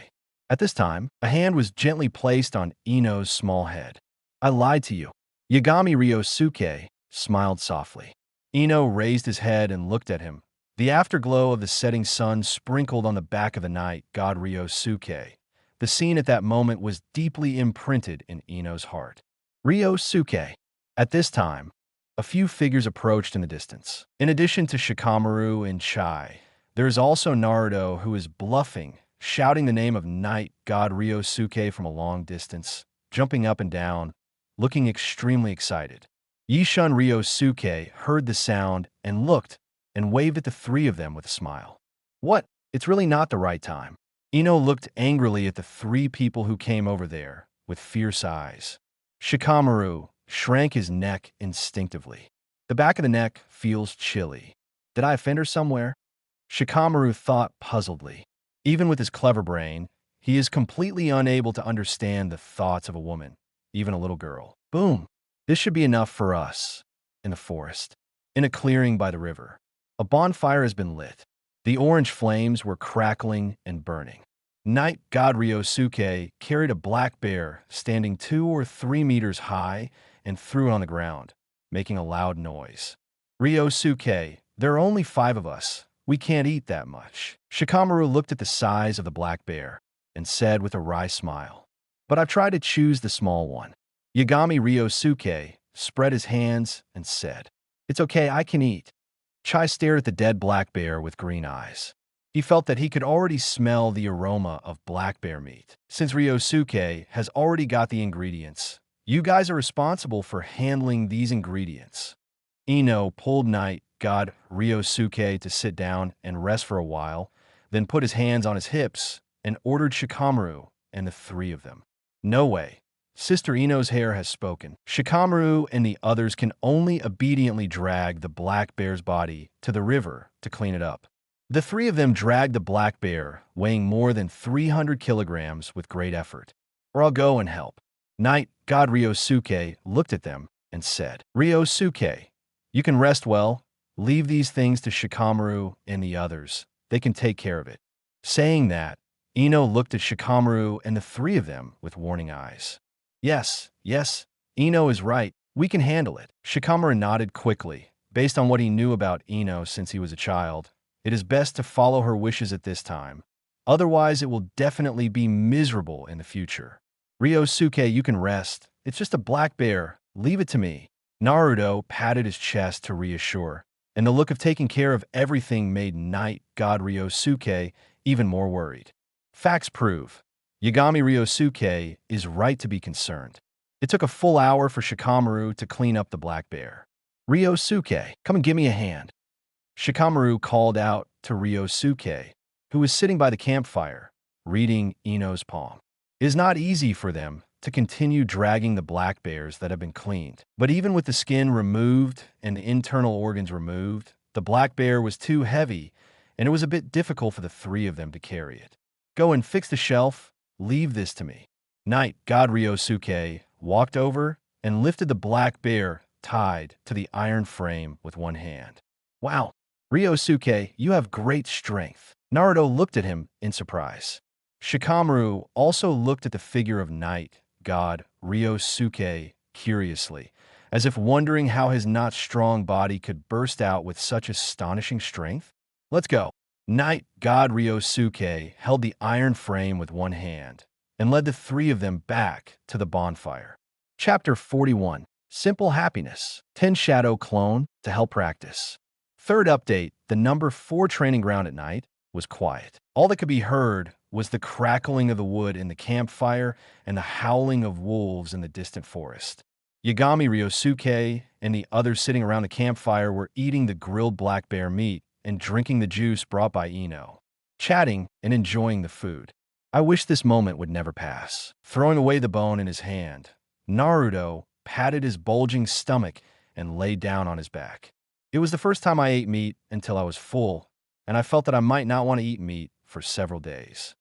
At this time, a hand was gently placed on Ino's small head. I lied to you. Yagami Ryosuke smiled softly. Ino raised his head and looked at him. The afterglow of the setting sun sprinkled on the back of the Night God Ryosuke. The scene at that moment was deeply imprinted in Ino's heart. Ryosuke. At this time, a few figures approached in the distance. In addition to Shikamaru and Chai, there is also Naruto, who is bluffing, shouting the name of Night God Ryosuke from a long distance, jumping up and down, looking extremely excited. Yishun Ryosuke heard the sound and looked and waved at the three of them with a smile. What? It's really not the right time. Ino looked angrily at the three people who came over there with fierce eyes. Shikamaru shrank his neck instinctively. The back of the neck feels chilly. Did I offend her somewhere? Shikamaru thought puzzledly. Even with his clever brain, he is completely unable to understand the thoughts of a woman, even a little girl. Boom! This should be enough for us. In the forest, in a clearing by the river, a bonfire has been lit. The orange flames were crackling and burning. Night God Ryosuke carried a black bear standing 2 or 3 meters high and threw it on the ground, making a loud noise. Ryosuke, there are only 5 of us. We can't eat that much. Shikamaru looked at the size of the black bear and said with a wry smile, But I've tried to choose the small one. Yagami Ryosuke spread his hands and said, It's okay, I can eat. Chai stared at the dead black bear with green eyes. He felt that he could already smell the aroma of black bear meat. Since Ryosuke has already got the ingredients, you guys are responsible for handling these ingredients. Ino pulled Night God Ryosuke to sit down and rest for a while, then put his hands on his hips and ordered Shikamaru and the 3 of them. No way. Sister Ino's hair has spoken. Shikamaru and the others can only obediently drag the black bear's body to the river to clean it up. The 3 of them dragged the black bear, weighing more than 300 kilograms, with great effort. Or I'll go and help. Night God Ryosuke looked at them and said, Ryosuke, you can rest well. Leave these things to Shikamaru and the others. They can take care of it. Saying that, Ino looked at Shikamaru and the 3 of them with warning eyes. Yes, Ino is right. We can handle it. Shikamaru nodded quickly. Based on what he knew about Ino since he was a child, it is best to follow her wishes at this time. Otherwise, it will definitely be miserable in the future. Ryosuke, you can rest. It's just a black bear. Leave it to me. Naruto patted his chest to reassure, and the look of taking care of everything made Night God Ryosuke even more worried. Facts prove Yagami Ryosuke is right to be concerned. It took a full hour for Shikamaru to clean up the black bear. Ryosuke, come and give me a hand. Shikamaru called out to Ryosuke, who was sitting by the campfire, reading Ino's palm. It is not easy for them to continue dragging the black bears that have been cleaned. But even with the skin removed and the internal organs removed, the black bear was too heavy, and it was a bit difficult for the three of them to carry it. Go and fix the shelf. Leave this to me. Night God Ryosuke walked over and lifted the black bear tied to the iron frame with one hand. Wow, Ryosuke, you have great strength. Naruto looked at him in surprise. Shikamaru also looked at the figure of Night God Ryosuke curiously, as if wondering how his not strong body could burst out with such astonishing strength. Let's go. Night God Ryosuke held the iron frame with one hand and led the three of them back to the bonfire. Chapter 41. Simple Happiness. 10 Shadow Clone to help practice. Third update, the number 4 training ground at night was quiet. All that could be heard was the crackling of the wood in the campfire and the howling of wolves in the distant forest. Yagami Ryosuke and the others sitting around the campfire were eating the grilled black bear meat and drinking the juice brought by Ino, chatting and enjoying the food. I wish this moment would never pass. Throwing away the bone in his hand, Naruto patted his bulging stomach and lay down on his back. It was the first time I ate meat until I was full, and I felt that I might not want to eat meat for several days.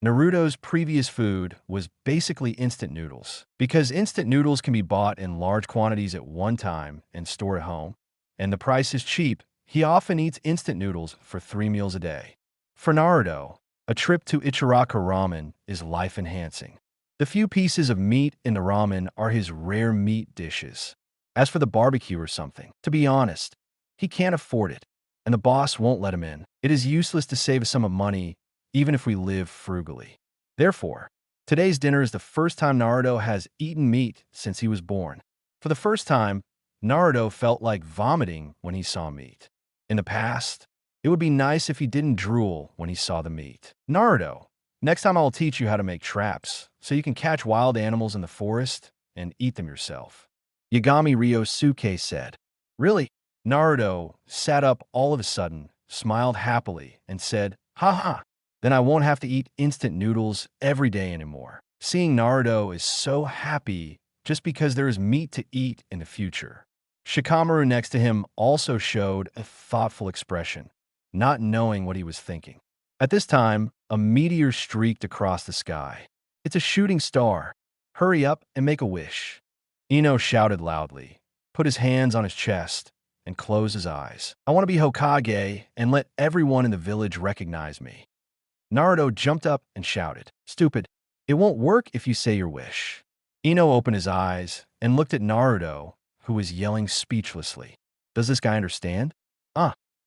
Naruto's previous food was basically instant noodles. Because instant noodles can be bought in large quantities at one time and stored at home, and the price is cheap, he often eats instant noodles for 3 meals a day. For Naruto, a trip to Ichiraka Ramen is life-enhancing. The few pieces of meat in the ramen are his rare meat dishes. As for the barbecue or something, to be honest, he can't afford it, and the boss won't let him in. It is useless to save a sum of money, even if we live frugally. Therefore, today's dinner is the first time Naruto has eaten meat since he was born. For the first time, Naruto felt like vomiting when he saw meat. In the past, it would be nice if he didn't drool when he saw the meat. Naruto, next time I'll teach you how to make traps, so you can catch wild animals in the forest and eat them yourself. Yagami Ryosuke said. Really? Naruto sat up all of a sudden, smiled happily, and said, "Ha ha, then I won't have to eat instant noodles every day anymore." Seeing Naruto is so happy just because there is meat to eat in the future. Shikamaru next to him also showed a thoughtful expression, not knowing what he was thinking. At this time, a meteor streaked across the sky. It's a shooting star. Hurry up and make a wish. Ino shouted loudly, put his hands on his chest, and closed his eyes. I want to be Hokage and let everyone in the village recognize me. Naruto jumped up and shouted, "Stupid, it won't work if you say your wish." Ino opened his eyes and looked at Naruto, who was yelling speechlessly. Does this guy understand?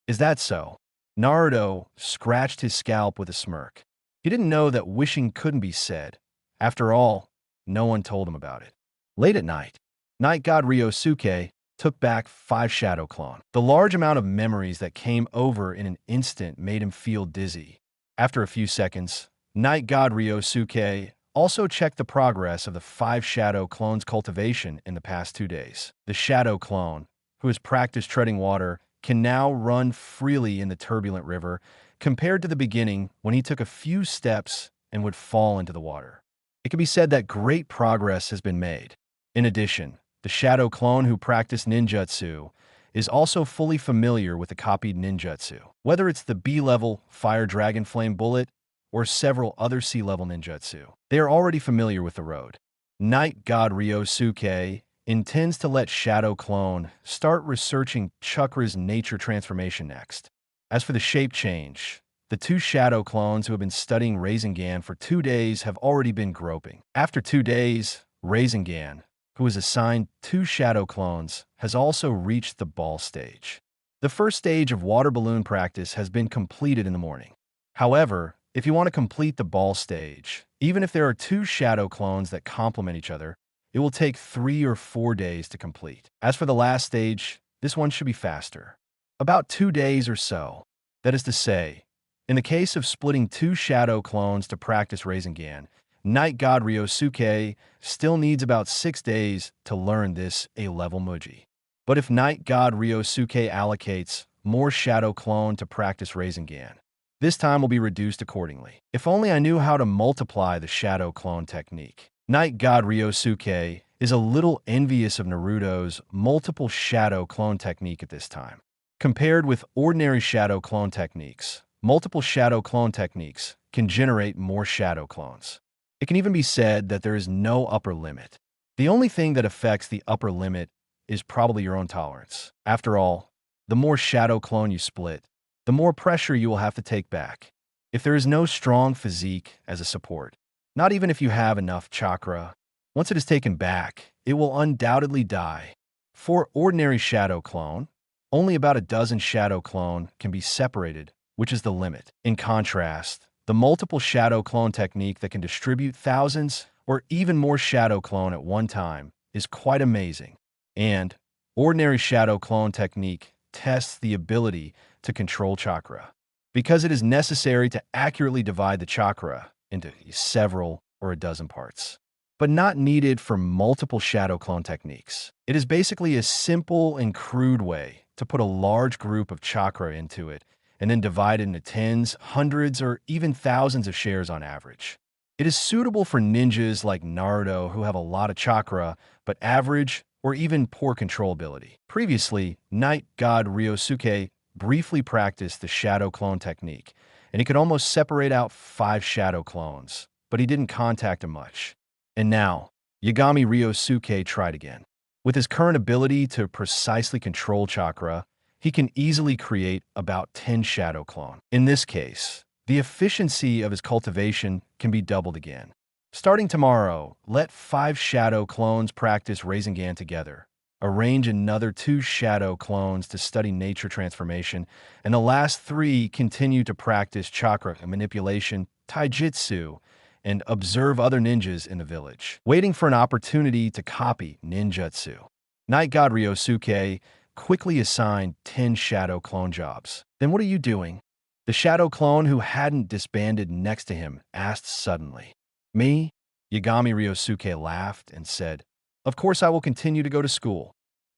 Is that so? Naruto scratched his scalp with a smirk. He didn't know that wishing couldn't be said. After all, no one told him about it. Late at night, Night God Ryosuke took back 5 Shadow Clone. The large amount of memories that came over in an instant made him feel dizzy. After a few seconds, Night God Ryosuke also checked the progress of the 5 Shadow Clones' cultivation in the past 2 days. The Shadow Clone, who has practiced treading water, can now run freely in the turbulent river compared to the beginning when he took a few steps and would fall into the water. It can be said that great progress has been made. In addition, the Shadow Clone who practiced Ninjutsu is also fully familiar with the copied Ninjutsu. Whether it's the B-level Fire Dragon Flame Bullet or several other C-level Ninjutsu, they are already familiar with the road. Night God Ryosuke intends to let Shadow Clone start researching Chakra's nature transformation next. As for the shape change, the 2 Shadow Clones who have been studying Rasengan for 2 days have already been groping. After 2 days, Rasengan, who is assigned 2 Shadow Clones, has also reached the ball stage. The first stage of water balloon practice has been completed in the morning. However, if you want to complete the ball stage, even if there are 2 Shadow Clones that complement each other, it will take 3 or 4 days to complete. As for the last stage, this one should be faster. About 2 days or so. That is to say, in the case of splitting 2 Shadow Clones to practice Rasengan, Night God Ryosuke still needs about 6 days to learn this A-level Muji. But if Night God Ryosuke allocates more Shadow Clone to practice Rasengan, this time will be reduced accordingly. If only I knew how to multiply the Shadow Clone technique. Night God Ryosuke is a little envious of Naruto's multiple Shadow Clone technique at this time. Compared with ordinary Shadow Clone techniques, multiple Shadow Clone techniques can generate more Shadow Clones. It can even be said that there is no upper limit. The only thing that affects the upper limit is probably your own tolerance. After all, the more Shadow Clone you split, the more pressure you will have to take back. If there is no strong physique as a support, not even if you have enough chakra, once it is taken back, it will undoubtedly die. For ordinary Shadow Clone, only about a dozen Shadow Clone can be separated, which is the limit. In contrast, the multiple Shadow Clone technique that can distribute thousands or even more Shadow Clone at one time is quite amazing. And ordinary Shadow Clone technique tests the ability to control chakra, because it is necessary to accurately divide the chakra into several or a dozen parts, but not needed for multiple Shadow Clone techniques. It is basically a simple and crude way to put a large group of chakra into it and then divide it into tens, hundreds, or even thousands of shares on average. It is suitable for ninjas like Naruto who have a lot of chakra, but average or even poor control ability. Previously, Night God Ryosuke briefly practiced the Shadow Clone technique, and he could almost separate out 5 Shadow Clones, but he didn't contact him much. And now, Yagami Ryosuke tried again. With his current ability to precisely control chakra, he can easily create about 10 Shadow Clone. In this case, the efficiency of his cultivation can be doubled again. Starting tomorrow, let 5 Shadow Clones practice Rasengan together. Arrange another 2 Shadow Clones to study nature transformation, and the last 3 continue to practice chakra manipulation, taijutsu, and observe other ninjas in the village, waiting for an opportunity to copy ninjutsu. Night God Ryosuke quickly assigned 10 Shadow Clone jobs. Then what are you doing? The Shadow Clone who hadn't disbanded next to him asked suddenly. Me? Yagami Ryosuke laughed and said, "Of course I will continue to go to school.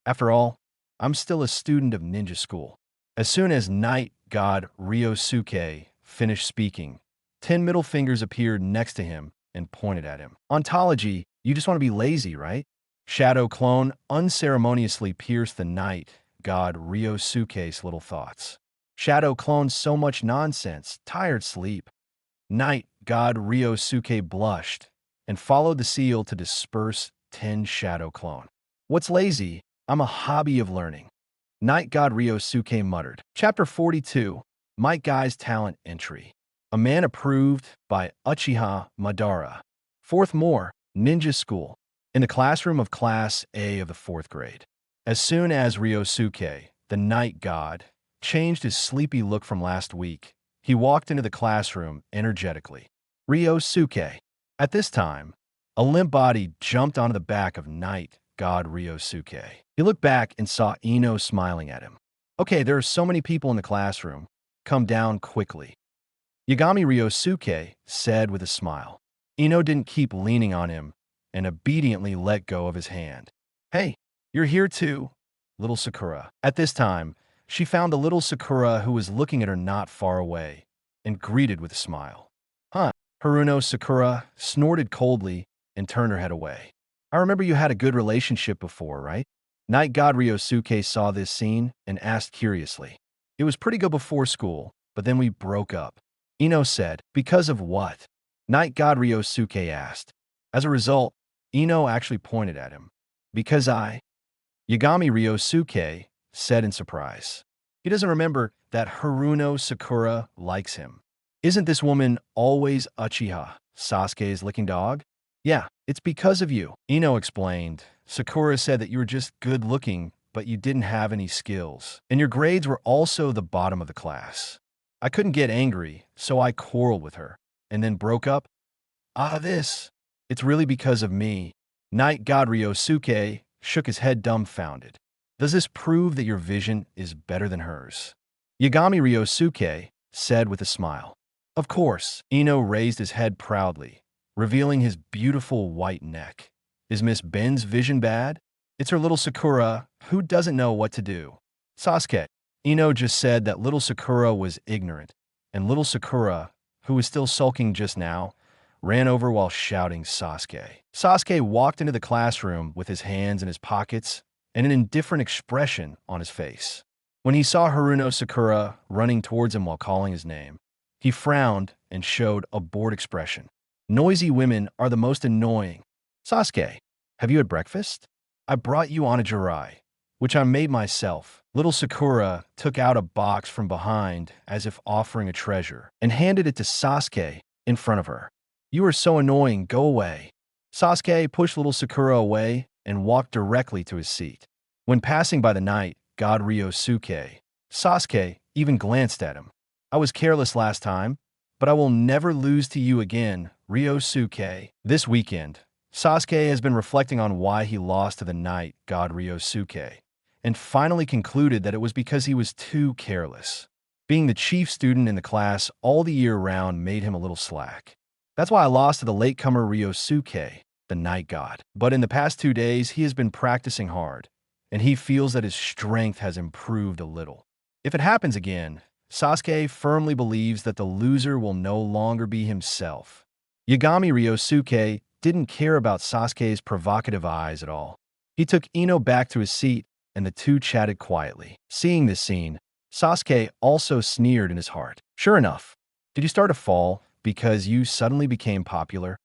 After all, I'm still a student of ninja school." As soon as Night God Ryosuke finished speaking, 10 middle fingers appeared next to him and pointed at him. Ontology, you just want to be lazy, right? Shadow Clone unceremoniously pierced the Night God Ryosuke's little thoughts. Shadow Clone, so much nonsense, tired sleep. Night God Ryosuke blushed and followed the seal to disperse 10 Shadow Clone. What's lazy? I'm a hobby of learning. Night God Ryosuke muttered. Chapter 42, Might Guy's Talent Entry. A man approved by Uchiha Madara. Fourth More, Ninja School. In the classroom of Class A of the 4th grade. As soon as Ryosuke, the Night God, changed his sleepy look from last week, he walked into the classroom energetically. Ryosuke. At this time, a limp body jumped onto the back of Night God Ryosuke. He looked back and saw Ino smiling at him. Okay, there are so many people in the classroom. Come down quickly. Yagami Ryosuke said with a smile. Ino didn't keep leaning on him and obediently let go of his hand. Hey, you're here too, little Sakura. At this time, she found the little Sakura who was looking at her not far away and greeted with a smile. Huh? Haruno Sakura snorted coldly and turned her head away. I remember you had a good relationship before, right? Night God Ryosuke saw this scene and asked curiously. It was pretty good before school, but then we broke up. Ino said, because of what? Night God Ryosuke asked. As a result, Ino actually pointed at him. Because Yagami Ryosuke said in surprise. He doesn't remember that Haruno Sakura likes him. Isn't this woman always Uchiha, Sasuke's licking dog? Yeah, it's because of you, Ino explained. Sakura said that you were just good looking, but you didn't have any skills. And your grades were also the bottom of the class. I couldn't get angry, so I quarreled with her, and then broke up. It's really because of me. Night God Ryosuke shook his head dumbfounded. Does this prove that your vision is better than hers? Yagami Ryosuke said with a smile. Of course. Ino raised his head proudly, revealing his beautiful white neck. Is Miss Ben's vision bad? It's her little Sakura who doesn't know what to do. Sasuke. Ino just said that little Sakura was ignorant, and little Sakura, who was still sulking just now, ran over while shouting Sasuke. Sasuke walked into the classroom with his hands in his pockets and an indifferent expression on his face. When he saw Haruno Sakura running towards him while calling his name, he frowned and showed a bored expression. Noisy women are the most annoying. Sasuke, have you had breakfast? I brought you onigiri, which I made myself. Little Sakura took out a box from behind as if offering a treasure and handed it to Sasuke in front of her. You are so annoying, go away. Sasuke pushed little Sakura away and walked directly to his seat. When passing by the night god Ryosuke, Sasuke even glanced at him. I was careless last time, but I will never lose to you again, Ryosuke. This weekend, Sasuke has been reflecting on why he lost to the night god Ryosuke, and finally concluded that it was because he was too careless. Being the chief student in the class all the year round made him a little slack. That's why I lost to the latecomer Ryosuke, the night god. But in the past 2 days, he has been practicing hard, and he feels that his strength has improved a little. If it happens again, Sasuke firmly believes that the loser will no longer be himself. Yagami Ryosuke didn't care about Sasuke's provocative eyes at all. He took Ino back to his seat, and the two chatted quietly. Seeing this scene, Sasuke also sneered in his heart. Sure enough, did you start to fall because you suddenly became popular?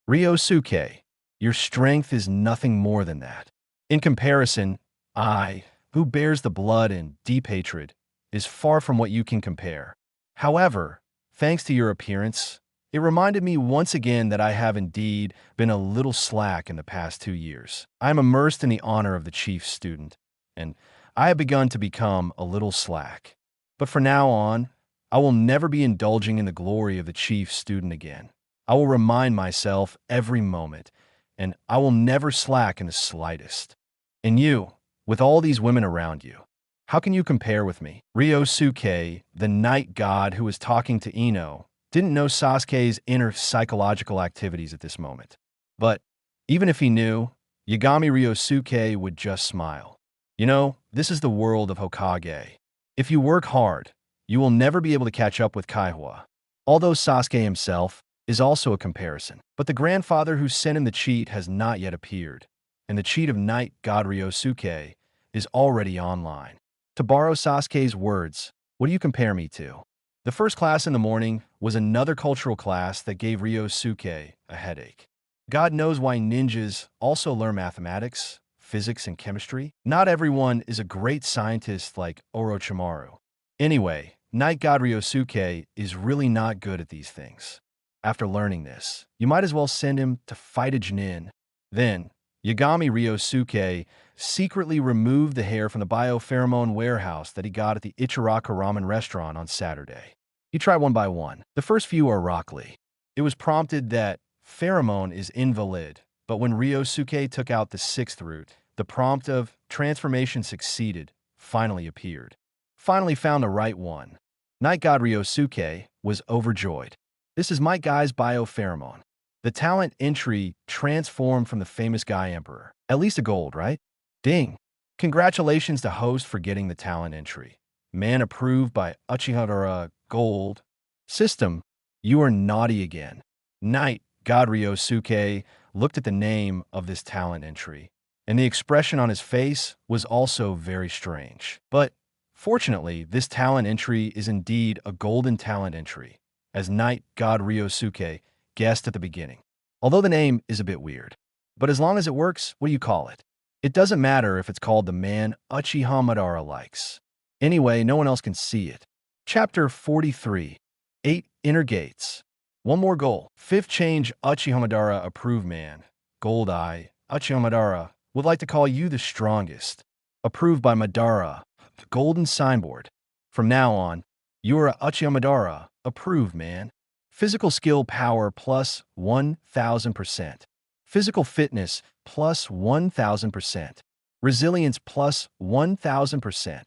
Ryosuke, your strength is nothing more than that. In comparison, I, who bears the blood and deep hatred, is far from what you can compare. However, thanks to your appearance, it reminded me once again that I have indeed been a little slack in the past 2 years. I am immersed in the honor of the chief student, and I have begun to become a little slack. But from now on, I will never be indulging in the glory of the chief student again. I will remind myself every moment, and I will never slack in the slightest. And you, with all these women around you, how can you compare with me? Ryosuke, the night god who was talking to Ino, didn't know Sasuke's inner psychological activities at this moment. But even if he knew, Yagami Ryosuke would just smile. You know, this is the world of Hokage. If you work hard, you will never be able to catch up with Kaiwa. Although Sasuke himself is also a comparison. But the grandfather who sent him the cheat has not yet appeared, and the cheat of night god Ryosuke is already online. To borrow Sasuke's words, what do you compare me to? The first class in the morning was another cultural class that gave Ryosuke a headache. God knows why ninjas also learn mathematics, physics, and chemistry. Not everyone is a great scientist like Orochimaru. Anyway, night god Ryosuke is really not good at these things. After learning this, you might as well send him to fight a Junin. Then, Yagami Ryosuke secretly removed the hair from the biopheromone warehouse that he got at the Ichiraka ramen restaurant on Saturday. He tried one by one. The first few are rockly. It was prompted that pheromone is invalid, but when Ryosuke took out the 6th root, the prompt of transformation succeeded, finally appeared. Finally found the right one. Night god Ryosuke was overjoyed. This is my guy's biopheromone. The talent entry transformed from the famous guy emperor. At least a gold, right? Ding. Congratulations to host for getting the talent entry. Man approved by Uchiha gold. System, you are naughty again. Night god Ryosuke looked at the name of this talent entry, and the expression on his face was also very strange. But fortunately, this talent entry is indeed a golden talent entry, as night god Ryosuke guessed at the beginning. Although the name is a bit weird. But as long as it works, what do you call it? It doesn't matter if it's called the man Uchiha Madara likes. Anyway, no one else can see it. Chapter 43. 8 Inner Gates. One more goal. 5th change Uchiha Madara approved man. Gold Eye, Uchiha Madara would like to call you the strongest. Approved by Madara, the golden signboard. From now on, you are a Uchiha Madara approved man. Physical skill power plus 1,000%. Physical fitness plus 1,000%. Resilience plus 1,000%.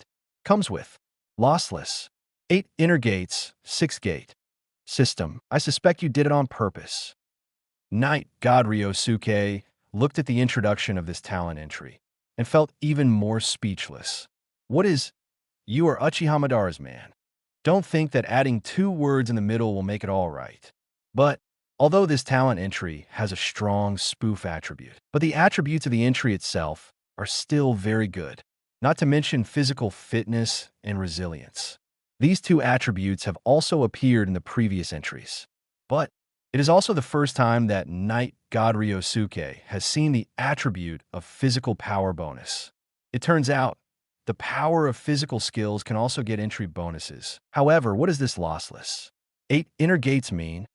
Comes with lossless. 8 inner gates, 6th gate. System, I suspect you did it on purpose. Night god Ryosuke looked at the introduction of this talent entry, and felt even more speechless. What is, you are Uchiha Madara's man. Don't think that adding 2 words in the middle will make it all right. But, although this talent entry has a strong spoof attribute, but the attributes of the entry itself are still very good, not to mention physical fitness and resilience. These 2 attributes have also appeared in the previous entries. But it is also the first time that Knight God Ryosuke has seen the attribute of physical power bonus. It turns out, the power of physical skills can also get entry bonuses. However, what is this lossless? 8 inner gates mean?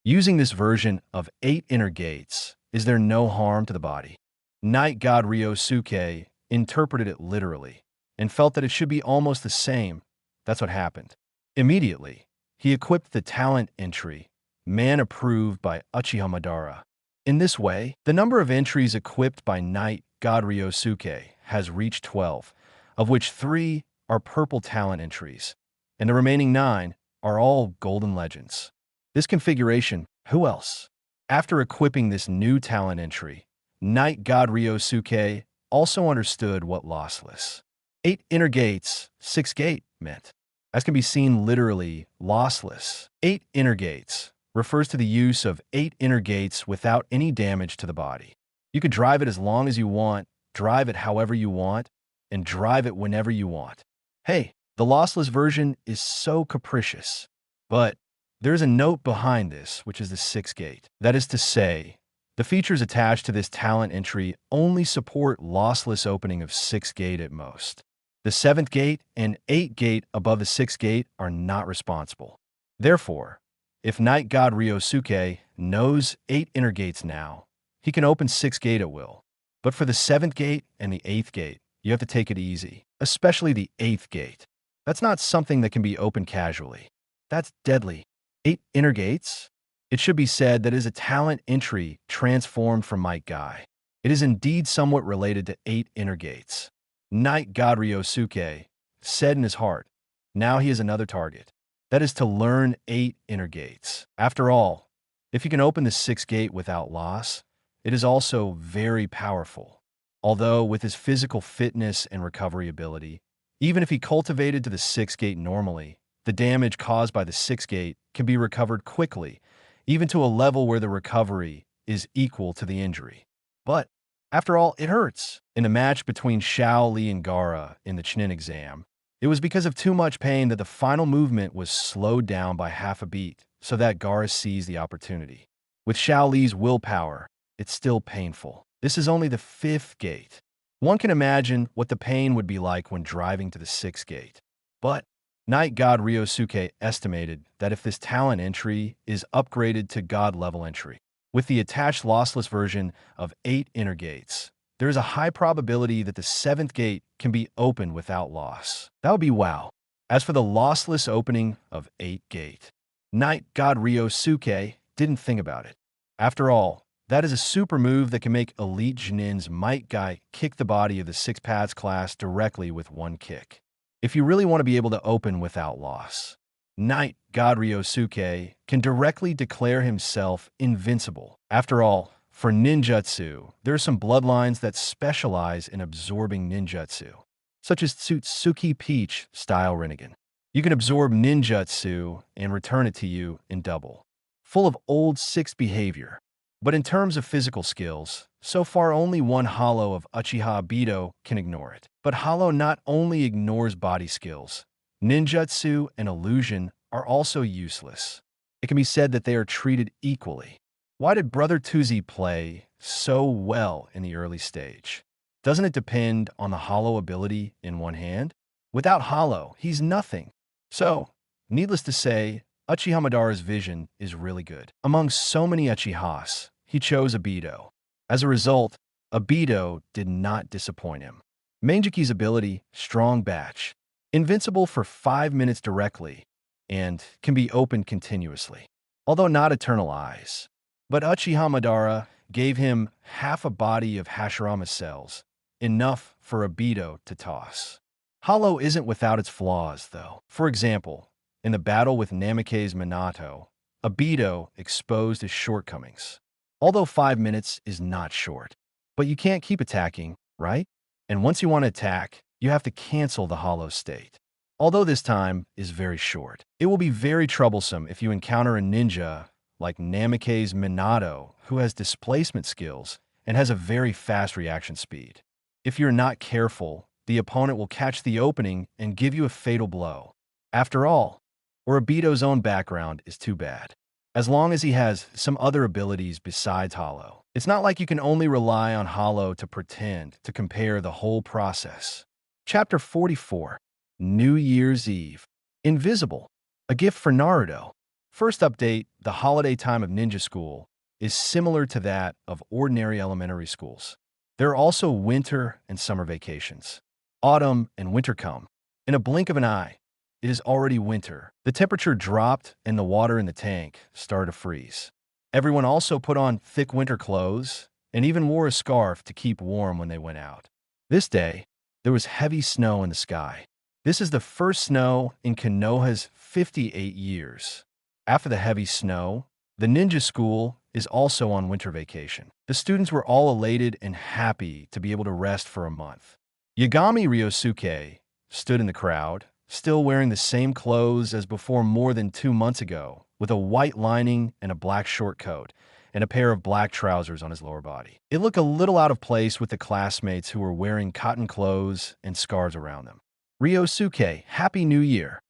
Using this version of 8 inner gates, is there no harm to the body? Knight God Ryosuke interpreted it literally and felt that it should be almost the same. That's what happened. Immediately, he equipped the talent entry, Man Approved by Uchiha Madara. In this way, the number of entries equipped by Knight God Ryosuke has reached 12, of which 3 are purple talent entries, and the remaining 9 are all golden legends. This configuration, who else? After equipping this new talent entry, Knight God Ryosuke also understood what lossless 8 inner gates, 6 gate meant. As can be seen literally, lossless 8 inner gates refers to the use of 8 inner gates without any damage to the body. You could drive it as long as you want, drive it however you want, and drive it whenever you want. Hey, the lossless version is so capricious. But there is a note behind this, which is the 6 gate. That is to say, the features attached to this talent entry only support lossless opening of 6 gate at most. The 7th gate and 8 gate above the 6th gate are not responsible. Therefore, if Knight God Ryosuke knows 8 inner gates now, he can open 6 gate at will. But for the 7th gate and the 8th gate, you have to take it easy, especially the 8th gate. That's not something that can be opened casually. That's deadly. 8 inner gates? It should be said that it is a talent entry transformed from Might Guy. It is indeed somewhat related to 8 inner gates. Knight God Ryosuke said in his heart, now he has another target. That is to learn 8 inner gates. After all, if he can open the 6th gate without loss, it is also very powerful. Although with his physical fitness and recovery ability, even if he cultivated to the 6th gate normally, the damage caused by the 6th gate can be recovered quickly, even to a level where the recovery is equal to the injury. But, after all, it hurts. In the match between Shao Li and Gaara in the Chunin exam, it was because of too much pain that the final movement was slowed down by half a beat, so that Gaara seized the opportunity. With Shao Li's willpower, it's still painful. This is only the 5th gate. One can imagine what the pain would be like when driving to the 6th gate. But Knight God Ryosuke estimated that if this talent entry is upgraded to God level entry, with the attached lossless version of 8 inner gates, there is a high probability that the 7th gate can be opened without loss. That would be wow. As for the lossless opening of 8 gate, Knight God Ryosuke didn't think about it. After all, that is a super move that can make Elite Jonin's Might Guy kick the body of the 6 paths class directly with one kick. If you really want to be able to open without loss, Knight God Ryosuke can directly declare himself invincible. After all, for ninjutsu, there are some bloodlines that specialize in absorbing ninjutsu, such as Tsutsuki Peach style Rinnegan. You can absorb ninjutsu and return it to you in double, full of old 6 behavior. But in terms of physical skills, so far only one Hollow of Uchiha Ibido can ignore it. But Hollow not only ignores body skills, ninjutsu and illusion are also useless. It can be said that they are treated equally. Why did Brother Tuzi play so well in the early stage? Doesn't it depend on the Hollow ability in one hand? Without Hollow, he's nothing. So, needless to say, Uchiha Madara's vision is really good. Among so many Uchihas, he chose Ibido. As a result, Ibido did not disappoint him. Mangeki's ability, Strong Batch, invincible for 5 minutes directly, and can be opened continuously, although not Eternal Eyes. But Uchiha Madara gave him half a body of Hashirama cells, enough for Ibido to toss. Hollow isn't without its flaws, though. For example, in the battle with Namake's Minato, Ibido exposed his shortcomings. Although 5 minutes is not short. But you can't keep attacking, right? And once you want to attack, you have to cancel the hollow state. Although this time is very short. It will be very troublesome if you encounter a ninja like Namikaze Minato, who has displacement skills and has a very fast reaction speed. If you're not careful, the opponent will catch the opening and give you a fatal blow. After all, Orobito's own background is too bad. As long as he has some other abilities besides Hollow. It's not like you can only rely on Hollow to pretend to compare the whole process. Chapter 44, New Year's Eve. Invisible, a gift for Naruto. First update, the holiday time of ninja school is similar to that of ordinary elementary schools. There are also winter and summer vacations. Autumn and winter come. In a blink of an eye, it is already winter. The temperature dropped and the water in the tank started to freeze. Everyone also put on thick winter clothes and even wore a scarf to keep warm when they went out. This day, there was heavy snow in the sky. This is the first snow in Konoha's 58 years. After the heavy snow, the ninja school is also on winter vacation. The students were all elated and happy to be able to rest for a month. Yagami Ryosuke stood in the crowd, still wearing the same clothes as before more than 2 months ago, with a white lining and a black short coat, and a pair of black trousers on his lower body. It looked a little out of place with the classmates who were wearing cotton clothes and scarves around them. Ryosuke, Happy New Year!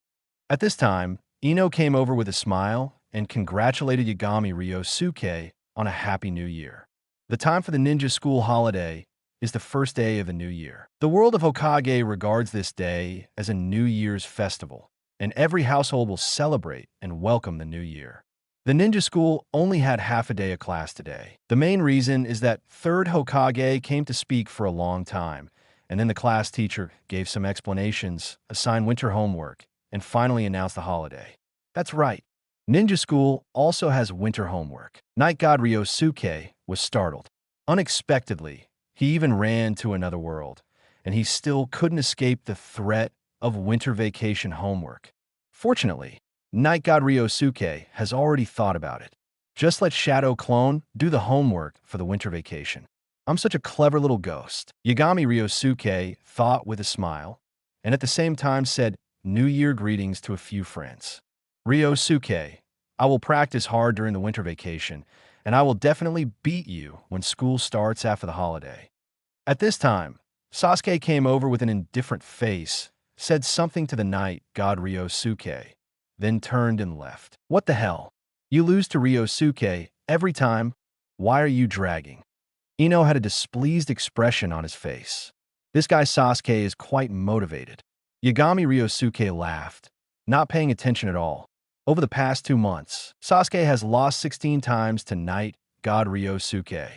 At this time, Ino came over with a smile and congratulated Yagami Ryosuke on a Happy New Year. The time for the ninja school holiday is the first day of the new year. The world of Hokage regards this day as a New Year's festival, and every household will celebrate and welcome the new year. The ninja school only had half a day of class today. The main reason is that third Hokage came to speak for a long time, and then the class teacher gave some explanations, assigned winter homework, and finally announced the holiday. That's right. Ninja school also has winter homework. Night God Ryosuke was startled. Unexpectedly, he even ran to another world, and he still couldn't escape the threat of winter vacation homework. Fortunately, Night God Ryosuke has already thought about it. Just let Shadow Clone do the homework for the winter vacation. I'm such a clever little ghost. Yagami Ryosuke thought with a smile, and at the same time said New Year greetings to a few friends. Ryosuke, I will practice hard during the winter vacation, and I will definitely beat you when school starts after the holiday. At this time, Sasuke came over with an indifferent face, said something to the Night God Ryosuke, then turned and left. What the hell? You lose to Ryosuke every time? Why are you dragging? Ino had a displeased expression on his face. This guy Sasuke is quite motivated. Yagami Ryosuke laughed, not paying attention at all. Over the past 2 months, Sasuke has lost 16 times to Night God Ryosuke.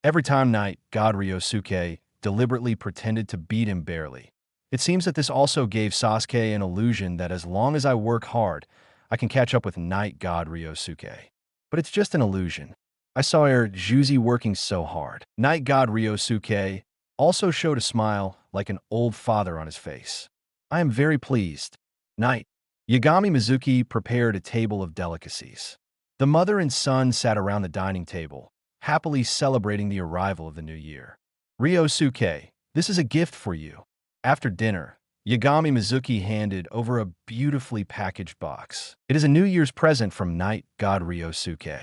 Every time Night God Ryosuke deliberately pretended to beat him barely. It seems that this also gave Sasuke an illusion that as long as I work hard, I can catch up with Night God Ryosuke. But it's just an illusion. I saw Juzi working so hard. Night God Ryosuke also showed a smile like an old father on his face. I am very pleased. Night. Yagami Mizuki prepared a table of delicacies. The mother and son sat around the dining table, happily celebrating the arrival of the new year. Ryosuke, this is a gift for you. After dinner, Yagami Mizuki handed over a beautifully packaged box. It is a New Year's present from Night God Ryosuke.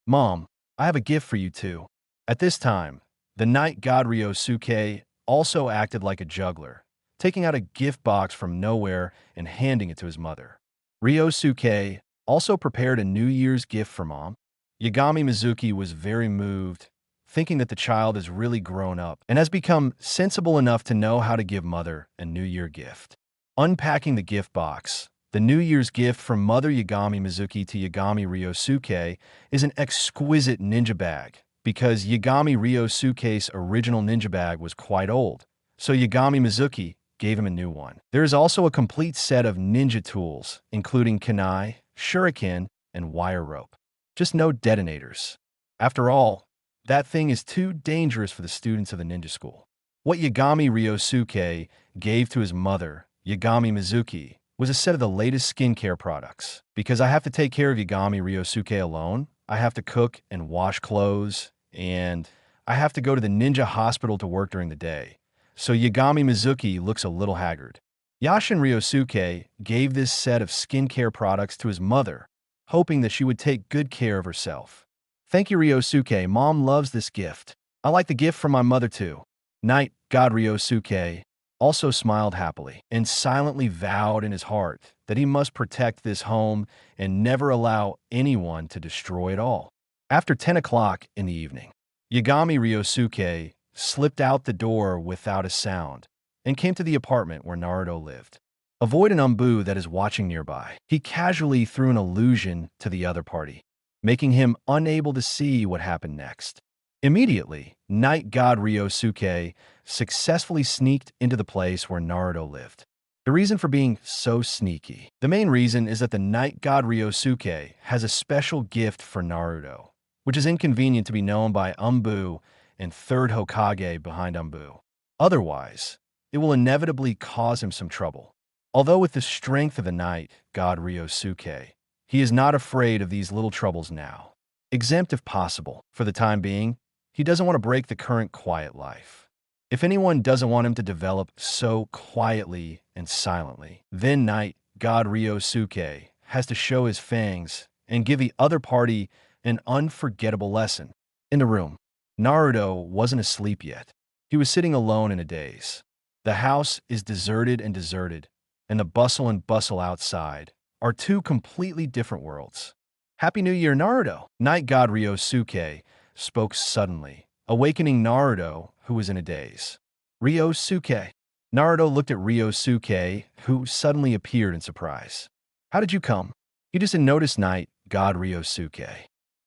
Mom, I have a gift for you too. At this time, the Night God Ryosuke also acted like a juggler, taking out a gift box from nowhere and handing it to his mother. Ryosuke also prepared a New Year's gift for Mom. Yagami Mizuki was very moved, thinking that the child is really grown up and has become sensible enough to know how to give Mother a New Year gift. Unpacking the gift box, the New Year's gift from Mother Yagami Mizuki to Yagami Ryosuke is an exquisite ninja bag, because Yagami Ryosuke's original ninja bag was quite old, so Yagami Mizuki gave him a new one. There is also a complete set of ninja tools, including kunai, shuriken, and wire rope. Just no detonators. After all, that thing is too dangerous for the students of the ninja school. What Yagami Ryosuke gave to his mother, Yagami Mizuki, was a set of the latest skincare products. Because I have to take care of Yagami Ryosuke alone, I have to cook and wash clothes, and I have to go to the ninja hospital to work during the day. so Yagami Mizuki looks a little haggard. Yashin Ryosuke gave this set of skincare products to his mother, hoping that she would take good care of herself. Thank you, Ryosuke. Mom loves this gift. I like the gift from my mother too. Night God Ryosuke also smiled happily and silently vowed in his heart that he must protect this home and never allow anyone to destroy it all. After 10 o'clock in the evening, Yagami Ryosuke slipped out the door without a sound and came to the apartment where Naruto lived. Avoid an Umbu that is watching nearby. He casually threw an illusion to the other party, making him unable to see what happened next. Immediately, Night God Ryosuke successfully sneaked into the place where Naruto lived. The reason for being so sneaky. The main reason is that the Night God Ryosuke has a special gift for Naruto, which is inconvenient to be known by Umbu and third Hokage behind Umbu. Otherwise, it will inevitably cause him some trouble. Although with the strength of the Night God Ryosuke, he is not afraid of these little troubles now. Exempt if possible, for the time being, he doesn't want to break the current quiet life. If anyone doesn't want him to develop so quietly and silently, then Night God Ryosuke has to show his fangs and give the other party an unforgettable lesson. In the room, Naruto wasn't asleep yet. He was sitting alone in a daze. The house is deserted, and the bustle and bustle outside are two completely different worlds. Happy New Year, Naruto! Night God Ryosuke spoke suddenly, awakening Naruto, who was in a daze. Ryosuke. Naruto looked at Ryosuke, who suddenly appeared in surprise. How did you come? He just noticed Night God Ryosuke.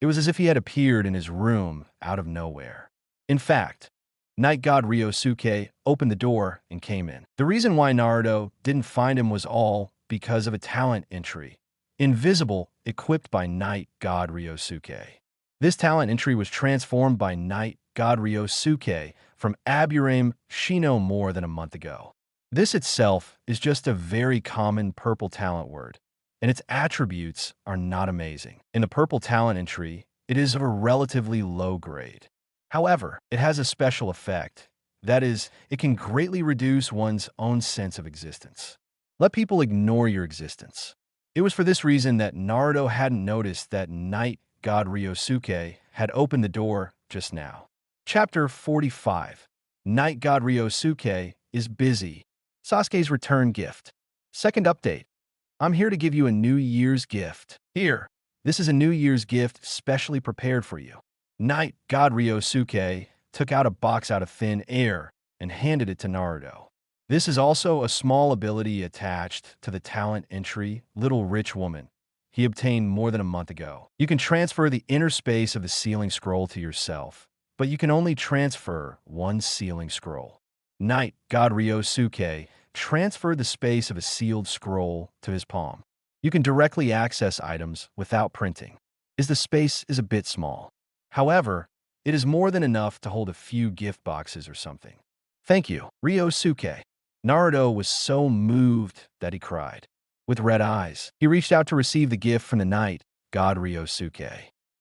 It was as if he had appeared in his room out of nowhere. In fact, Night God Ryosuke opened the door and came in. The reason why Naruto didn't find him was all because of a talent entry. Invisible, equipped by Night God Ryosuke. This talent entry was transformed by Night God Ryosuke from Aburame Shino more than a month ago. This itself is just a very common purple talent word, and its attributes are not amazing. In the purple talent entry, it is of a relatively low grade. However, it has a special effect. That is, it can greatly reduce one's own sense of existence. Let people ignore your existence. It was for this reason that Naruto hadn't noticed that Night God Ryosuke had opened the door just now. Chapter 45. Night God Ryosuke is busy. Sasuke's return gift. Second update. I'm here to give you a New Year's gift. Here, this is a New Year's gift specially prepared for you. Night God Ryosuke took out a box out of thin air and handed it to Naruto. This is also a small ability attached to the talent entry Little Rich Woman he obtained more than a month ago. You can transfer the inner space of the sealing scroll to yourself, but you can only transfer one sealing scroll. Night God Ryosuke transferred the space of a sealed scroll to his palm. You can directly access items without printing, as the space is a bit small. However, it is more than enough to hold a few gift boxes or something. Thank you, Ryosuke. Naruto was so moved that he cried. With red eyes, he reached out to receive the gift from the Night God Ryosuke,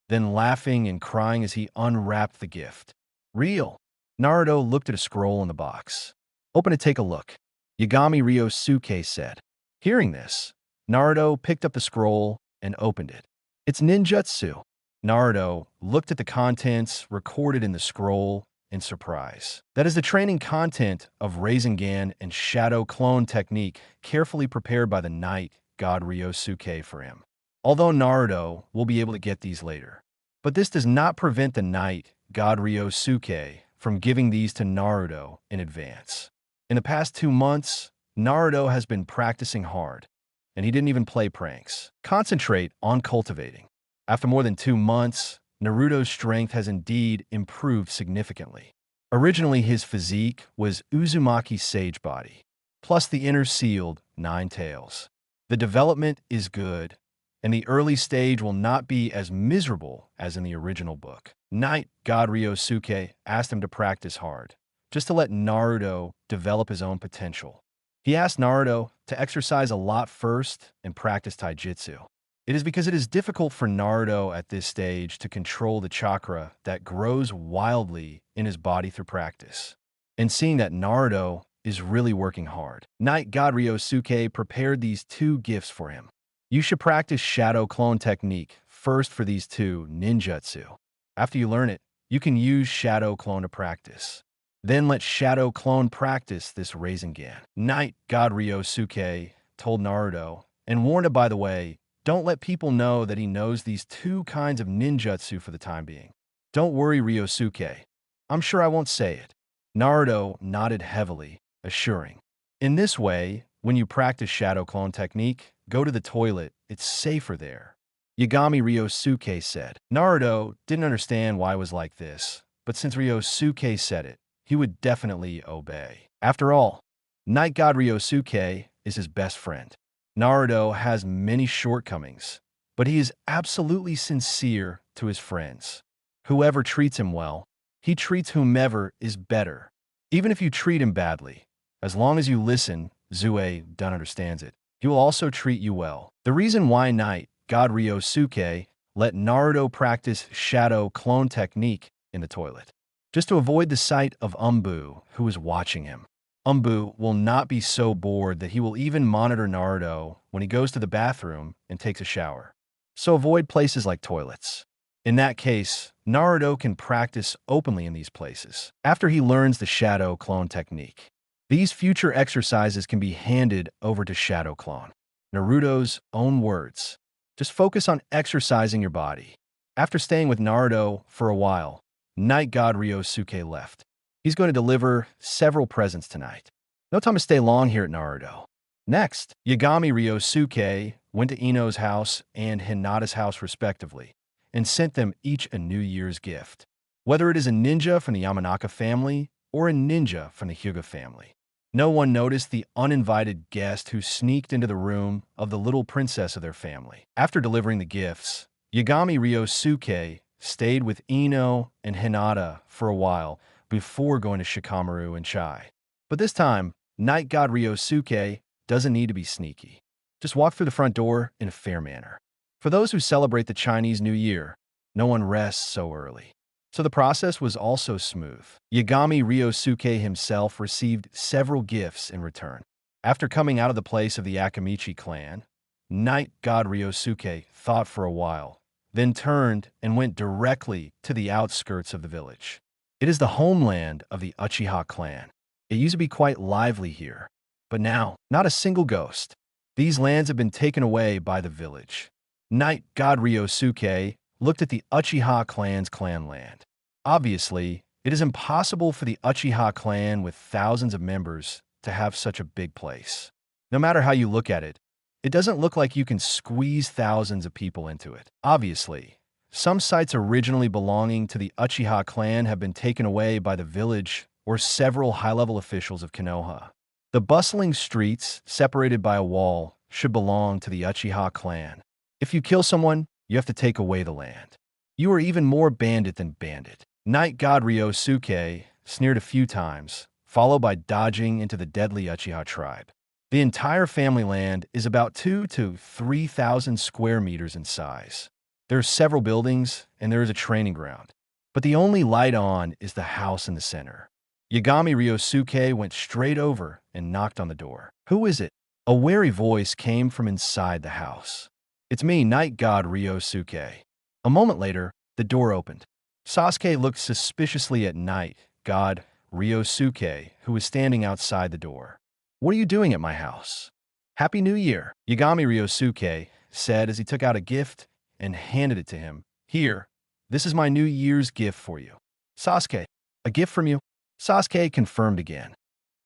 then laughing and crying as he unwrapped the gift. Real. Naruto looked at a scroll in the box. Open to take a look, Yagami Ryosuke said. Hearing this, Naruto picked up the scroll and opened it. It's ninjutsu. Naruto looked at the contents recorded in the scroll in surprise. That is the training content of Rasengan and Shadow Clone technique carefully prepared by the Night God Ryosuke for him. Although Naruto will be able to get these later. But this does not prevent the Night God Ryosuke from giving these to Naruto in advance. In the past 2 months, Naruto has been practicing hard, and he didn't even play pranks. Concentrate on cultivating. After more than 2 months, Naruto's strength has indeed improved significantly. Originally, his physique was Uzumaki's sage body, plus the inner sealed 9 tails. The development is good, and the early stage will not be as miserable as in the original book. Night God Ryosuke asked him to practice hard, just to let Naruto develop his own potential. He asked Naruto to exercise a lot first and practice taijutsu. It is because it is difficult for Naruto at this stage to control the chakra that grows wildly in his body through practice. and seeing that Naruto is really working hard. Night God Ryosuke prepared these 2 gifts for him. You should practice Shadow Clone technique first for these 2 ninjutsu. After you learn it, you can use Shadow Clone to practice. Then let Shadow Clone practice this Rasengan. Night God Ryosuke told Naruto, and warned him, by the way, don't let people know that he knows these 2 kinds of ninjutsu for the time being. Don't worry, Ryosuke. I'm sure I won't say it. Naruto nodded heavily, assuring. In this way, when you practice Shadow Clone technique, go to the toilet. It's safer there. Yagami Ryosuke said. Naruto didn't understand why it was like this, but since Ryosuke said it, he would definitely obey. After all, Night God Ryosuke is his best friend. Naruto has many shortcomings, but he is absolutely sincere to his friends. Whoever treats him well, he treats whomever is better. Even if you treat him badly, as long as you listen, Zue Dun understands it, he will also treat you well. The reason why Night God Ryosuke let Naruto practice Shadow Clone technique in the toilet, just to avoid the sight of Umbu, who is watching him. Umbu will not be so bored that he will even monitor Naruto when he goes to the bathroom and takes a shower. So avoid places like toilets. In that case, Naruto can practice openly in these places. After he learns the Shadow Clone technique, these future exercises can be handed over to Shadow Clone. Naruto's own words. Just focus on exercising your body. After staying with Naruto for a while, Night God Ryosuke left. He's going to deliver several presents tonight. No time to stay long here at Naruto. Next, Yagami Ryosuke went to Ino's house and Hinata's house respectively, and sent them each a New Year's gift. Whether it is a ninja from the Yamanaka family or a ninja from the Hyuga family. No one noticed the uninvited guest who sneaked into the room of the little princess of their family. After delivering the gifts, Yagami Ryosuke stayed with Ino and Hinata for a while before going to Shikamaru and Chai. But this time, Night God Ryosuke doesn't need to be sneaky. Just walk through the front door in a fair manner. For those who celebrate the Chinese New Year, no one rests so early. So the process was also smooth. Yagami Ryosuke himself received several gifts in return. After coming out of the place of the Akamichi clan, Night God Ryosuke thought for a while, then turned and went directly to the outskirts of the village. It is the homeland of the Uchiha clan. It used to be quite lively here, but now, not a single ghost. These lands have been taken away by the village. Night God Ryosuke looked at the Uchiha clan's clan land. Obviously, it is impossible for the Uchiha clan with thousands of members to have such a big place. No matter how you look at it, it doesn't look like you can squeeze thousands of people into it. Obviously, some sites originally belonging to the Uchiha clan have been taken away by the village or several high-level officials of Konoha. The bustling streets, separated by a wall, should belong to the Uchiha clan. If you kill someone, you have to take away the land. You are even more bandit than bandit. Night God Ryosuke sneered a few times, followed by dodging into the deadly Uchiha tribe. The entire family land is about 2,000 to 3,000 square meters in size. There are several buildings, and there is a training ground. But the only light on is the house in the center. Yagami Ryosuke went straight over and knocked on the door. Who is it? A wary voice came from inside the house. It's me, Night God Ryosuke. A moment later, the door opened. Sasuke looked suspiciously at Night God Ryosuke, who was standing outside the door. What are you doing at my house? Happy New Year, Yagami Ryosuke said as he took out a gift and handed it to him. Here, this is my New Year's gift for you. Sasuke, a gift from you? Sasuke confirmed again.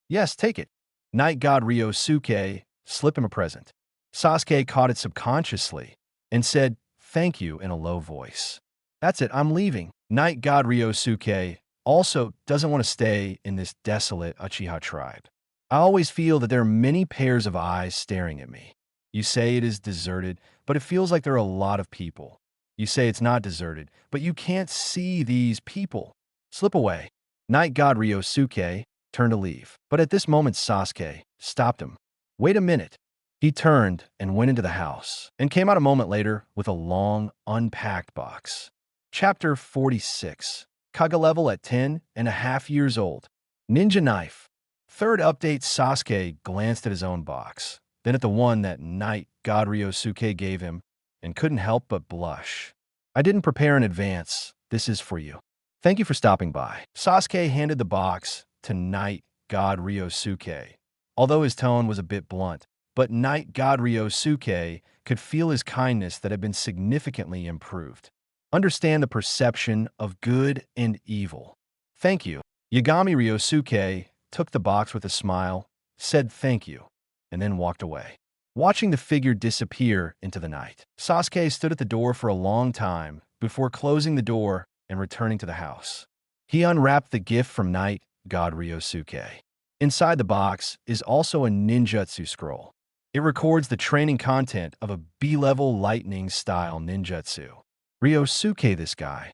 Yes, take it. Night God Ryosuke slipped him a present. Sasuke caught it subconsciously and said, thank you in a low voice. That's it, I'm leaving. Night God Ryosuke also doesn't want to stay in this desolate Uchiha tribe. I always feel that there are many pairs of eyes staring at me. You say it is deserted, but it feels like there are a lot of people. You say it's not deserted, but you can't see these people. Slip away. Night God Ryosuke turned to leave, but at this moment Sasuke stopped him. Wait a minute. He turned and went into the house, and came out a moment later with a long, unpacked box. Chapter 46. Kage level at 10.5 years old. Ninja knife. Third update, Sasuke glanced at his own box, then at the one that Knight God Ryosuke gave him, and couldn't help but blush. I didn't prepare in advance. This is for you. Thank you for stopping by. Sasuke handed the box to Knight God Ryosuke, although his tone was a bit blunt. But Knight God Ryosuke could feel his kindness that had been significantly improved. Understand the perception of good and evil. Thank you. Yagami Ryosuke took the box with a smile, said thank you, and then walked away. Watching the figure disappear into the night, Sasuke stood at the door for a long time before closing the door and returning to the house. He unwrapped the gift from Knight God Ryosuke. Inside the box is also a ninjutsu scroll. It records the training content of a B-level lightning-style ninjutsu. Ryosuke, this guy,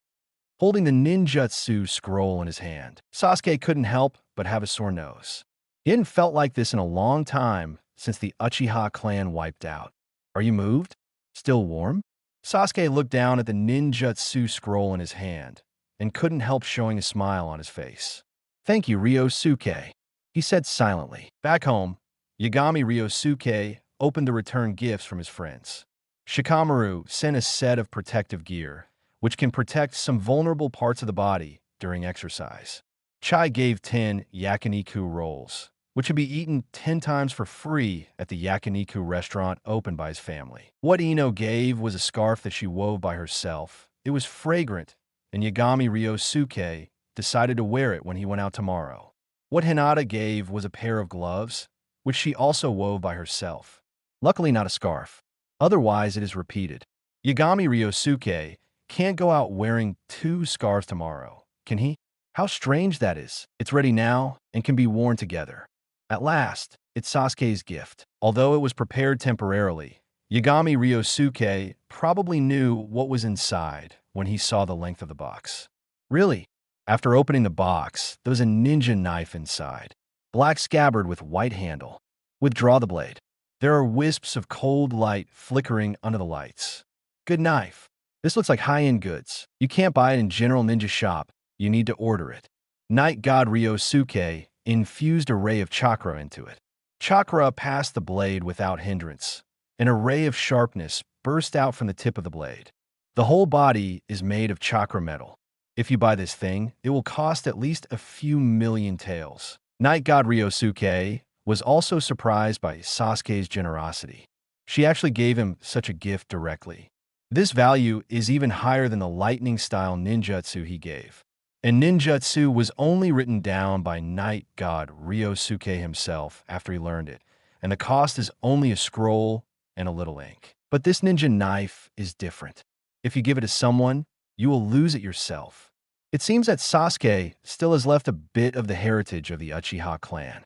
holding the ninjutsu scroll in his hand. Sasuke couldn't help but have a sore nose. He hadn't felt like this in a long time since the Uchiha clan wiped out. Are you moved? Still warm? Sasuke looked down at the ninjutsu scroll in his hand and couldn't help showing a smile on his face. Thank you, Ryosuke, he said silently. Back home, Yagami Ryosuke opened the return gifts from his friends. Shikamaru sent a set of protective gear, which can protect some vulnerable parts of the body during exercise. Chai gave 10 yakiniku rolls, which could be eaten 10 times for free at the yakiniku restaurant opened by his family. What Ino gave was a scarf that she wove by herself. It was fragrant, and Yagami Ryosuke decided to wear it when he went out tomorrow. What Hinata gave was a pair of gloves, which she also wove by herself. Luckily not a scarf. Otherwise it is repeated. Yagami Ryosuke can't go out wearing 2 scarves tomorrow, can he? How strange that is. It's ready now and can be worn together. At last, it's Sasuke's gift. Although it was prepared temporarily, Yagami Ryosuke probably knew what was inside when he saw the length of the box. Really? After opening the box, there was a ninja knife inside. Black scabbard with white handle. Withdraw the blade. There are wisps of cold light flickering under the lights. Good knife. This looks like high-end goods. You can't buy it in General Ninja Shop. You need to order it. Knight God Ryosuke infused a ray of chakra into it. Chakra passed the blade without hindrance. An array of sharpness burst out from the tip of the blade. The whole body is made of chakra metal. If you buy this thing, it will cost at least a few million taels. Knight God Ryosuke was also surprised by Sasuke's generosity. She actually gave him such a gift directly. This value is even higher than the lightning-style ninjutsu he gave. And ninjutsu was only written down by Knight God Ryosuke himself after he learned it, and the cost is only a scroll and a little ink. But this ninja knife is different. If you give it to someone, you will lose it yourself. It seems that Sasuke still has left a bit of the heritage of the Uchiha clan.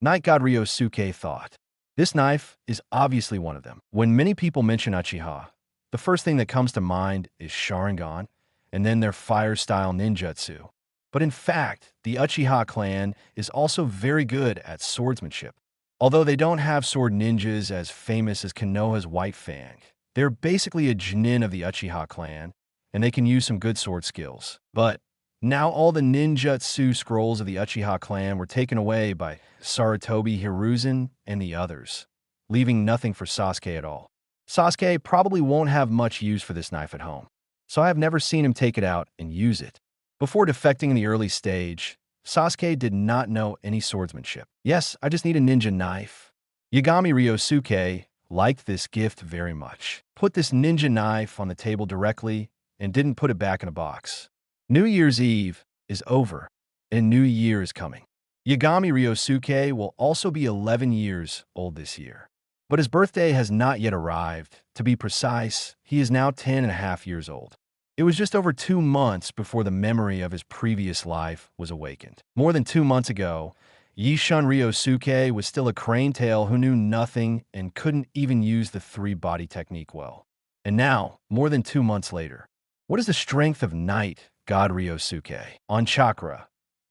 Knight God Ryosuke thought, this knife is obviously one of them. When many people mention Uchiha, the first thing that comes to mind is Sharingan, and then their fire-style ninjutsu. But in fact, the Uchiha clan is also very good at swordsmanship. Although they don't have sword ninjas as famous as Konoha's White Fang, they're basically a genin of the Uchiha clan, and they can use some good sword skills. But now all the ninjutsu scrolls of the Uchiha clan were taken away by Sarutobi Hiruzen and the others, leaving nothing for Sasuke at all. Sasuke probably won't have much use for this knife at home, so I have never seen him take it out and use it. Before defecting in the early stage, Sasuke did not know any swordsmanship. Yes, I just need a ninja knife. Yagami Ryosuke liked this gift very much. Put this ninja knife on the table directly and didn't put it back in a box. New Year's Eve is over, and New Year is coming. Yagami Ryosuke will also be 11 years old this year. But his birthday has not yet arrived. To be precise, he is now 10.5 years old. It was just over 2 months before the memory of his previous life was awakened. More than 2 months ago, Yishun Ryosuke was still a crane tail who knew nothing and couldn't even use the 3-body technique well. And now, more than 2 months later, what is the strength of Knight God Ryosuke on Chakra,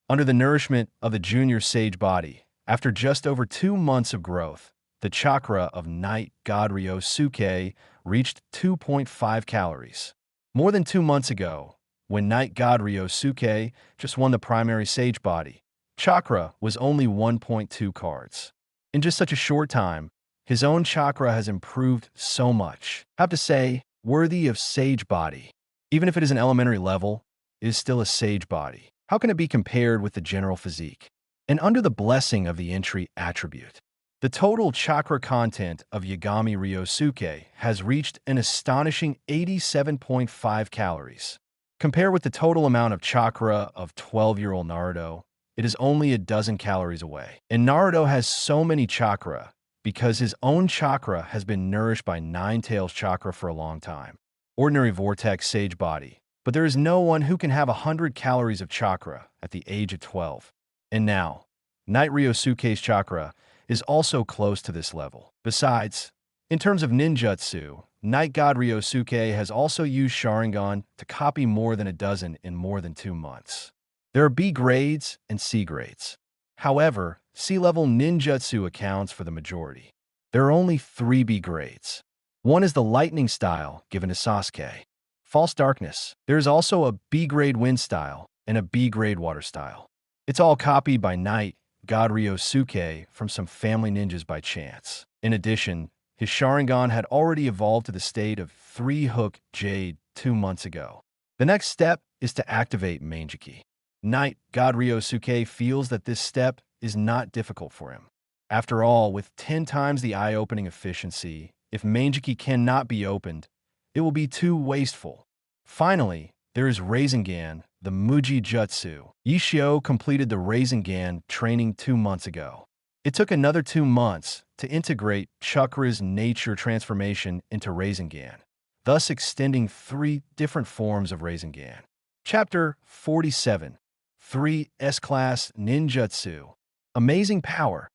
under the nourishment of the junior sage body? After just over 2 months of growth, the chakra of Knight God Ryosuke reached 2.5 calories. More than 2 months ago, when Knight God Ryosuke just won the primary sage body, Chakra was only 1.2 cards. In just such a short time, his own chakra has improved so much. I have to say, worthy of sage body. Even if it is an elementary level, it is still a sage body. How can it be compared with the general physique? And under the blessing of the entry attribute, the total chakra content of Yagami Ryosuke has reached an astonishing 87.5 calories. Compare with the total amount of chakra of 12-year-old Naruto, it is only a dozen calories away. And Naruto has so many chakra because his own chakra has been nourished by Nine Tails chakra for a long time. Ordinary vortex sage body. But there is no one who can have 100 calories of chakra at the age of 12. And now, Knight Ryosuke's chakra is also close to this level. Besides, in terms of ninjutsu, Knight God Ryosuke has also used Sharingan to copy more than a dozen in more than 2 months. There are B grades and C grades. However, C-level ninjutsu accounts for the majority. There are only 3 B grades. One is the lightning style given to Sasuke. False darkness. There is also a B-grade wind style and a B-grade water style. It's all copied by Knight God Ryosuke from some family ninjas by chance. In addition, his Sharingan had already evolved to the state of 3-hook Jade 2 months ago. The next step is to activate Manjiki. Knight God Ryosuke feels that this step is not difficult for him. After all, with 10 times the eye-opening efficiency, if Manjiki cannot be opened, it will be too wasteful. Finally, there is Rasengan, the Muji Jutsu. Ishio completed the Rasengan training 2 months ago. It took another 2 months to integrate Chakra's nature transformation into Rasengan, thus extending 3 different forms of Rasengan. Chapter 47. 3 S-Class Ninjutsu. Amazing power.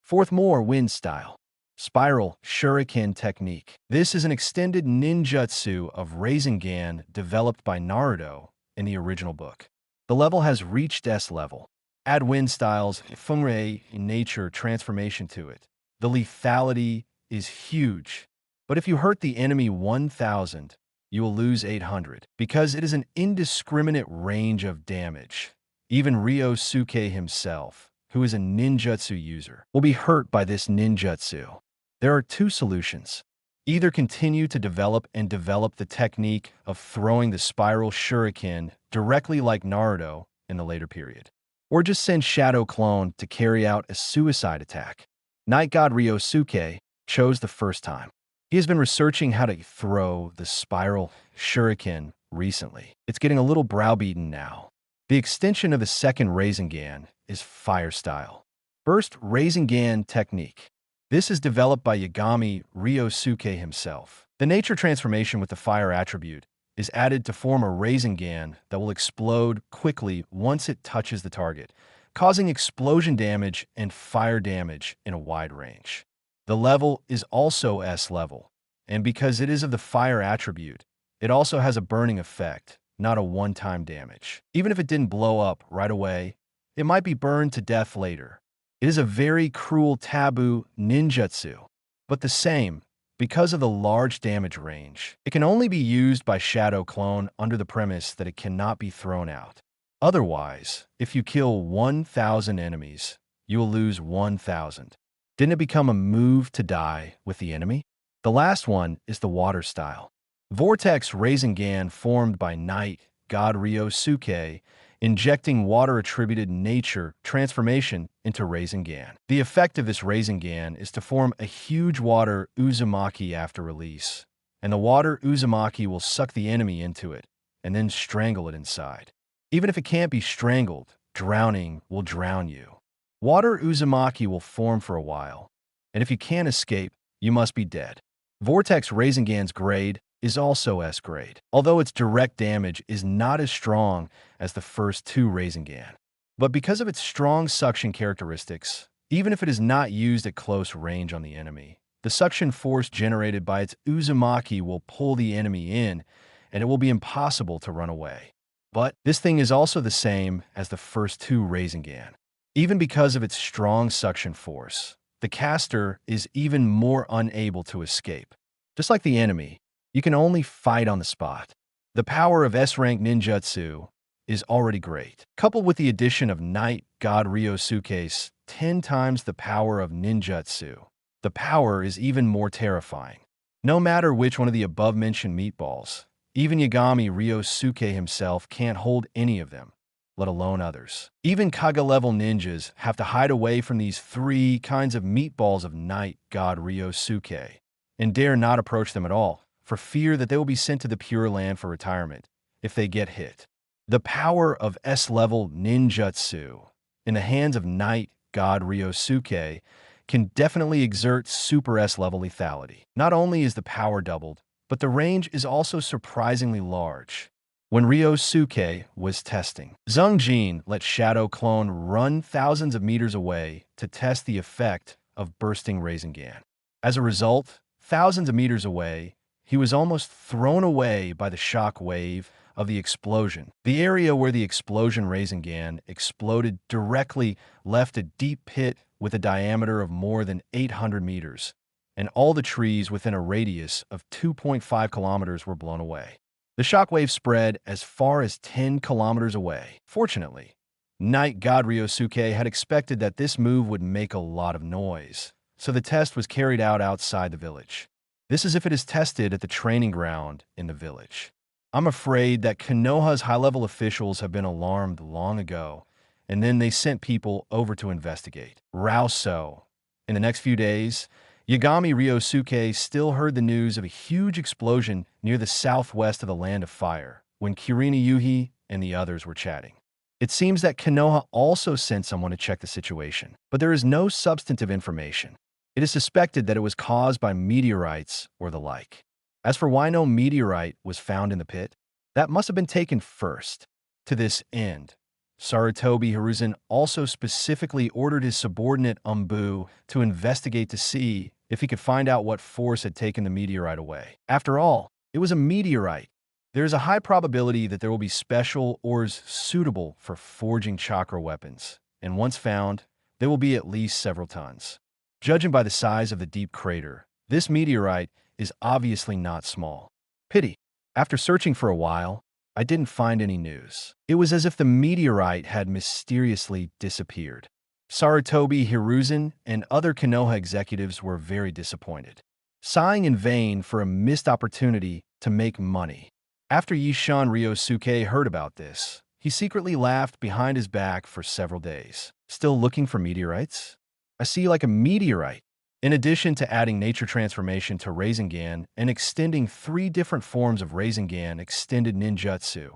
4th more wind style. Spiral Shuriken technique. This is an extended ninjutsu of Rasengan developed by Naruto in the original book. The level has reached S level. Add wind styles, Fengrei nature transformation to it. The lethality is huge. But if you hurt the enemy 1,000, you will lose 800 because it is an indiscriminate range of damage. Even Ryosuke himself, who is a ninjutsu user, will be hurt by this ninjutsu. There are 2 solutions. Either continue to develop the technique of throwing the spiral shuriken directly like Naruto in the later period, or just send Shadow Clone to carry out a suicide attack. Knight God Ryosuke chose the first time. He has been researching how to throw the spiral shuriken recently. It's getting a little browbeaten now. The extension of the second Rasengan is fire style. First Rasengan technique. This is developed by Yagami Ryosuke himself. The nature transformation with the fire attribute is added to form a Rasengan that will explode quickly once it touches the target, causing explosion damage and fire damage in a wide range. The level is also S level, and because it is of the fire attribute, it also has a burning effect, not a one-time damage. Even if it didn't blow up right away, it might be burned to death later. It is a very cruel taboo ninjutsu, but the same, because of the large damage range. It can only be used by Shadow Clone under the premise that it cannot be thrown out. Otherwise, if you kill 1,000 enemies, you will lose 1,000. Didn't it become a move to die with the enemy? The last one is the water style. Vortex Rasengan formed by Knight God Ryosuke, injecting water-attributed nature transformation into Rasengan. The effect of this Rasengan is to form a huge water Uzumaki after release, and the water Uzumaki will suck the enemy into it, and then strangle it inside. Even if it can't be strangled, drowning will drown you. Water Uzumaki will form for a while, and if you can't escape, you must be dead. Vortex Rasengan's grade is also S grade, although its direct damage is not as strong as the first 2 Rasengan. But because of its strong suction characteristics, even if it is not used at close range on the enemy, the suction force generated by its Uzumaki will pull the enemy in, and it will be impossible to run away. But this thing is also the same as the first 2 Rasengan. Even because of its strong suction force, the caster is even more unable to escape. Just like the enemy, you can only fight on the spot. The power of S-rank ninjutsu is already great. Coupled with the addition of Night God Ryosuke's 10 times the power of ninjutsu, the power is even more terrifying. No matter which one of the above-mentioned meatballs, even Yagami Ryosuke himself can't hold any of them, let alone others. Even Kage-level ninjas have to hide away from these 3 kinds of meatballs of Night God Ryosuke and dare not approach them at all, for fear that they will be sent to the Pure Land for retirement if they get hit. The power of S-level ninjutsu in the hands of Night God Ryosuke can definitely exert super S-level lethality. Not only is the power doubled, but the range is also surprisingly large. When Ryosuke was testing, Zhang Jin let Shadow Clone run thousands of meters away to test the effect of bursting Rasengan. As a result, thousands of meters away, he was almost thrown away by the shock wave of the explosion. The area where the explosion Rasengan exploded directly left a deep pit with a diameter of more than 800 meters, and all the trees within a radius of 2.5 kilometers were blown away. The shockwave spread as far as 10 kilometers away. Fortunately, Night God Ryosuke had expected that this move would make a lot of noise, so the test was carried out outside the village. This is if it is tested at the training ground in the village. I'm afraid that Konoha's high-level officials have been alarmed long ago, and then they sent people over to investigate. Rousseau. In the next few days, Yagami Ryosuke still heard the news of a huge explosion near the southwest of the Land of Fire when Kirina Yuhi and the others were chatting. It seems that Konoha also sent someone to check the situation, but there is no substantive information. It is suspected that it was caused by meteorites or the like. As for why no meteorite was found in the pit, that must have been taken first. To this end, Sarutobi Hiruzen also specifically ordered his subordinate Umbu to investigate to see if he could find out what force had taken the meteorite away. After all, it was a meteorite. There is a high probability that there will be special ores suitable for forging chakra weapons, and once found, there will be at least several tons. Judging by the size of the deep crater, this meteorite is obviously not small. Pity. After searching for a while, I didn't find any news. It was as if the meteorite had mysteriously disappeared. Sarutobi Hiruzen and other Konoha executives were very disappointed, sighing in vain for a missed opportunity to make money. After Yishan Ryosuke heard about this, he secretly laughed behind his back for several days. Still looking for meteorites? I see like a meteorite. In addition to adding nature transformation to Rasengan and extending 3 different forms of Rasengan extended ninjutsu,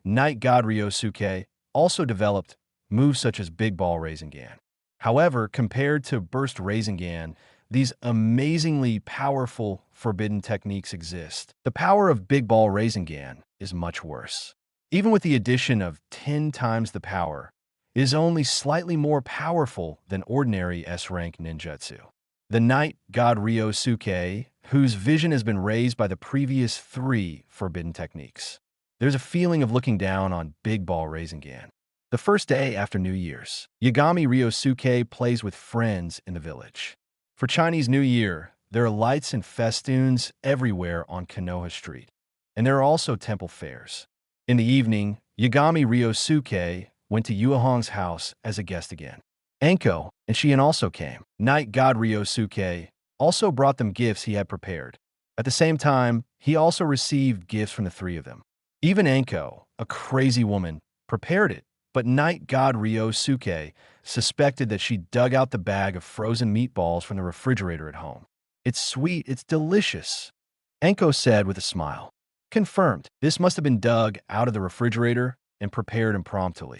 Night God Ryosuke also developed moves such as Big Ball Rasengan. However, compared to Burst Rasengan, these amazingly powerful forbidden techniques exist. The power of Big Ball Rasengan is much worse. Even with the addition of 10 times the power, it is only slightly more powerful than ordinary S-rank ninjutsu. The Night God Ryosuke, whose vision has been raised by the previous 3 forbidden techniques. There's a feeling of looking down on Big Ball Rasengan. The first day after New Year's, Yagami Ryosuke plays with friends in the village. For Chinese New Year, there are lights and festoons everywhere on Konoha Street, and there are also temple fairs. In the evening, Yagami Ryosuke went to Yuehong's house as a guest again. Anko and Shion also came. Night God Ryosuke also brought them gifts he had prepared. At the same time, he also received gifts from the 3 of them. Even Anko, a crazy woman, prepared it, but Night God Ryosuke suspected that she dug out the bag of frozen meatballs from the refrigerator at home. It's sweet, it's delicious, Anko said with a smile. Confirmed, this must have been dug out of the refrigerator and prepared impromptu.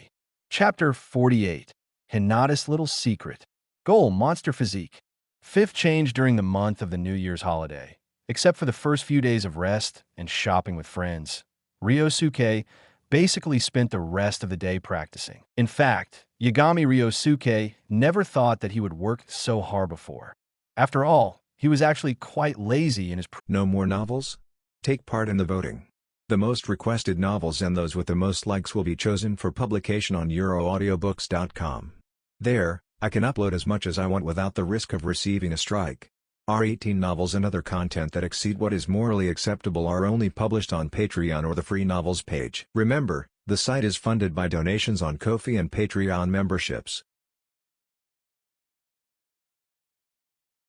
Chapter 48. Hinata's Little Secret. Goal: Monster Physique. 5th change during the month of the New Year's holiday. Except for the first few days of rest and shopping with friends, Ryosuke basically spent the rest of the day practicing. In fact, Yagami Ryosuke never thought that he would work so hard before. After all, he was actually quite lazy in his No more novels? Take part in the voting. The most requested novels and those with the most likes will be chosen for publication on euroaudiobooks.com. There, I can upload as much as I want without the risk of receiving a strike. Our 18 novels and other content that exceed what is morally acceptable are only published on Patreon or the free novels page. Remember, The site is funded by donations on Ko-fi and Patreon memberships.